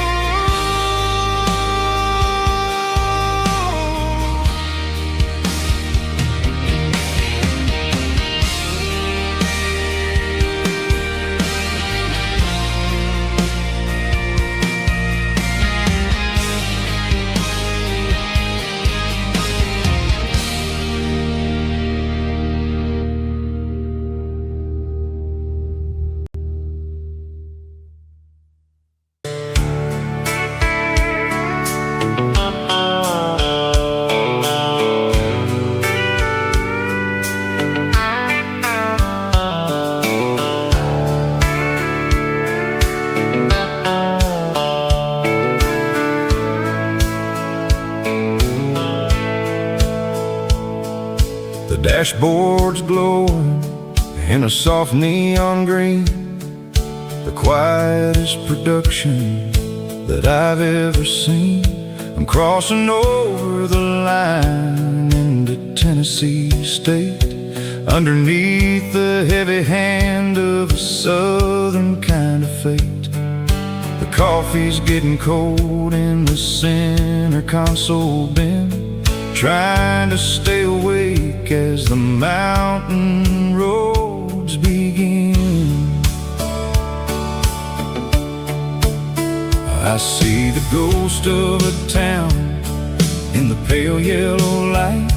dashboard's glowing in a soft neon green, the quietest production that I've ever seen. I'm crossing over the line into Tennessee State, underneath the heavy hand of a southern kind of fate. The coffee's getting cold in the center console bin, trying to stay awake as the mountain roads begin. I see the ghost of a town in the pale yellow light,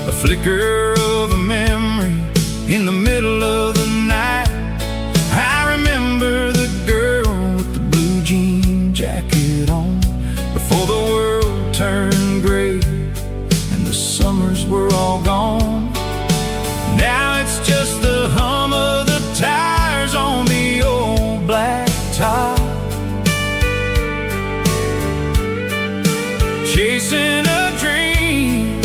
a flicker of a memory in the middle of the night. I remember the girl with the blue jean jacket on before the world turned gray and the summers were all gone. Now it's just the hum of the tires on the old black top, chasing a dream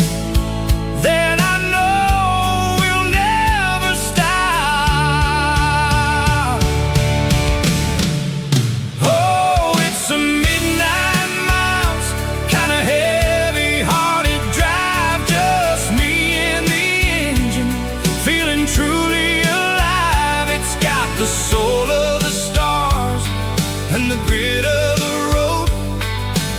that I know will never stop. Oh, it's a midnight miles, kind of heavy-hearted drive, just me and the engine, feeling truly alive. It's got the soul of the stars and the grit of the road,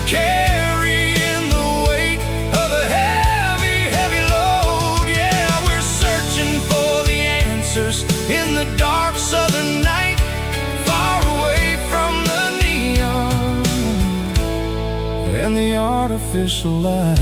carrying the weight of a heavy, heavy load. Yeah, we're searching for the answers in the dark southern night, far away from the neon and the artificial light.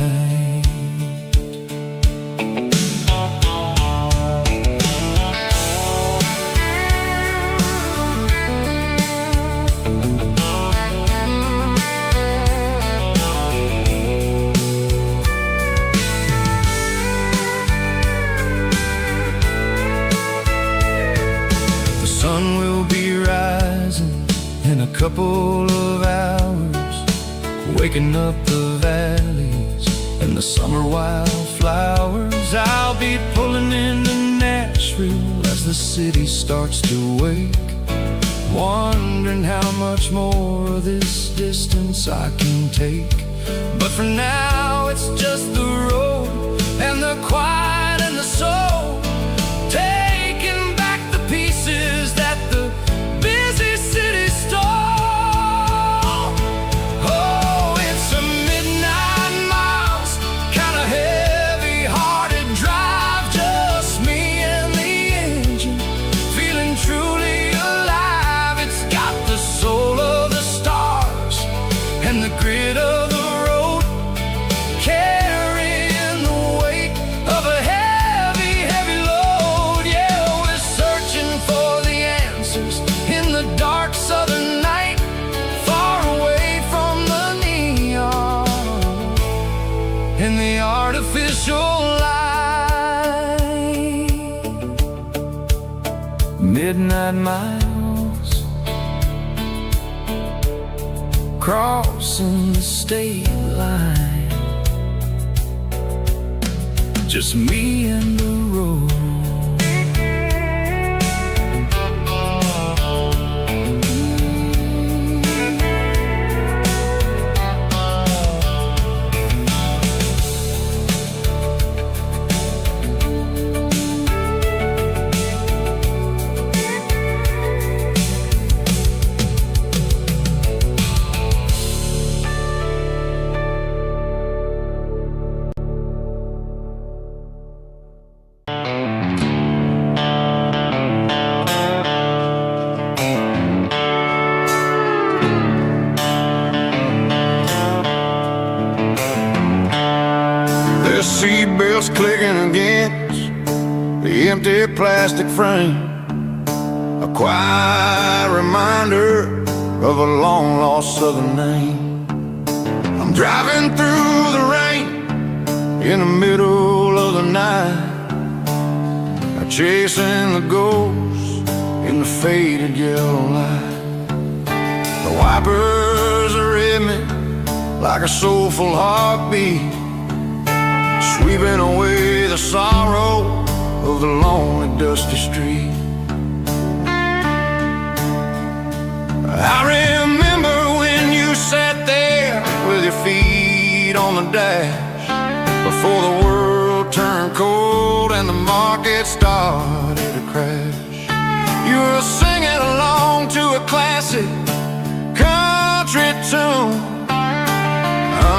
The sun will be rising in a couple of hours, waking up the valleys and the summer wildflowers. I'll be pulling into Nashville as the city starts to wake, wondering how much more of this distance I can take. But for now it's just the road and the quiet and the soul, taking back the pieces that the busy city stole. Oh, it's a midnight miles, kind of heavy-hearted drive, just me and the engine, feeling truly alive. It's got the soul of the stars and the grit of the road, carrying the weight of a heavy, heavy load. Yeah, we're searching for the answers in the dark southern night, far away from the neon and the artificial light. Midnight miles, crossing the state line, just me and the road. The seatbelts clicking against the empty plastic frame, a quiet reminder of a long-lost southern name. I'm driving through the rain in the middle of the night, chasing the ghosts in the faded yellow light. The wipers are in me like a soulful heartbeat, sweeping away the sorrow of the lonely, dusty street. I remember when you sat there with your feet on the dash, before the world turned cold and the market started to crash. You were singing along to a classic country tune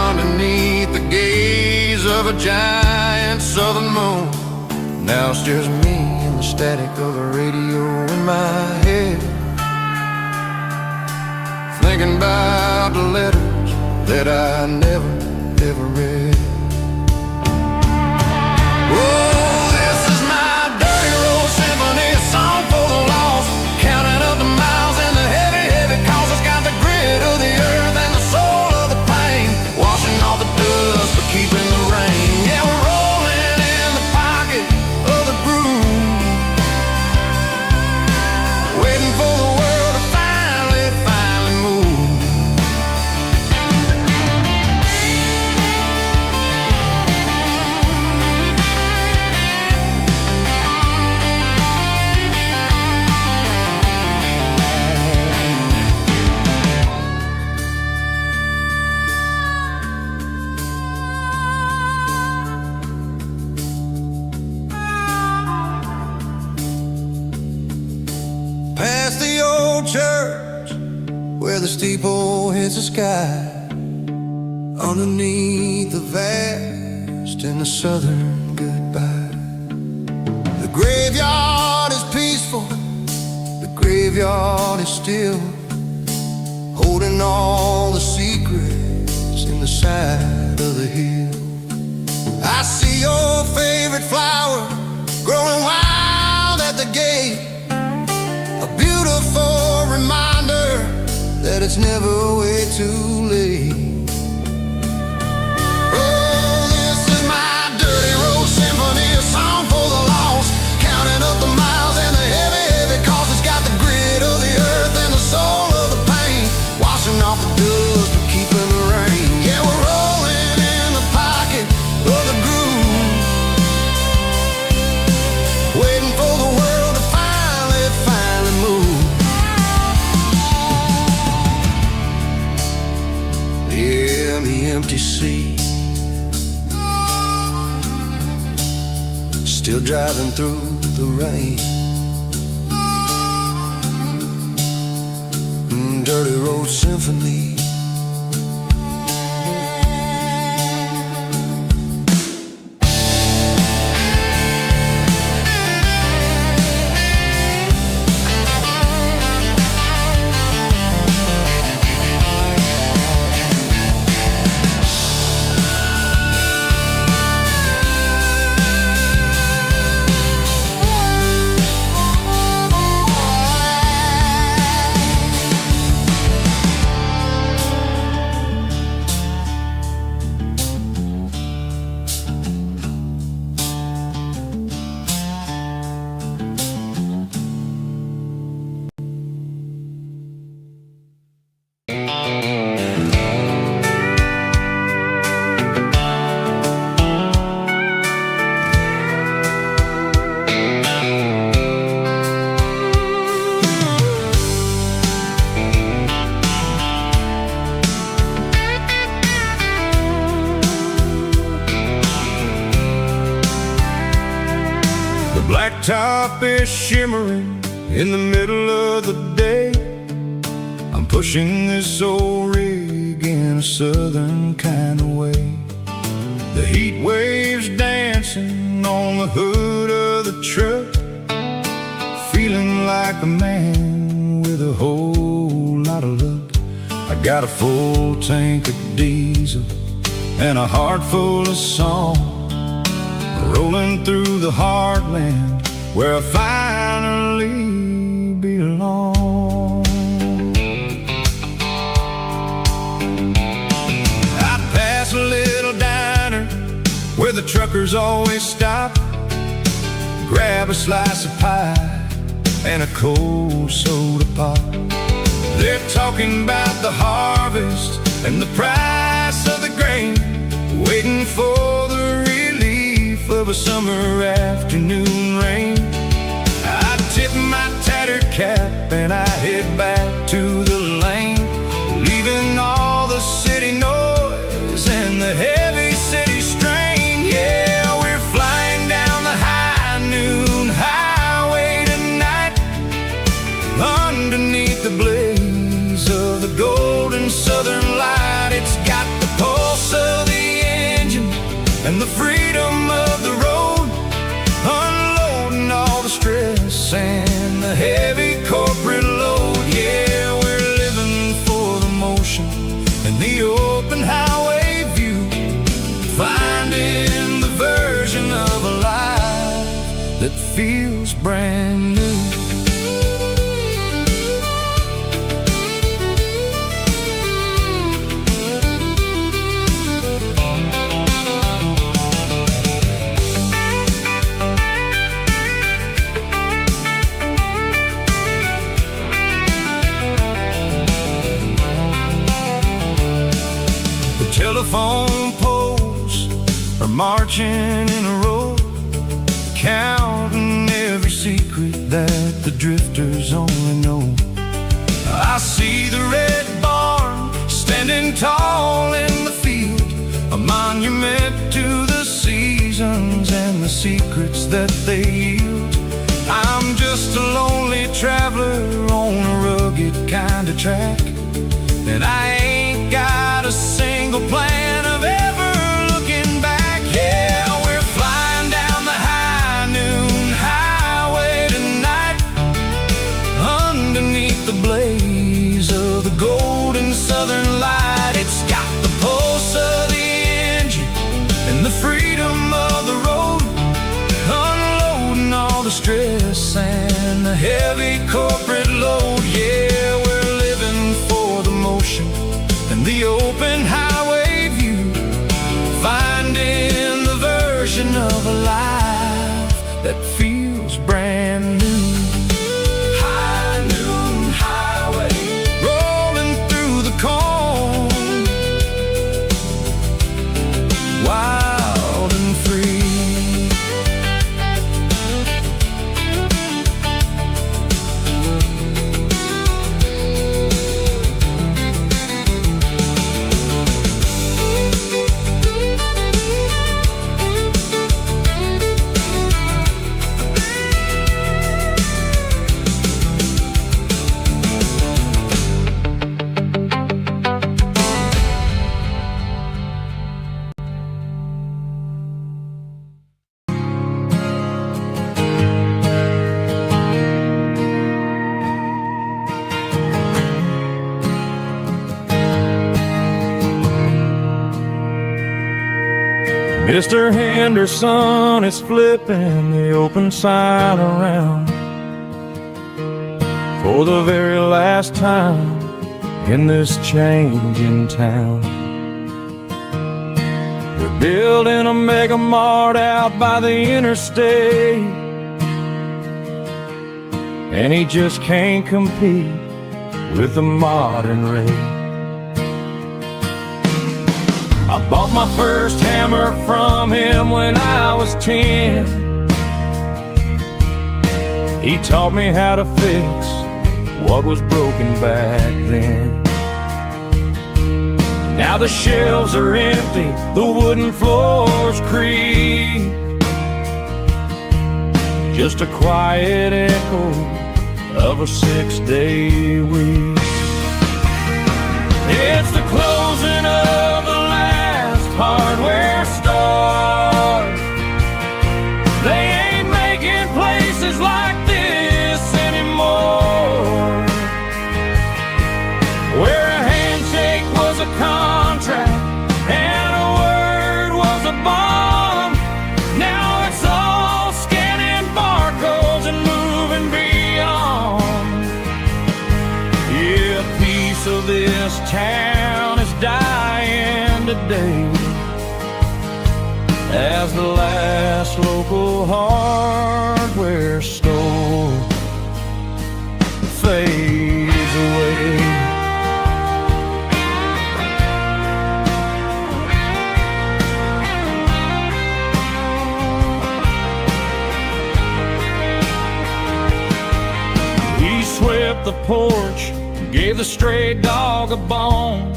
underneath the gaze of a giant southern moon. Now it's just me and the static of the radio in my head, thinking about the letters that I never, ever read. Oh, this is my dirty road symphony, a song for the lost, counting up the miles and the heavy, heavy calls. It's got the grit of the earth and the soul of the pain, washing off the dust but keeping the rain. Yeah, we're rolling in the pocket of the groove, waiting for the world to finally move. Past the old church where the steeple hits the sky, underneath the vast and the southern goodbye. The graveyard is peaceful, the graveyard is still, holding all the secrets in the side of the hill. I see your favorite flower growing wild at the gate, a beautiful reminder that it's never way too late. Oh, this is my dirty road symphony, a song for the lost, counting up the miles and the heavy, heavy calls. It's got the grit of the earth and the soul of the pain, washing off the dust but keeping the rain. Yeah, we're rolling in the pocket of the groove, waiting for the world to finally move. Yeah, the empty seat, still driving through the rain. Dirty road symphony. Blacktop is shimmering in the middle of the day. I'm pushing this old rig in a southern kind of way. The heat waves dancing on the hood of the truck, feeling like a man with a whole lot of luck. I got a full tank of diesel and a heart full of song, rolling through the heartland where I finally belong. I'd pass a little diner where the truckers always stop, grab a slice of pie and a cold soda pop. They're talking about the harvest and the price of the grain, waiting for the relief of a summer afternoon rain. I tip my tattered cap and I head back to the lane, leaving all the city noise and the heavy city strain. Yeah, we're flying down the high noon highway tonight, underneath the blaze of the golden southern light. It's got the pulse of the engine and the freedom of the road, unloading all the stress and the heavy corporate load. Yeah, we're living for the motion and the open highway view, finding the version of a life that feels brand new. Telephone poles are marching in a row, counting every secret that the drifters only know. I see the red barn standing tall in the field, a monument to the seasons and the secrets that they yield. I'm just a lonely traveler on a rugged kind of track, and I ain't got a single plan of ever looking back. Yeah, we're flying down the high noon highway tonight, underneath the blaze of the golden southern light. It's got the pulse of the engine and the freedom of the road, unloading all the stress and the heavy corporate load. Yeah, we're living for the motion and the open highway view, finding the version of a life that feels brand new. High noon highway, rolling through the corn, wild and free. Mr. Henderson is flipping the open sign around for the very last time in this changing town. They're building a mega mart out by the interstate, and he just can't compete with the modern rate. I bought my first hammer from him when I was 10. He taught me how to fix what was broken back then. Now the shelves are empty, the wooden floors creak, just a quiet echo of a 6-day week. It's the closing of the hardware stores. They ain't making places like this anymore, where a handshake was a contract and a word was a bond. Now it's all scanning barcodes and moving beyond. Yeah, a piece of this town is dying today as the last local hardware store fades away. the porch, gave the stray dog a bone.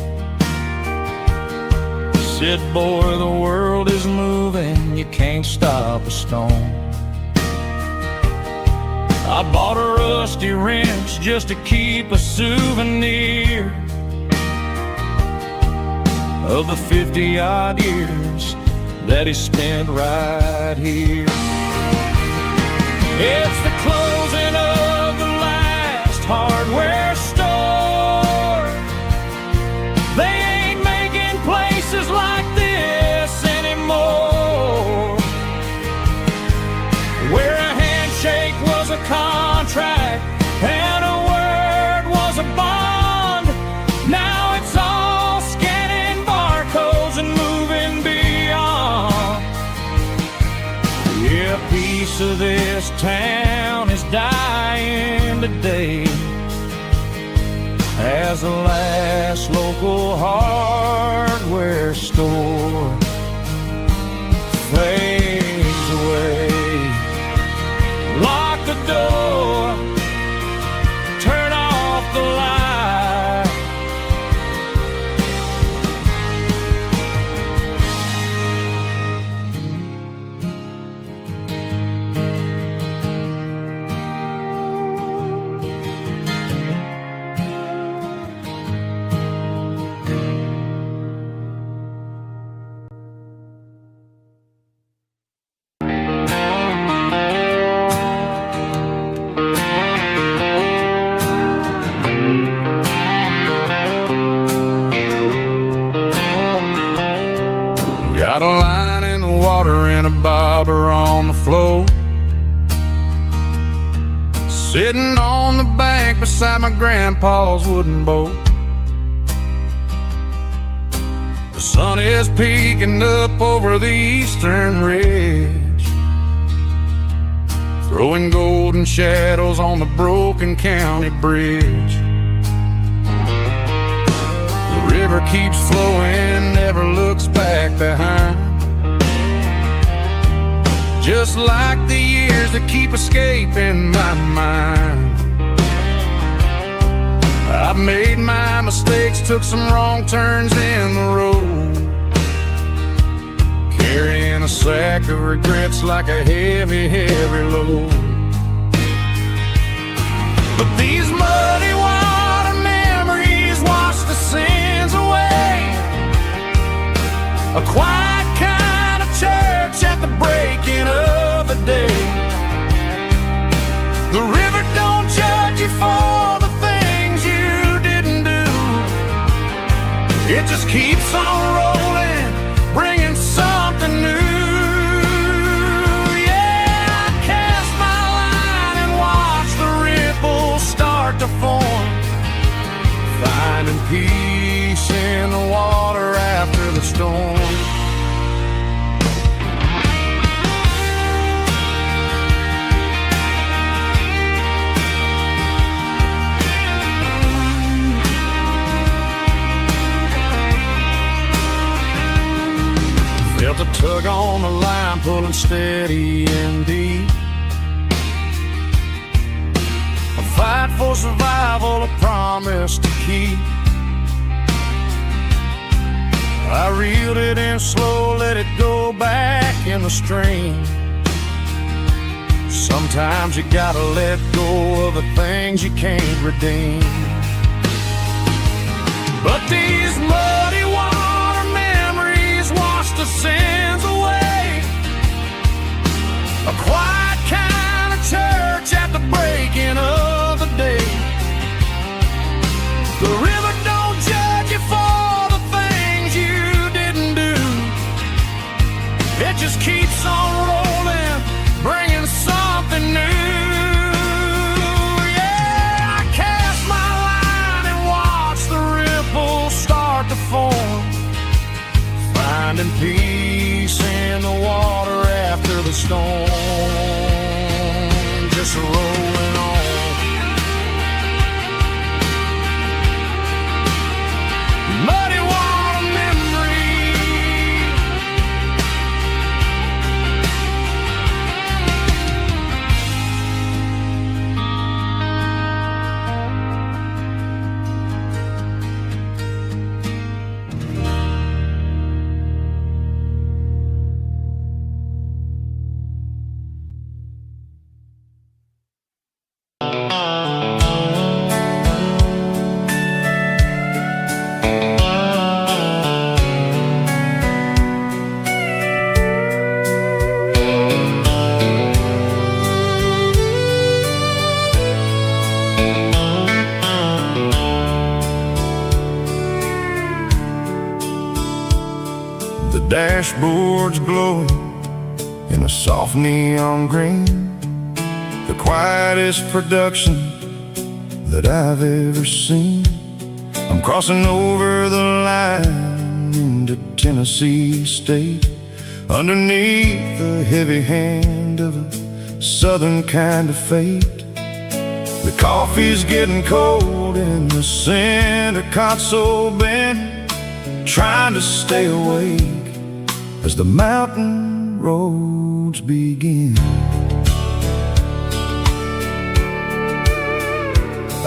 Said, boy, the world is moving, you can't stop a stone. I bought a rusty wrench just to keep a souvenir of the 50-odd years that he spent right here. It's the closing of the last hardware store. They ain't making places like this anymore, where a handshake was a contract and a word was a bond. Now it's all scanning barcodes and moving beyond. Yeah, a piece of this town is dying today as the last local hardware store fades away. Lock the door, turn off the light. Got a line in the water and a bobber on the floor, sitting on the bank beside my grandpa's wooden boat. The sun is peeking up over the eastern ridge, throwing golden shadows on the broken county bridge. The river keeps flowing, never looks back behind, just like the years that keep escaping my mind. I've made my mistakes, took some wrong turns in the road, carrying a sack of regrets like a heavy, heavy load. But these muddy water memories wash the sins away. A quiet kind of church at the breaking of the day. The river don't judge you for the things you didn't do. It just keeps on rolling, bringing something new. Yeah, I cast my line and watch the ripples start to form, finding peace in the water after the storm. Felt a tug on the line, pulling steady and deep. A fight for survival, a promise to keep. I reeled it in slow, let it go back in the stream. Sometimes you gotta let go of the things you can't redeem. But these muddy water memories wash the sins away. A quiet kind of church at the breaking of the day. The river don't judge you for the things you didn't do. It just keeps on rolling, bringing something new. Yeah, I cast my line and watch the ripples start to form, finding peace in the water after the storm. Just rolling on. Muddy water memory. dashboard's glowing in a soft neon green, the quietest production that I've ever seen. I'm crossing over the line into Tennessee State, underneath the heavy hand of a southern kind of fate. The coffee's getting cold in the center console bin, trying to stay awake as the mountain roads begin.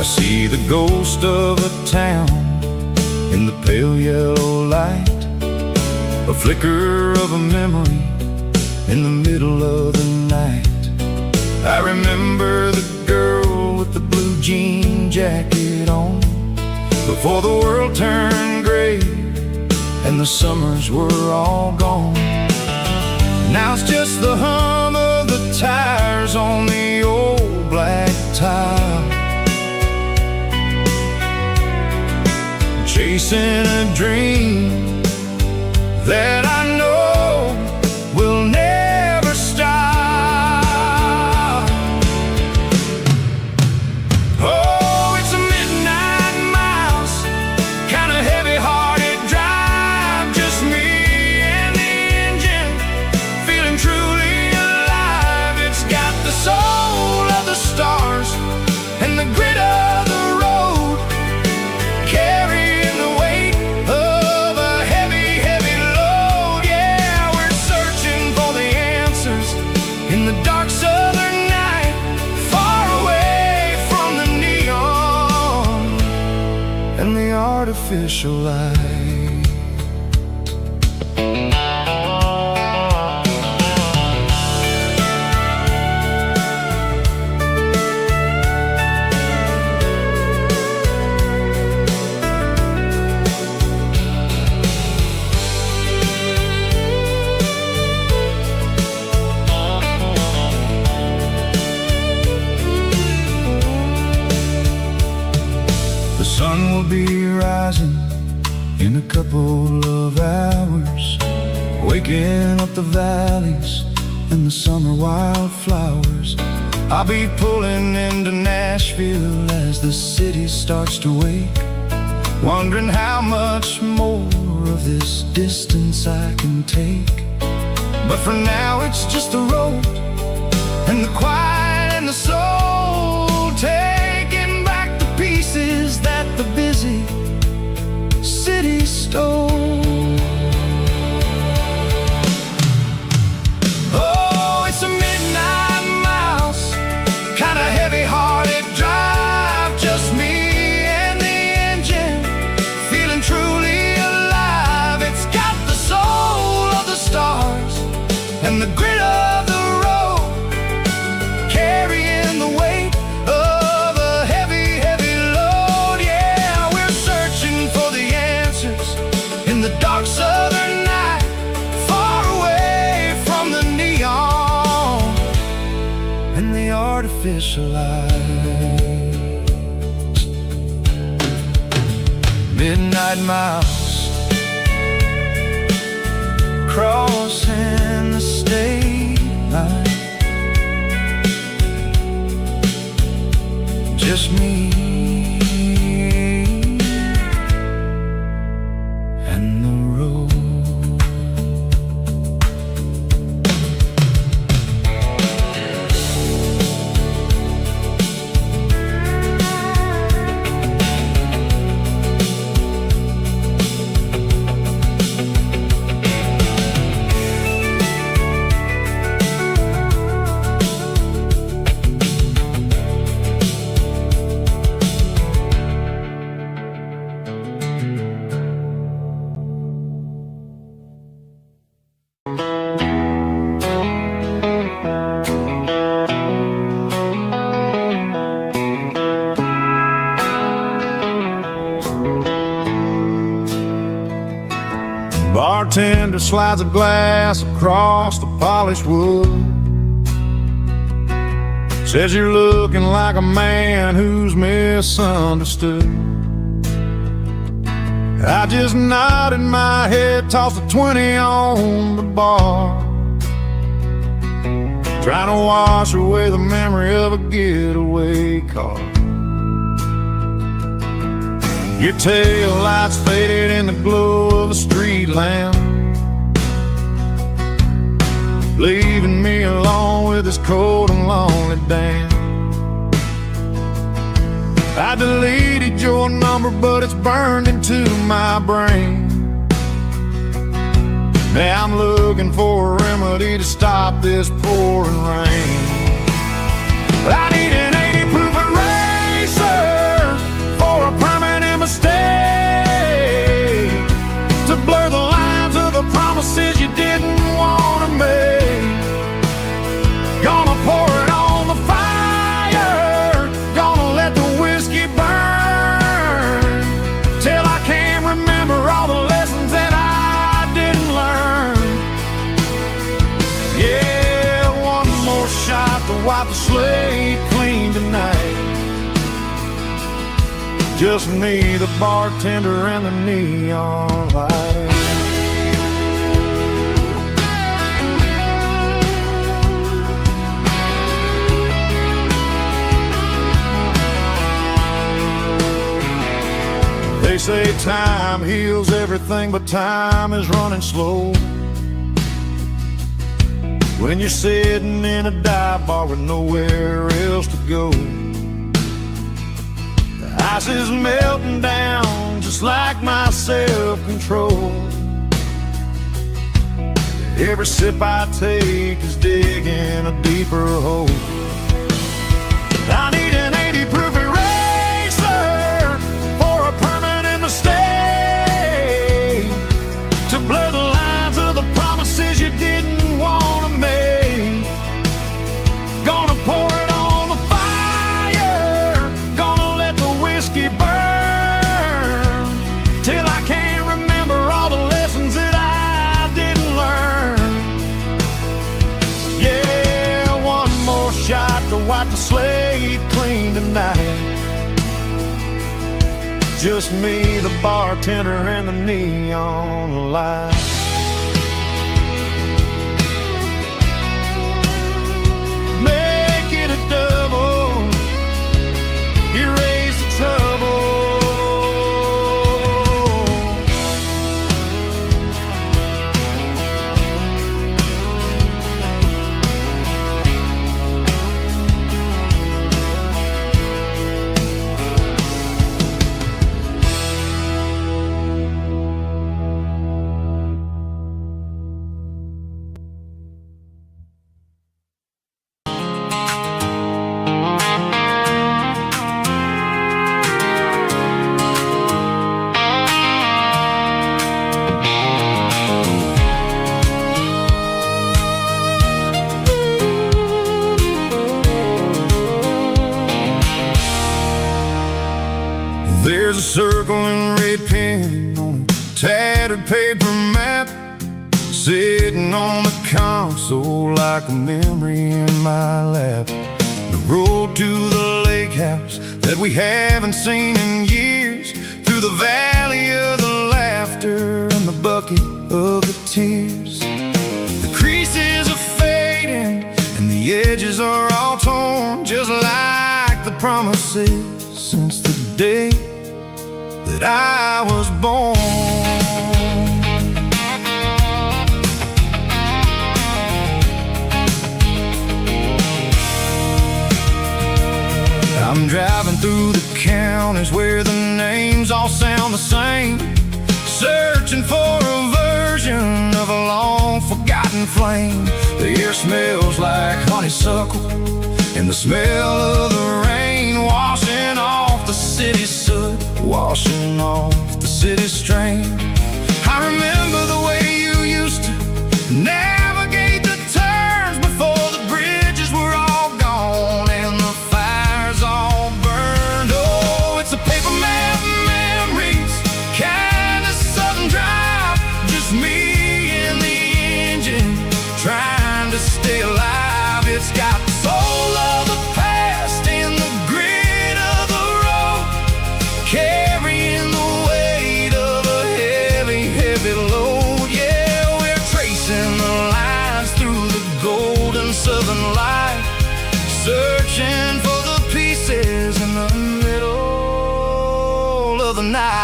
I see the ghost of a town in the pale yellow light, a flicker of a memory in the middle of the night. I remember the girl with the blue jean jacket on, before the world turned gray and the summers were all gone. Now it's just the hum of the tires on the old black tile, chasing a dream that I know will never stop. Oh, it's a midnight miles, kinda heavy-hearted drive, just me and the engine, feeling truly alive. It's got the soul of the stars and the grit of the road, carrying the weight of a heavy, heavy load. Yeah, we're searching for the answers in the dark southern night, far away from the neon and the artificial light. The sun will be rising in a couple of hours, waking up the valleys and the summer wildflowers. I'll be pulling into Nashville as the city starts to wake, wondering how much more of this distance I can take. But for now it's just the road and the quiet and the soul, taking back the pieces that the busy city stole. Oh, it's a midnight miles, kinda heavy-hearted drive, just me and the engine, feeling truly alive. It's got the soul of the stars and the grit of the road, carrying the weight of a heavy, heavy load. Yeah, we're searching for the answers in the dark southern night, far away from the neon and the artificial lights. Midnight miles, crossing the state line, just me and the road. Bartender slides a glass across the polished wood, says you're looking like a man who's misunderstood. I just nodded my head, tossed a 20 on the bar, trying to wash away the memory of a getaway car. Your tail lights faded in the glow of a street lamp, leaving me alone with this cold and lonely dance. I deleted your number, but it's burned into my brain. Now I'm looking for a remedy to stop this pouring rain. I need an 80 proof eraser for a permanent mistake, to blur the lines of the promises you didn't want to make. Gonna pour it on the fire, gonna let the whiskey burn, till I can't remember all the lessons that I didn't learn. Yeah, one more shot to wipe the slate clean tonight. Just me, the bartender, and the neon light. They say time heals everything, but time is running slow when you're sitting in a dive bar with nowhere else to go. The ice is melting down just like my self-control. Every sip I take is digging a deeper hole. I need an 80 proof eraser for a permanent mistake, to blur the lines of the promises you didn't want to make. Gonna pour it on the fire, gonna let the whiskey burn, till I can't remember all the lessons that I didn't learn. Yeah, one more shot to wipe the slate clean tonight. Just me, the bartender, and the neon light. Make it a double, erase the trouble. There's a circle and red pen on a tattered paper map, sitting on the console like a memory in my lap. The road to the lake house that we haven't seen in years, through the valley of the laughter and the bucket of the tears. The creases are fading and the edges are all torn, just like the promises since the day that I was born. I'm driving through the counties where the names all sound the same, searching for a version of a long forgotten flame. The air smells like honeysuckle, and the smell of the rain washing off the city soot, washing off the city strain. I remember the way you used to navigate the turns before the bridges were all gone and the fires all burned. Oh, it's a paper map memories, kind of southern drive, just me and the engine trying to stay alive. It's got the soul of the past and the grit of the road, carrying the weight of a tracing the lines through the golden southern light, searching for the pieces in the middle of the night.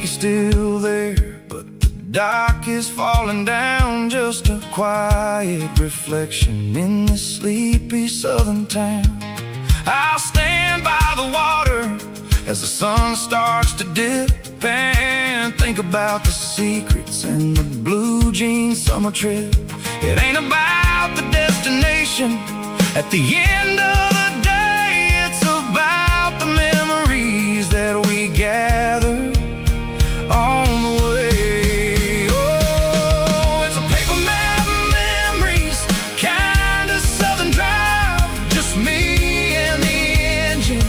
Still there, but the dock is falling down, just a quiet reflection in this sleepy southern town. I'll stand by the water as the sun starts to dip and think about the secrets and the blue jean summer trip. It ain't about the destination at the end of the day, it's about the memories that we gather on the way. Oh, it's a paper map of memories, kind of southern drive, just me and the engine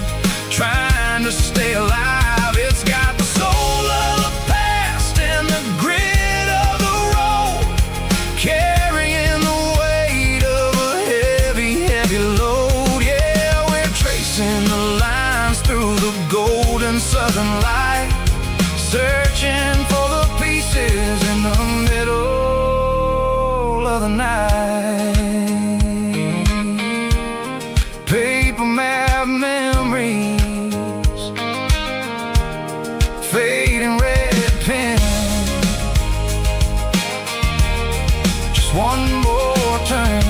trying to stay alive. It's got the soul of the past and the grit of the road, carrying the weight of a heavy, heavy load. Yeah, we're tracing the lines through the golden southern light, searching for the pieces in the middle of the night. Paper map memories, fading red pen, just one more turn.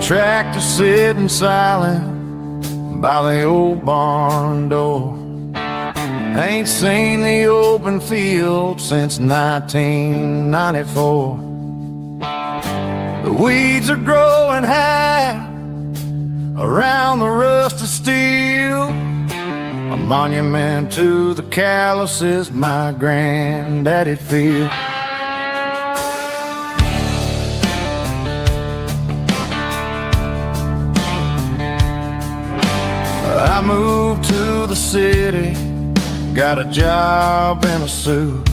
Tractor sitting silent by the old barn door. Ain't seen the open field since 1994. The weeds are growing high around the rusted steel, a monument to the calluses my granddaddy'd feel. I moved to the city, got a job in a suit,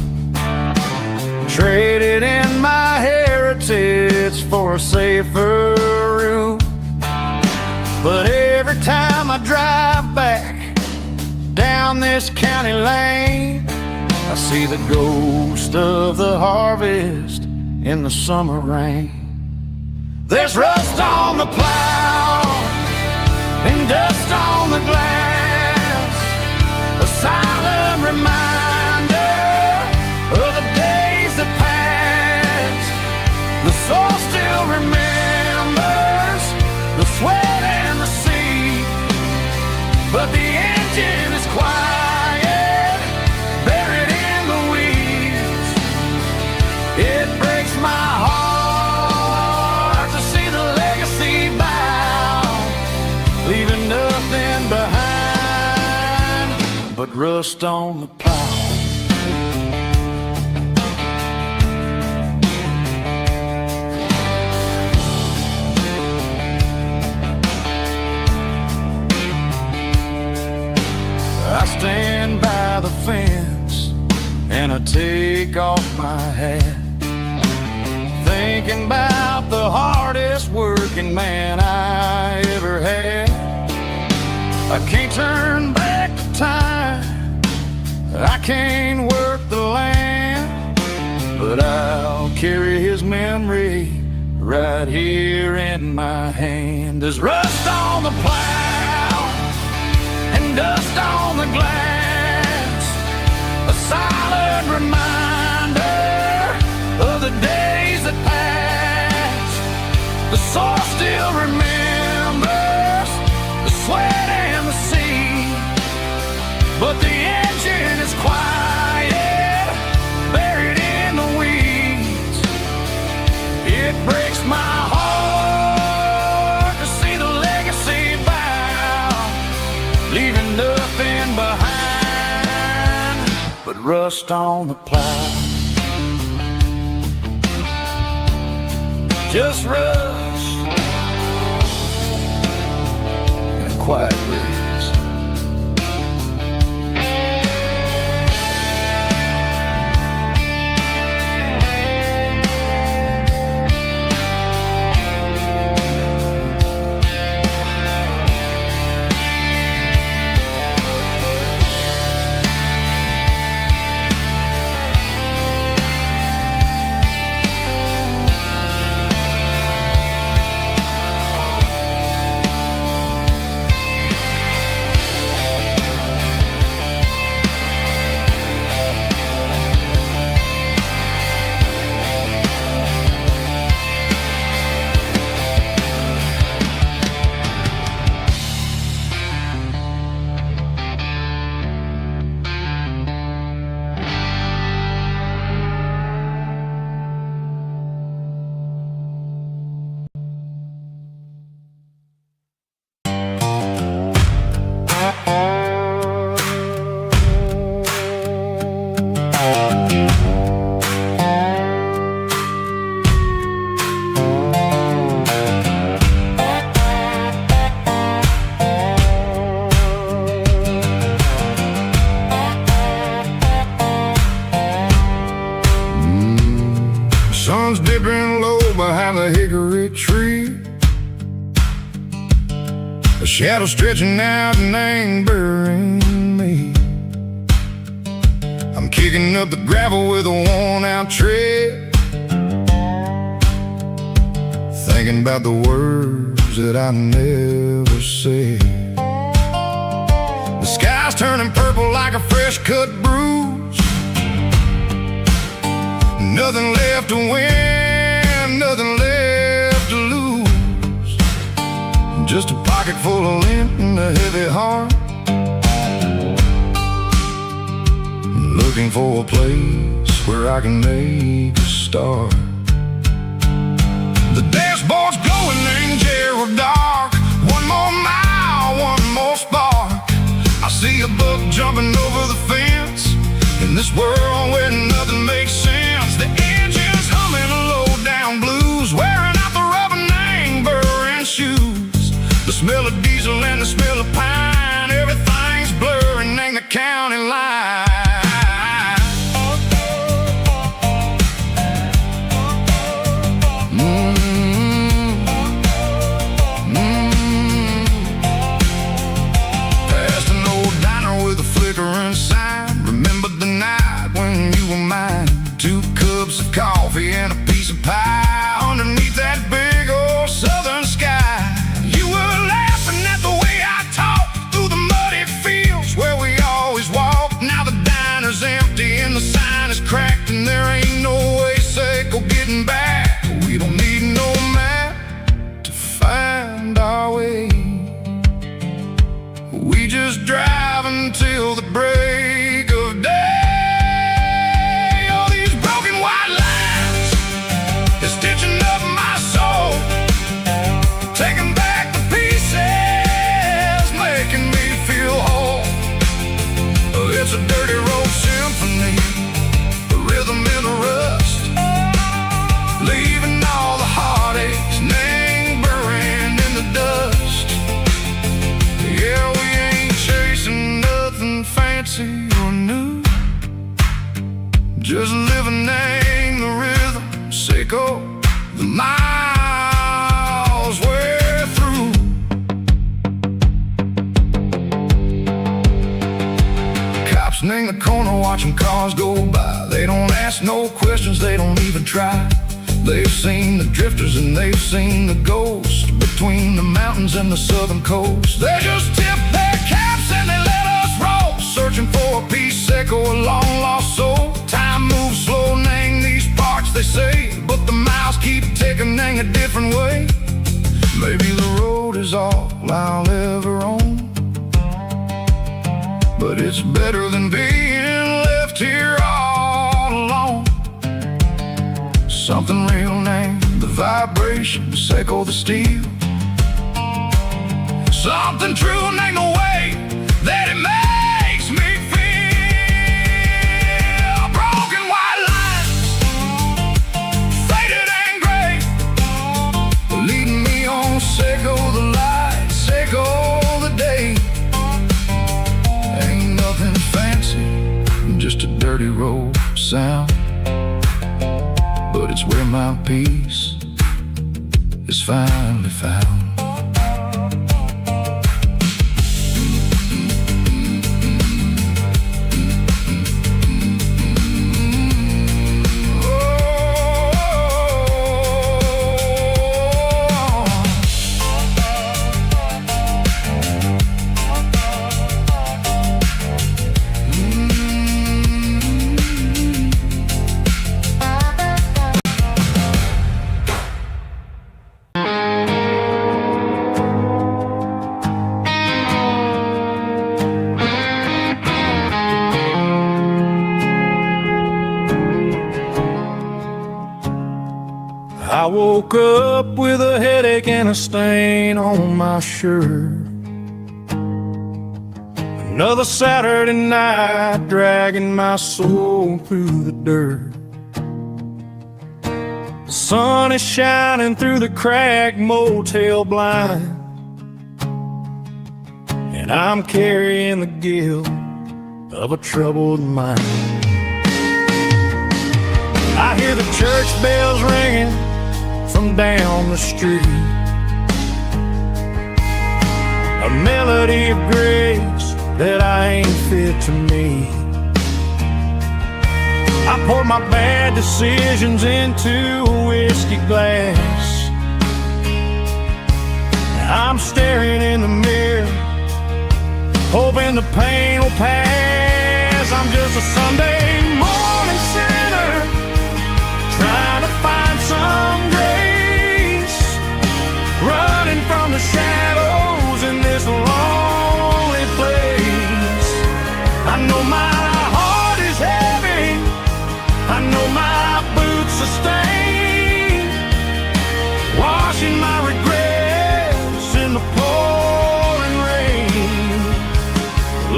traded in my heritage for a safer route. But every time I drive back down this county lane, I see the ghost of the harvest in the summer rain. There's rust on the plow and dust on the glass, a silent reminder of the days that passed. The soul still remembers the sweat and the sea, but the engine is quiet, buried in the weeds. It breaks my heart to see the legacy bow, leaving nothing behind but rust on the plow. I stand by the fence and I take off my hat, thinking about the hardest working man I ever had. I can't turn back the time, I can't work the land, but I'll carry his memory right here in my hand. There's rust on the plow and dust on the glass, a silent reminder of the days that passed. The soul still remembers rust on the plow. Just rust and a quiet breeze. Sun's dipping low behind the hickory tree. A shadow stretching out and angering me. I'm kicking up the gravel with a worn-out tread, thinking about the words that I never said. The sky's turning purple like a fresh-cut bruise. Nothing left to win, nothing left to lose. Just a pocket full of lint and a heavy heart, looking for a place where I can make a start. The dashboard's glowing angel dark. One more mile, one more spark. I see a buck jumping over the fence in this world where nothing makes sense. The engine's humming a low-down blues, wearing out the rubber name burring shoes. The smell of diesel and the smell of pine, everything's blurring, ain't the county line. Past an old diner with a flickering sign. Remember the night when you were mine. 2 cups of coffee and a piece of pie underneath that big old southern sky. You were laughing at the way I talked through the muddy fields where we always walked. Now the diner's empty and the sign is cracked, and there ain't no way safe of getting back. We don't need no map to find our way. We just drive until the break of day. Stitching up my soul, taking back the pieces, making me feel whole. It's a dirty road symphony, a rhythm in the rust, leaving all the heartaches lingering in the dust. Yeah, we ain't chasing nothing fancy or new, just living in the rhythm, sicko. The miles we're through. Cops in the corner watching cars go by. They don't ask no questions, they don't even try. They've seen the drifters and they've seen the ghosts between the mountains and the southern coast. They just tip their caps and they let us roll, searching for a piece echo, a long lost soul. Time moves slow, nang these parts they say, but the miles keep ticking in a different way. Maybe the road is all I'll ever own, but it's better than being left here all alone. Something real named the vibrations echo the steel. Something true named the way that it makes me feel. woke up with a headache and a stain on my shirt. Another Saturday night dragging my soul through the dirt. The sun is shining through the cracked motel blind, and I'm carrying the guilt of a troubled mind. I hear the church bells ringing from down the street, a melody of grace that I ain't fit to meet. I poured my bad decisions into a whiskey glass. I'm staring in the mirror, hoping the pain will pass. I'm just a Sunday morning sinner, trying to find some grace, running from the shadows in this lonely place. I know my heart is heavy, I know my boots are stained, washing my regrets in the pouring rain.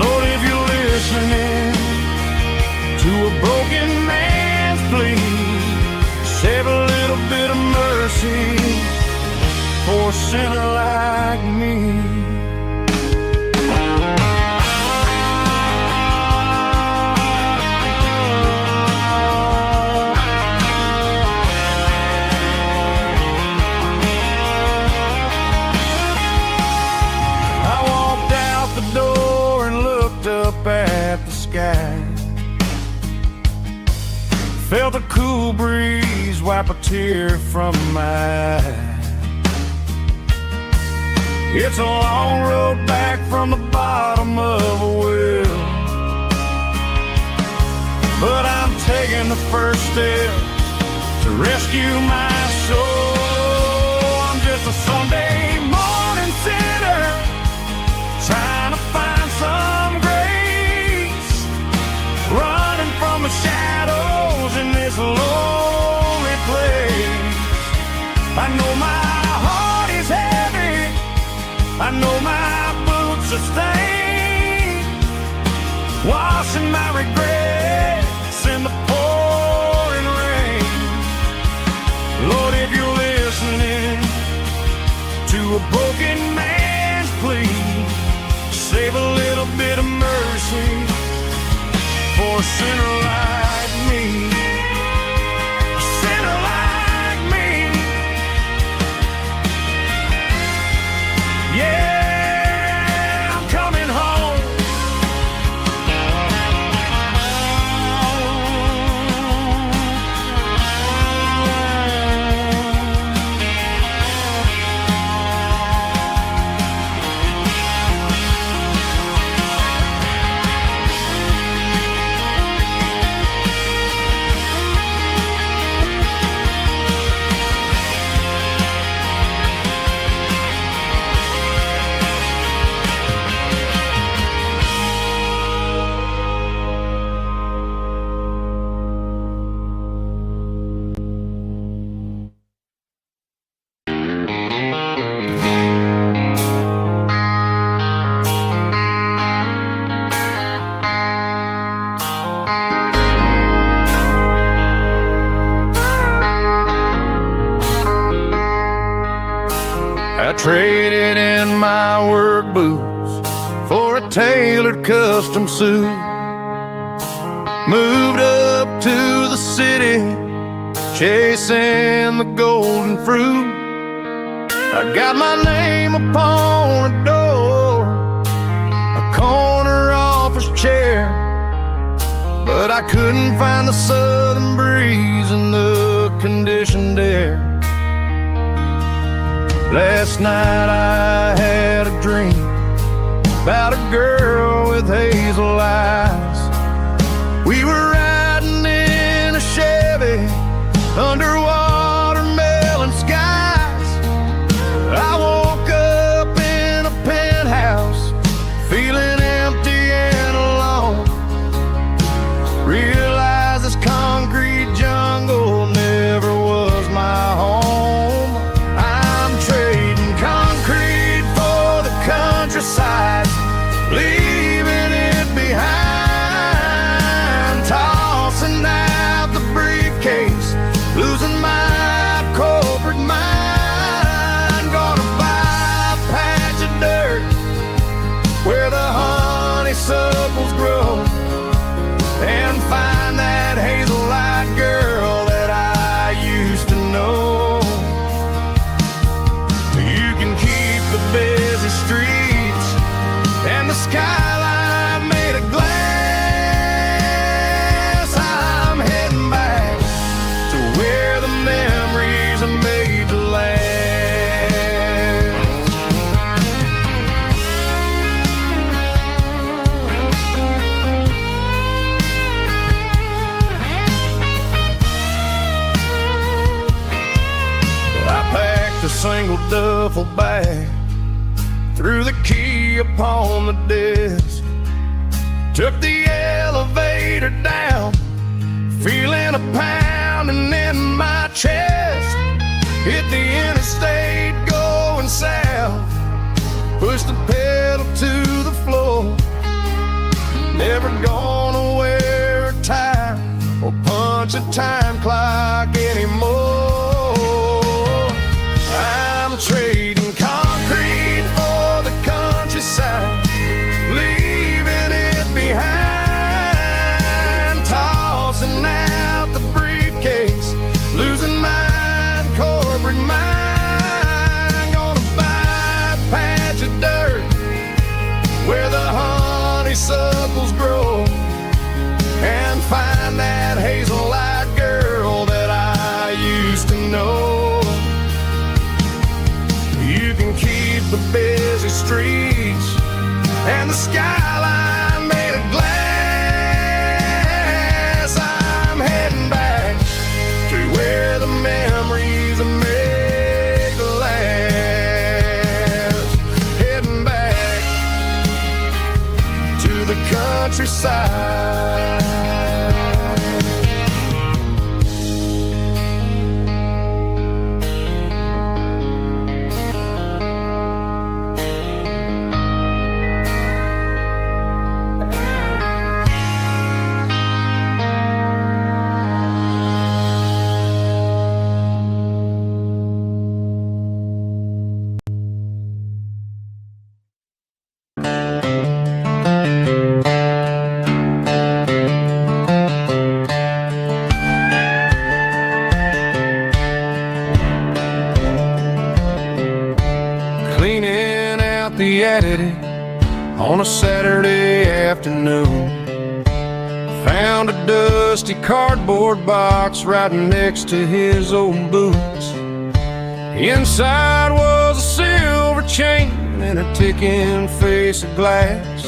Lord, if you're listening to a broken man's plea, save a little bit of mercy for a sinner like me. I walked out the door and looked up at the sky, felt a cool breeze wipe a tear from my eye. It's a long road back from the bottom of a well, but I'm taking the first step to rescue my soul. I'm just a Sunday morning sinner, trying to find some grace, running from the shadows in this lonely place. I know my heart is heavy, I know my boots are stained, washing my regrets in the pouring rain. Lord, if you're listening to a broken man's plea, save a little bit of mercy for a sinner like me. A sinner like me. Yeah, I'm coming home. I traded in my work boots for a tailored custom suit, moved up to the city, chasing the golden fruit. I got my name upon a door, a corner office chair, but I couldn't find the southern breeze in the conditioned air. Last night I had a dream about a girl with hazel eyes. We were riding in a Chevy under watermelon skies. I woke up in a penthouse feeling empty and alone. Realized this concrete jungle never was my home. leaving it behind, tossing out the briefcase, losing my corporate mind. Gonna buy a patch of dirt where the honeysuckles grow, and find that hazel-eyed girl that I used to know. You can keep the busy streets and the skyline made of glass. I'm heading back to where the memories are made to last. A single duffel bag, threw the key upon the desk, took the elevator down, feeling a pounding in my chest. Hit the interstate going south, pushed the pedal to the floor. Never gonna wear a tie or punch a time clock anymore. I'm trading concrete for the countryside, leaving it behind, tossing out the briefcase, losing my corporate mind. Gonna buy a patch of dirt where the honeysuckles grow, and find that hazel-eyed girl that I used to know. You can keep the busy streets and the skyline made of glass. I'm heading back to where the memories are made to last. Heading back to the countryside. On a Saturday afternoon, found a dusty cardboard box right next to his old boots. Inside was a silver chain and a ticking face of glass,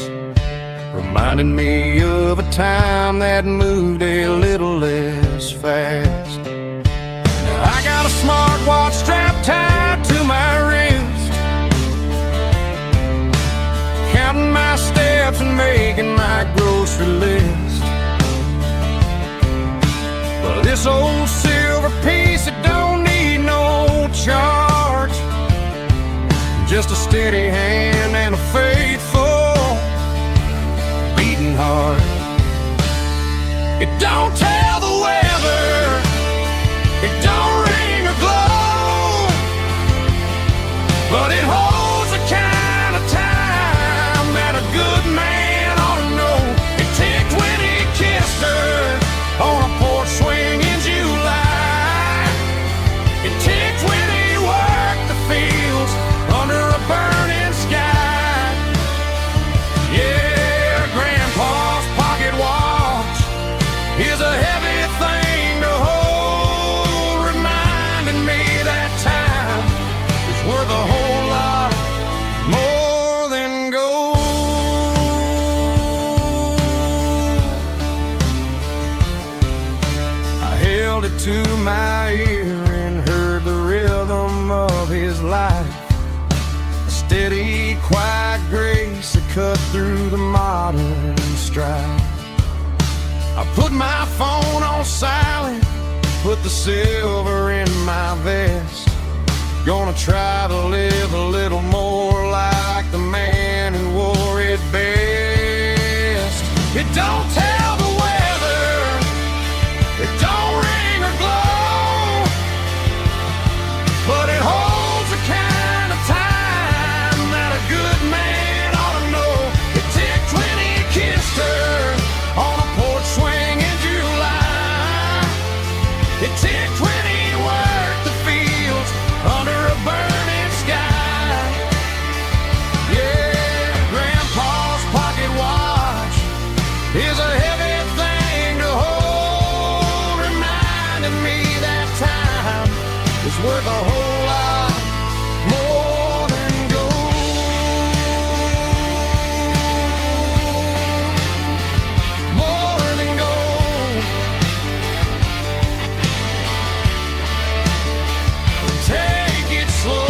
reminding me of a time that moved a little less fast. Now I got a smartwatch strapped tied to my wrist, counting my steps and making my grocery list. But this old silver piece, it don't need no charge, just a steady hand and a faithful beating heart. It don't tell the weather, it don't ring or glow, but it holds the kind of time that a good man ought to know. It ticked when he kissed her on a porch swing in July. It ticked when he worked the fields under a burning sky. Yeah, Grandpa's pocket watch is a heavy thing to hold, reminding me that time is worth a whole lot more than gold. I held it to my ear and heard the rhythm of his life, a steady, quiet grace that cut through the modern strife. I put my phone on silent, put the silver in my vest. Gonna try to live a little more like the man who wore it best. It don't tell the weather, it don't ring or glow, but it holds the kind of time that a good man ought to know. It ticked when he kissed her on a porch swing in July. It ticked when he worked the fields under a burning sky. Yeah, Grandpa's pocket watch is a heavy thing to hold, reminding me that time is worth a whole lot more than gold. More than gold. Take it slow.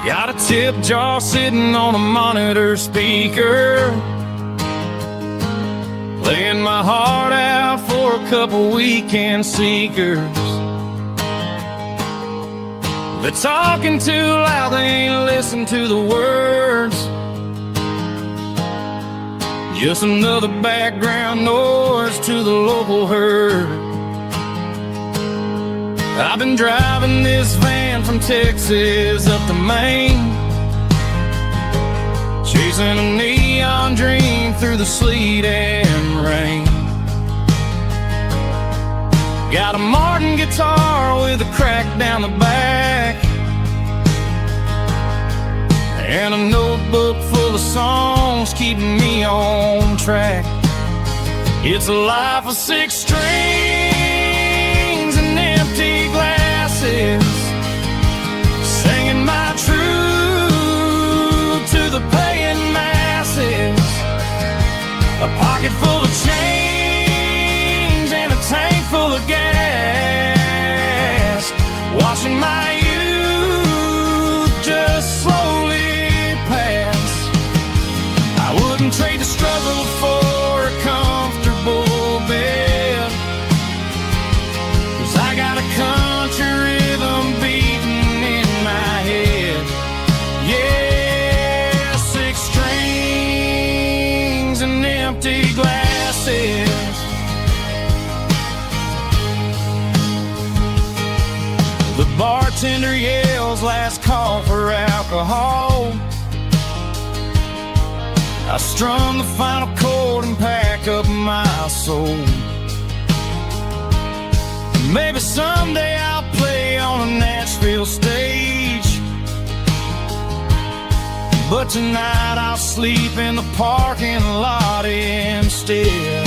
Got a tip jar sitting on a monitor speaker, laying my heart out for a couple weekend seekers. They're talking too loud, they ain't listen to the words. Just another background noise to the local herd. I've been driving this van from Texas up to Maine, chasing a neon dream through the sleet and rain. Got a Martin guitar with a crack down the back, and a notebook full of songs keeping me on track. It's a life of 6 strings and empty glasses, singing my truth to the paying masses. A pocket full of change and a tank full of gas, watching my youth just slowly pass. I wouldn't trade the struggle for a comfortable bed, 'cause I got a country rhythm beating in my head. Yeah, 6 strings and empty glasses. The bartender yells last call for alcohol. I strum the final chord and pack up my soul. Maybe someday I'll play on a Nashville stage, but tonight I'll sleep in the parking lot instead.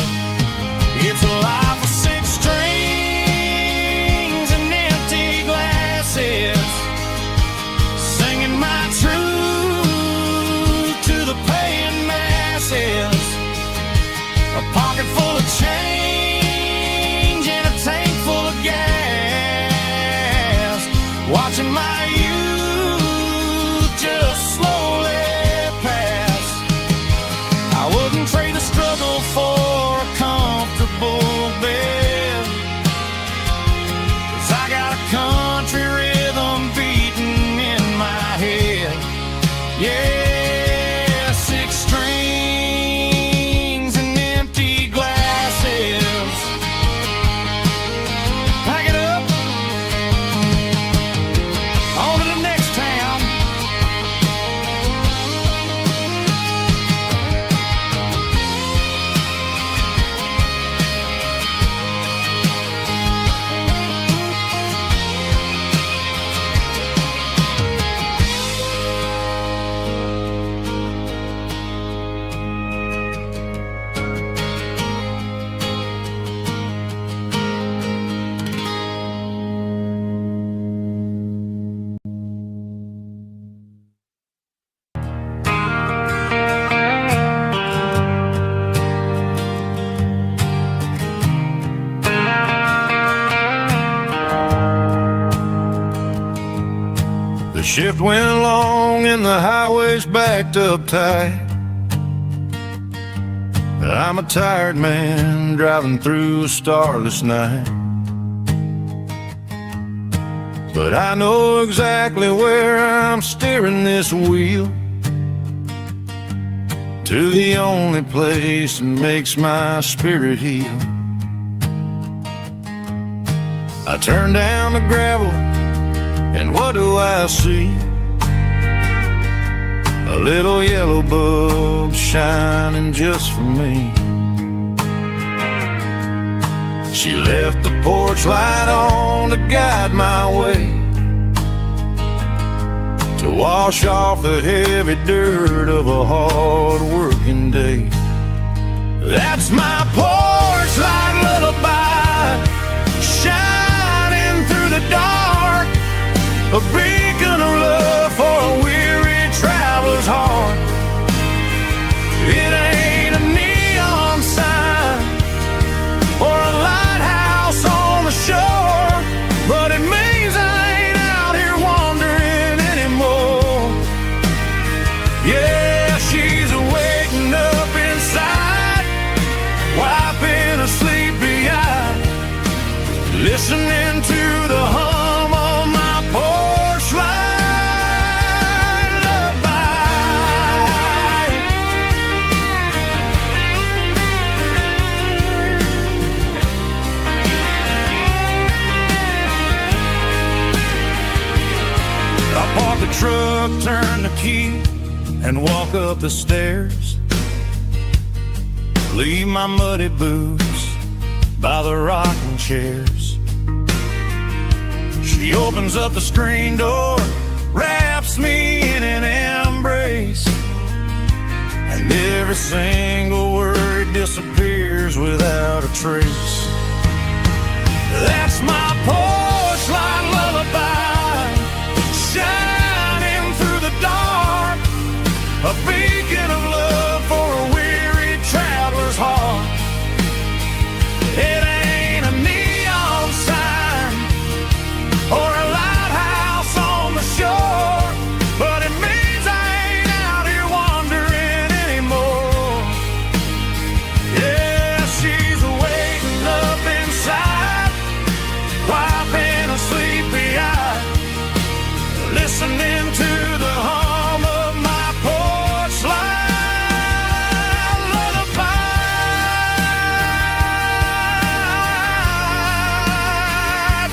It's a life of 6 strings and empty glasses, singing my truth to the paying masses. A pocket full of change and a tank full of gas, watching my youth just slowly pass. I wouldn't trade the struggle for a comfortable bed, 'cause I got a country rhythm beating in my head. Yeah, 6 strings and empty glasses. Pack it up on the The shift went long and the highway's backed up tight. I'm a tired man driving through a starless night, but I know exactly where I'm steering this wheel, to the only place that makes my spirit heal. I turn down the gravel, and what do I see? A little yellow bulb shining just for me. She left the porch light on to guide my way, to wash off the heavy dirt of a hard-working day. That's my porch light lullaby, shining through the dark, a beacon of love for a weary traveler's heart. It ain't a neon sign or a lighthouse on the shore, but it means I ain't out here wandering anymore. Yeah, she's waking up inside, wiping a sleepy eye, listening to the hum of my porch light lullaby. I park the truck, turn the key, and walk up the stairs. Leave my muddy boots by the rocking chairs. She opens up the screen door, wraps me in an embrace, and every single word disappears without a trace. That's my porch light lullaby, shining through the dark, a beacon of love for a weary traveler's heart. It ain't a neon sign or a lighthouse on the shore, but it means I ain't out here wandering anymore. Yeah, she's waking up inside, wiping a sleepy eye, listening to the hum of my porch light lullaby.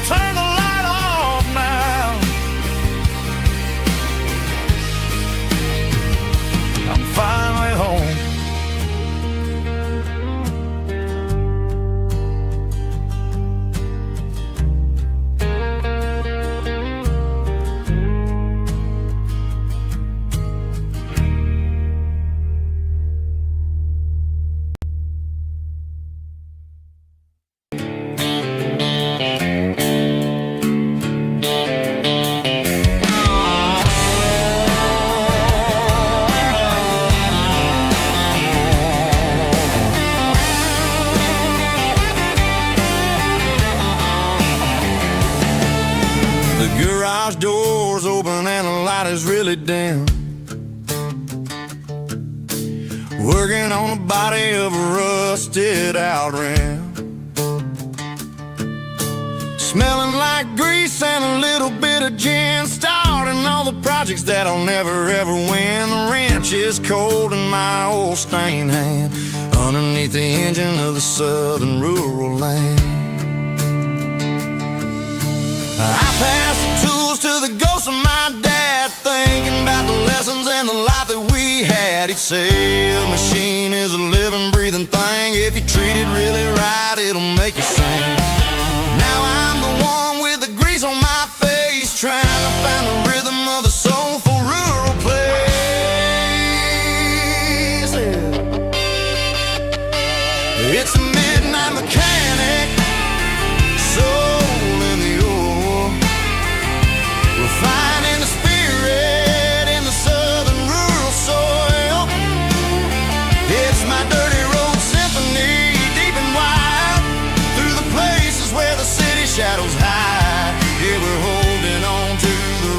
Turn the light off now, I'm finally home. The garage door's open and the light is really dim. Working on the body of a rusted out rim, smelling like grease and a little bit of gin, starting all the projects that I'll never ever win. The wrench is cold in my old stained hand, underneath the engine of the southern rural land. I pass the tools to the ghost of my dad, thinking about the lessons and the life that we had. He'd say a machine is a living, breathing thing. If you treat it really right, it'll make you sing. Now I'm the one with the grease on my face, trying to find the rhythm of the soulful rural place. It's a midnight mechanic, soul in the ore, refining the spirit in the southern rural soil. It's my dirty road symphony, deep and wide, through the places where the city shadows hide. Yeah, we're holding on to the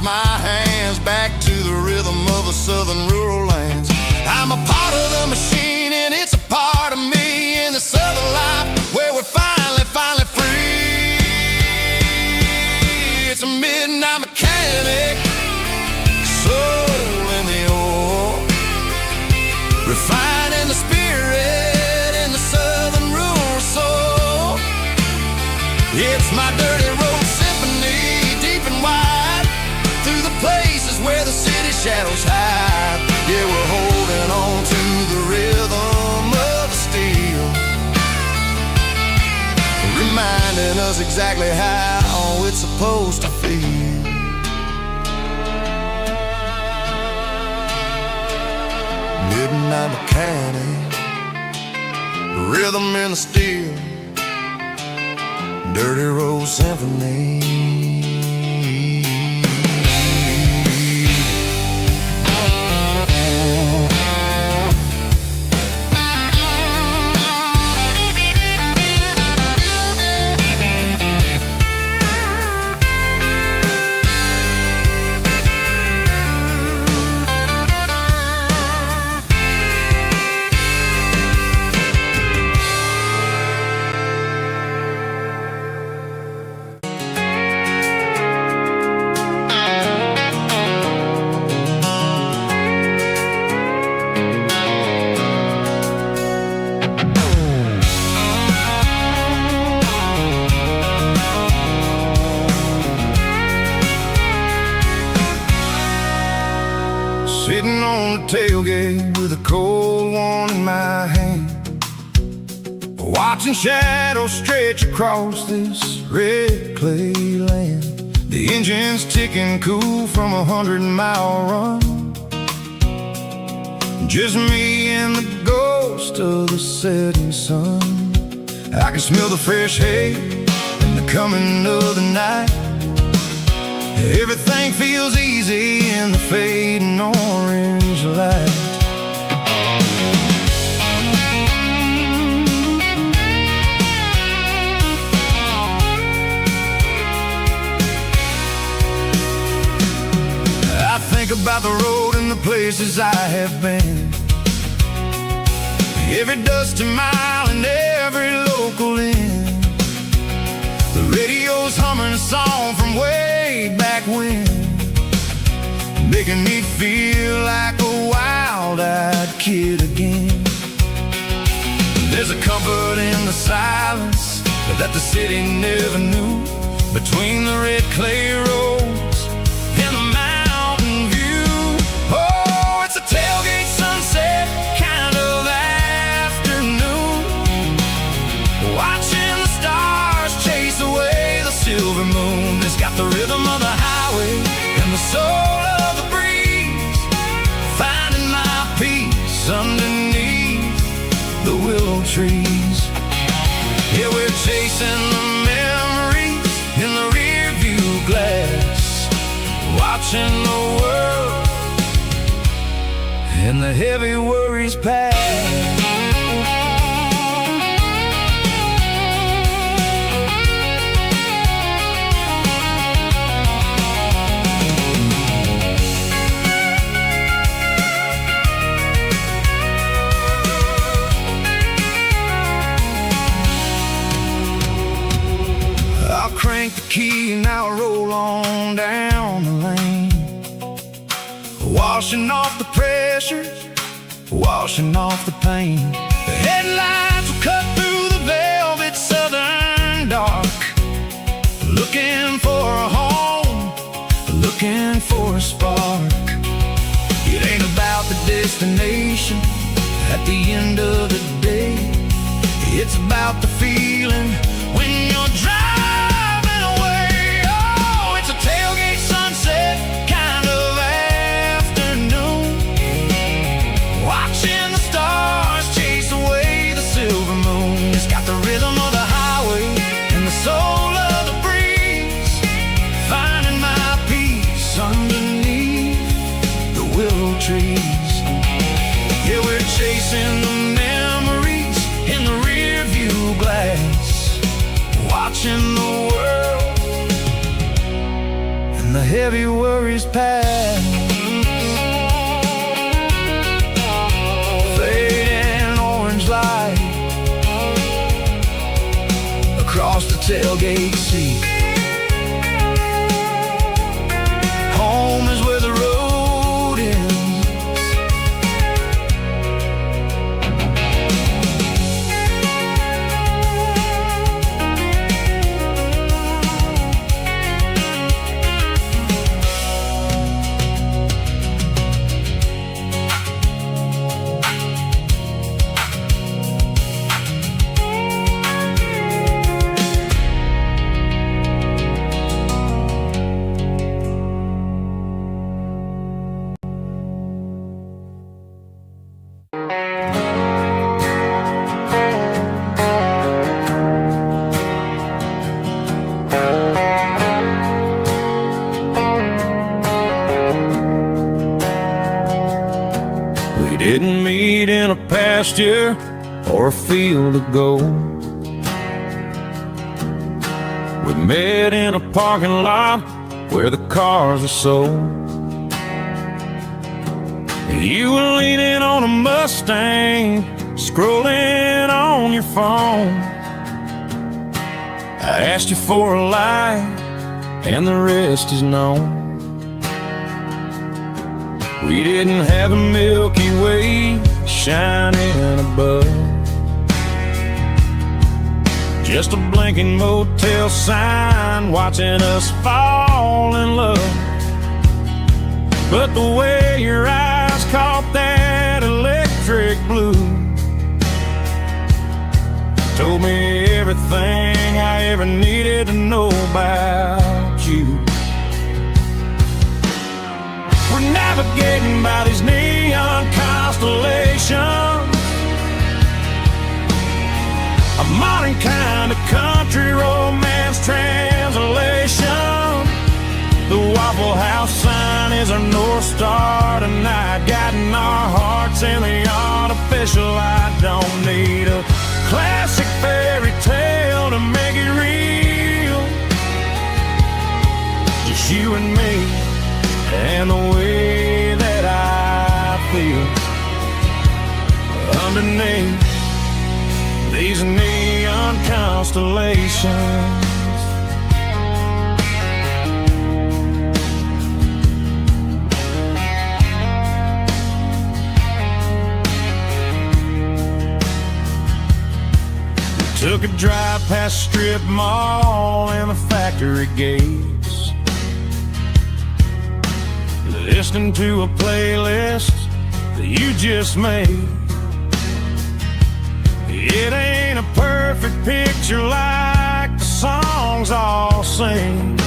my hands back to the rhythm of the southern rural lands. I'm a part of the machine and it's a part of me in the southern life where we're finally free. It's a midnight mechanic, soul in the ore, refining the spirit in the southern rural soul. It's my dirty road symphony, deep and wide, through the places where the city shadows hide. Yeah, we're holding on to the rhythm of the steel, reminding us exactly how it's supposed to feel. Midnight mechanic, rhythm in the steel, dirty road symphony. Sitting on the tailgate with a cold one in my hand, watching shadows stretch across this red clay land. The engine's ticking cool from 100-mile run, just me and the ghost of the setting sun. I can smell the fresh hay and the coming of the night. Everything feels easy in the fading orange light. I think about the road and the places I have been, every dusty mile and every local inn. The radio's humming a song from way back when, making me feel like a wild-eyed kid again. There's a comfort in the silence that the city never knew, between the red clay roads and the mountain view. Oh, it's a tailgate sunset kind of afternoon, watching the stars chase away the silver moon. It's got the rhythm of the highway and the soul of the breeze, finding my peace underneath the willow trees. Yeah, we're chasing the memories in the rear view glass, watching the world and the heavy worries pass. Crank the key and I'll roll on down the lane, washing off the pressure, washing off the pain. The headlights will cut through the velvet southern dark, looking for a home, looking for a spark. It ain't about the destination at the end of the day, it's about the feeling when you're driving. Tailgate sunset kind of afternoon, watching the stars chase away the silver moon. It's got the rhythm of the highway and the soul of the breeze, finding my peace underneath the willow trees. Yeah, we're chasing the memories in the rear view glass, watching the world and the heavy worries pass. Fading orange light across the tailgate seat. Home is where the road ends. We didn't meet in a pasture or a field of gold. We met in a parking lot where the cars are sold. You were leaning on a Mustang, scrolling on your phone. I asked you for a light, and the rest is known. We didn't have a Milky Way shining above, just a blinking motel sign watching us fall in love. But the way your eyes caught that electric blue told me everything I ever needed to know about you. We're navigating by these neon constellations, a modern kind of country romance translation. The Waffle House sign is our North Star tonight, guiding our hearts in the artificial light. Don't need a classic fairy tale to make it real, just you and me and the way that I feel underneath these neon constellations. We took a drive past strip mall and the factory gates, listening to a playlist that you just made. It ain't a perfect picture like the songs all sing,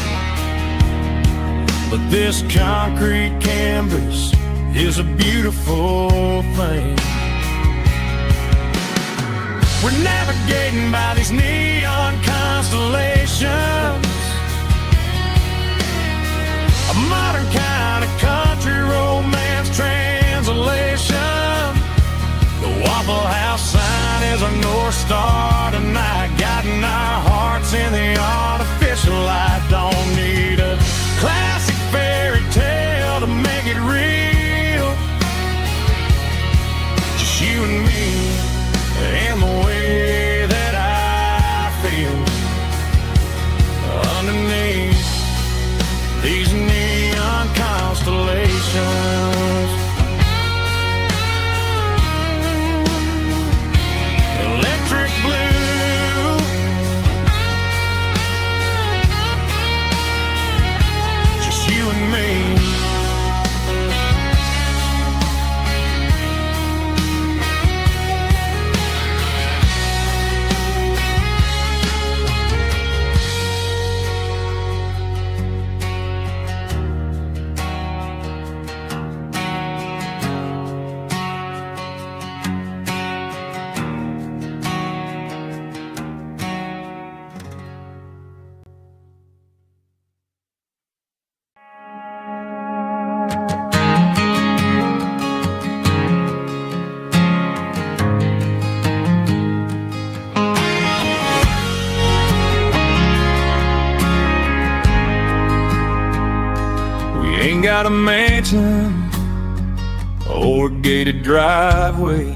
but this concrete canvas is a beautiful thing. We're navigating by these neon constellations, a modern kind of country romance translation. The Waffle House sign is our North Star tonight, guiding our hearts in the artificial light. Don't need a classic fairy tale to make it real, just you and me and the way that I feel underneath these neon constellations. Electric blue Ain't got a mansion or a gated driveway,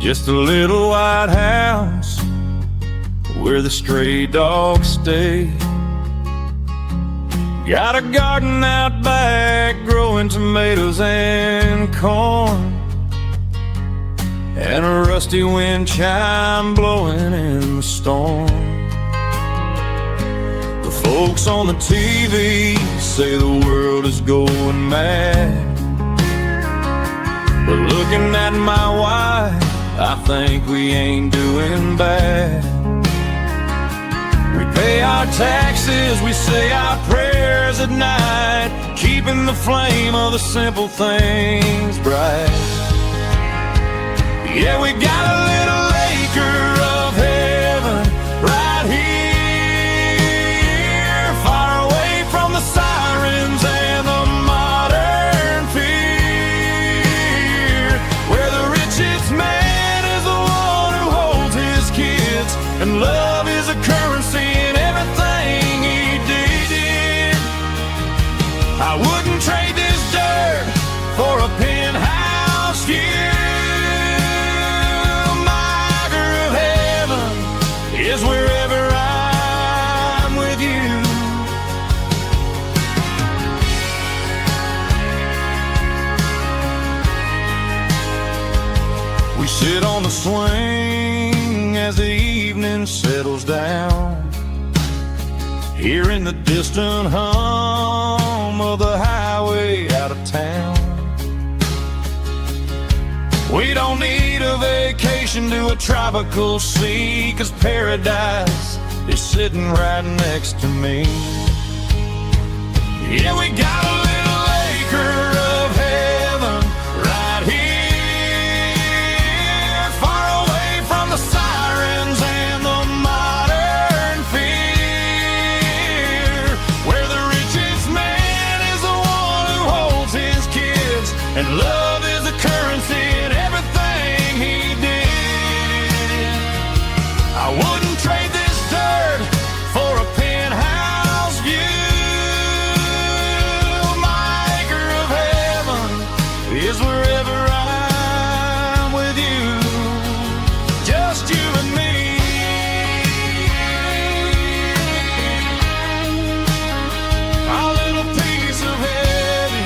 just a little white house where the stray dogs stay. Got a garden out back growing tomatoes and corn, and a rusty wind chime blowing in the storm. The folks on the TV say the world is going mad, but looking at my wife, I think we ain't doing bad. We pay our taxes, we say our prayers at night, keeping the flame of the simple things bright. Yeah, we got a little acre of heaven right here, far away from the sirens and the modern fear, where the richest man is the one who holds his kids, and love is a currency in everything he did. I wouldn't trade this dirt for a penthouse view. Is wherever I'm with you. We sit on the swing as the evening settles down, hearing the distant hum of the highway out of town. We don't need a vacation to a tropical sea, 'cause paradise is sitting right next to me. Yeah, we got a little acre of heaven right here, far away from the sirens and the modern fear, where the richest man is the one who holds his kids, and love is a currency in everything he did. I wouldn't trade this dirt for a penthouse view. My acre of heaven is wherever I'm with you, just you and me. Our little piece of heaven.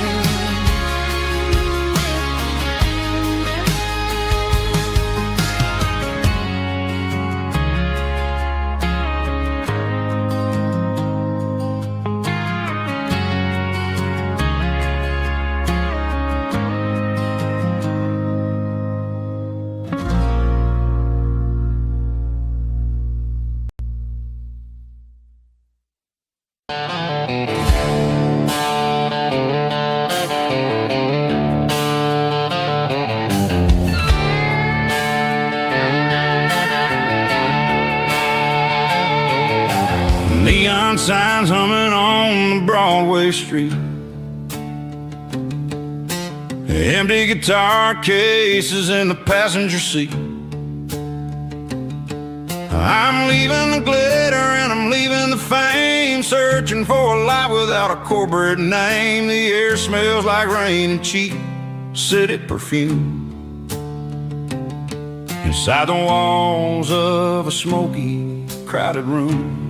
Neon signs humming on the Broadway street, empty guitar cases in the passenger seat. I'm leaving the glitter and I'm leaving the fame, searching for a life without a corporate name. The air smells like rain and cheap city perfume inside the walls of a smoky, crowded room.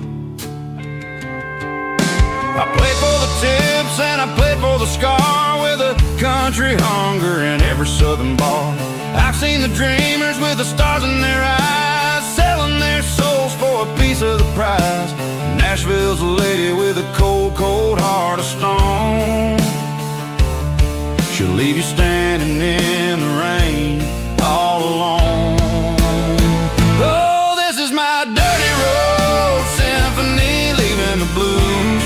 I played for the tips and I played for the scar, with a country hunger in every southern bar. I've seen the dreamers with the stars in their eyes, selling their souls for a piece of the prize. Nashville's a lady with a cold, cold heart of stone. She'll leave you standing in the rain all alone. Oh, this is my dirty road symphony, leaving the blues,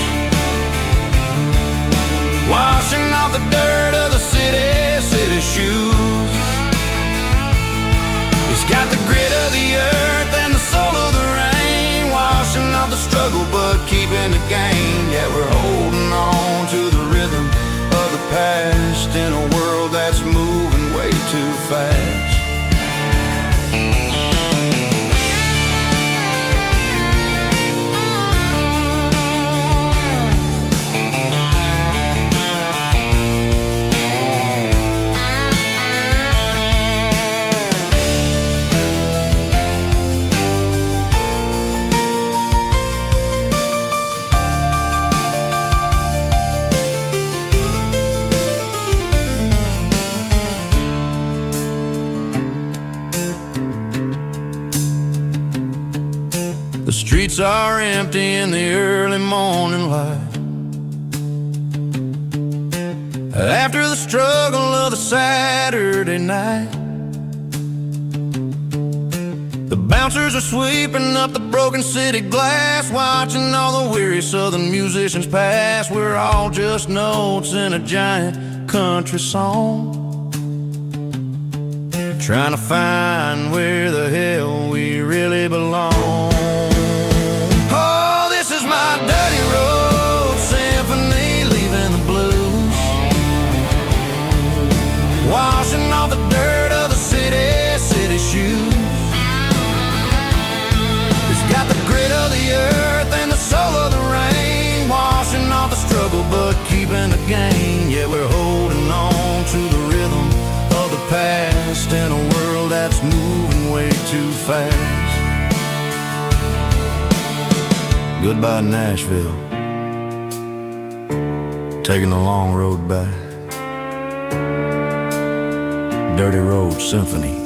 washing off the dirt of the city shoes. It's got the grit of the earth and the soul of the rain, washing off the struggle but keeping the gain. Yeah, we're holding on to the rhythm of the past in a world that's moving way too fast. streets are empty in the early morning light. After the struggle of the Saturday night, the bouncers are sweeping up the broken city glass, watching all the weary southern musicians pass. We're all just notes in a giant country song, trying to find where the hell we really belong. Oh, this is my dirty road symphony, leaving the blues, washing off the dirt of the city shoes. It's got the grit of the earth and the soul of the rain, washing off the struggle but keeping the gain. Yeah, we're holding on to the rhythm of the past in a world that's moving way too fast. Goodbye Nashville, taking the long road back. Dirty Road Symphony.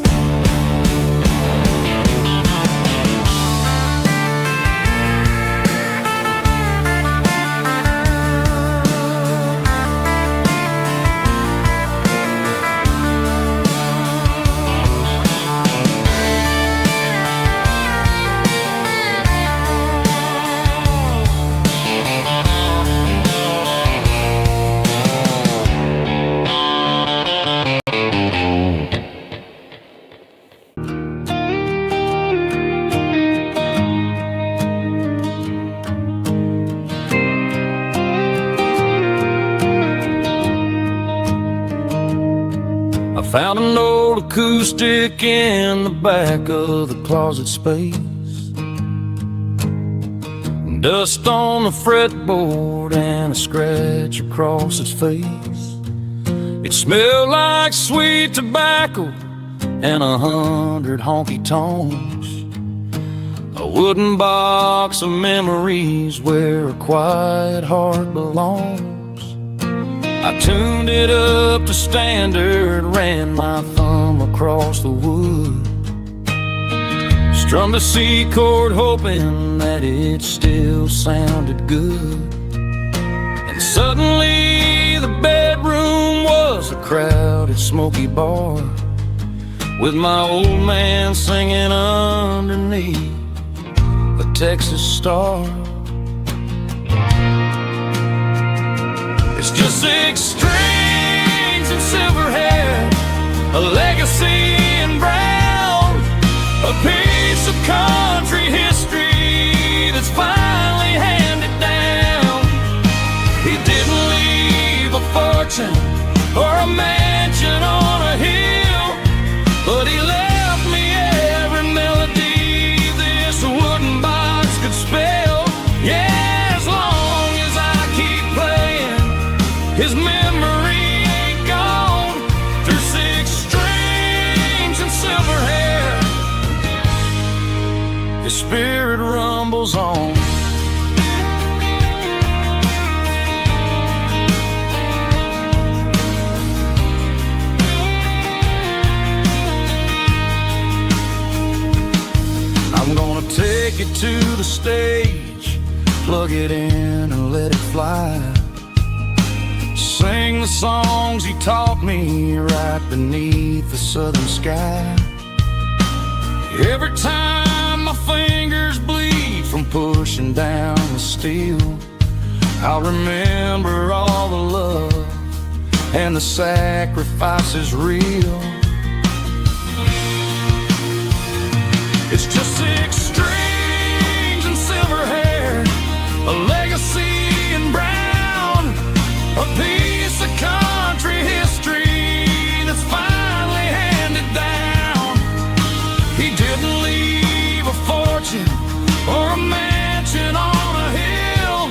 Found an old acoustic in the back of the closet space, dust on the fretboard and a scratch across its face. It smelled like sweet tobacco and 100 honky-tonks, a wooden box of memories where a quiet heart belongs. I tuned it up to standard, ran my thumb across the wood, strummed a C chord hoping that it still sounded good. And suddenly the bedroom was a crowded smoky bar, with my old man singing underneath a Texas star. It's just 6 strings and silver hair, a legacy in brown, a piece of country history that's finally handed down. He didn't leave a fortune or a mansion on a hill, but he left me every melody this wooden box could spell. Yeah, as long as I keep playing, his memory ain't gone. Through 6 strings and silver hair, his spirit rumbles on. I'm gonna take it to the stage, plug it in and let it fly, sing the songs he taught me right beneath the southern sky. Every time my fingers bleed from pushing down the steel, I'll remember all the love and the sacrifices real. It's just 6 strings and silver hair, a legacy in brown, a piece of country history that's finally handed down. He didn't leave a fortune or a mansion on a hill,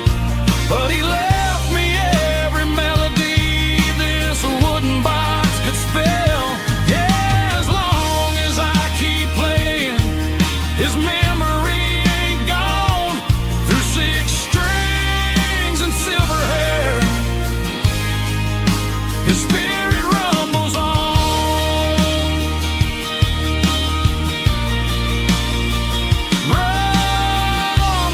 but he left me every melody this wooden box could spell. Yeah, as long as I keep playing, his memory ain't gone. Through 6 strings and silver hair, his spirit rumbles on. Run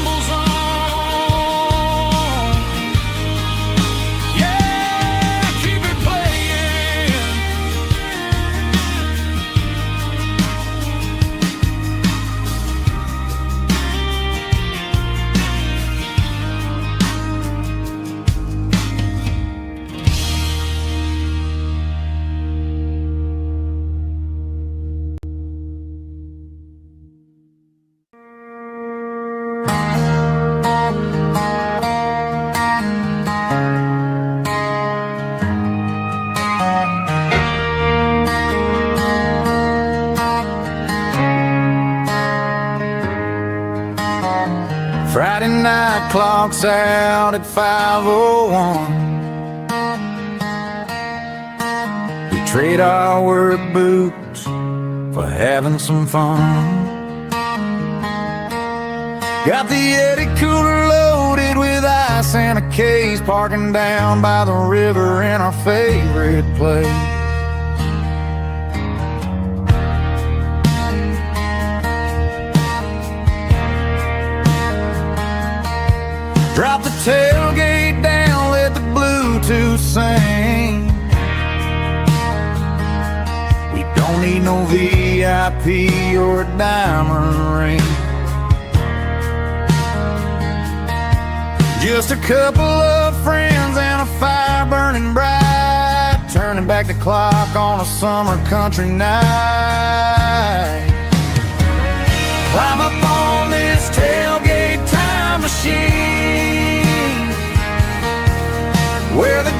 clock's out at 5:01. We trade our work boots for having some fun. Got the Yeti cooler loaded with ice and a case, parking down by the river in our favorite place. Drop the tailgate down, let the Bluetooth sing. We don't need no VIP or a diamond ring. Just a couple of friends and a fire burning bright, turning back the clock on a summer country night. Climb up on this tailgate time machine, where the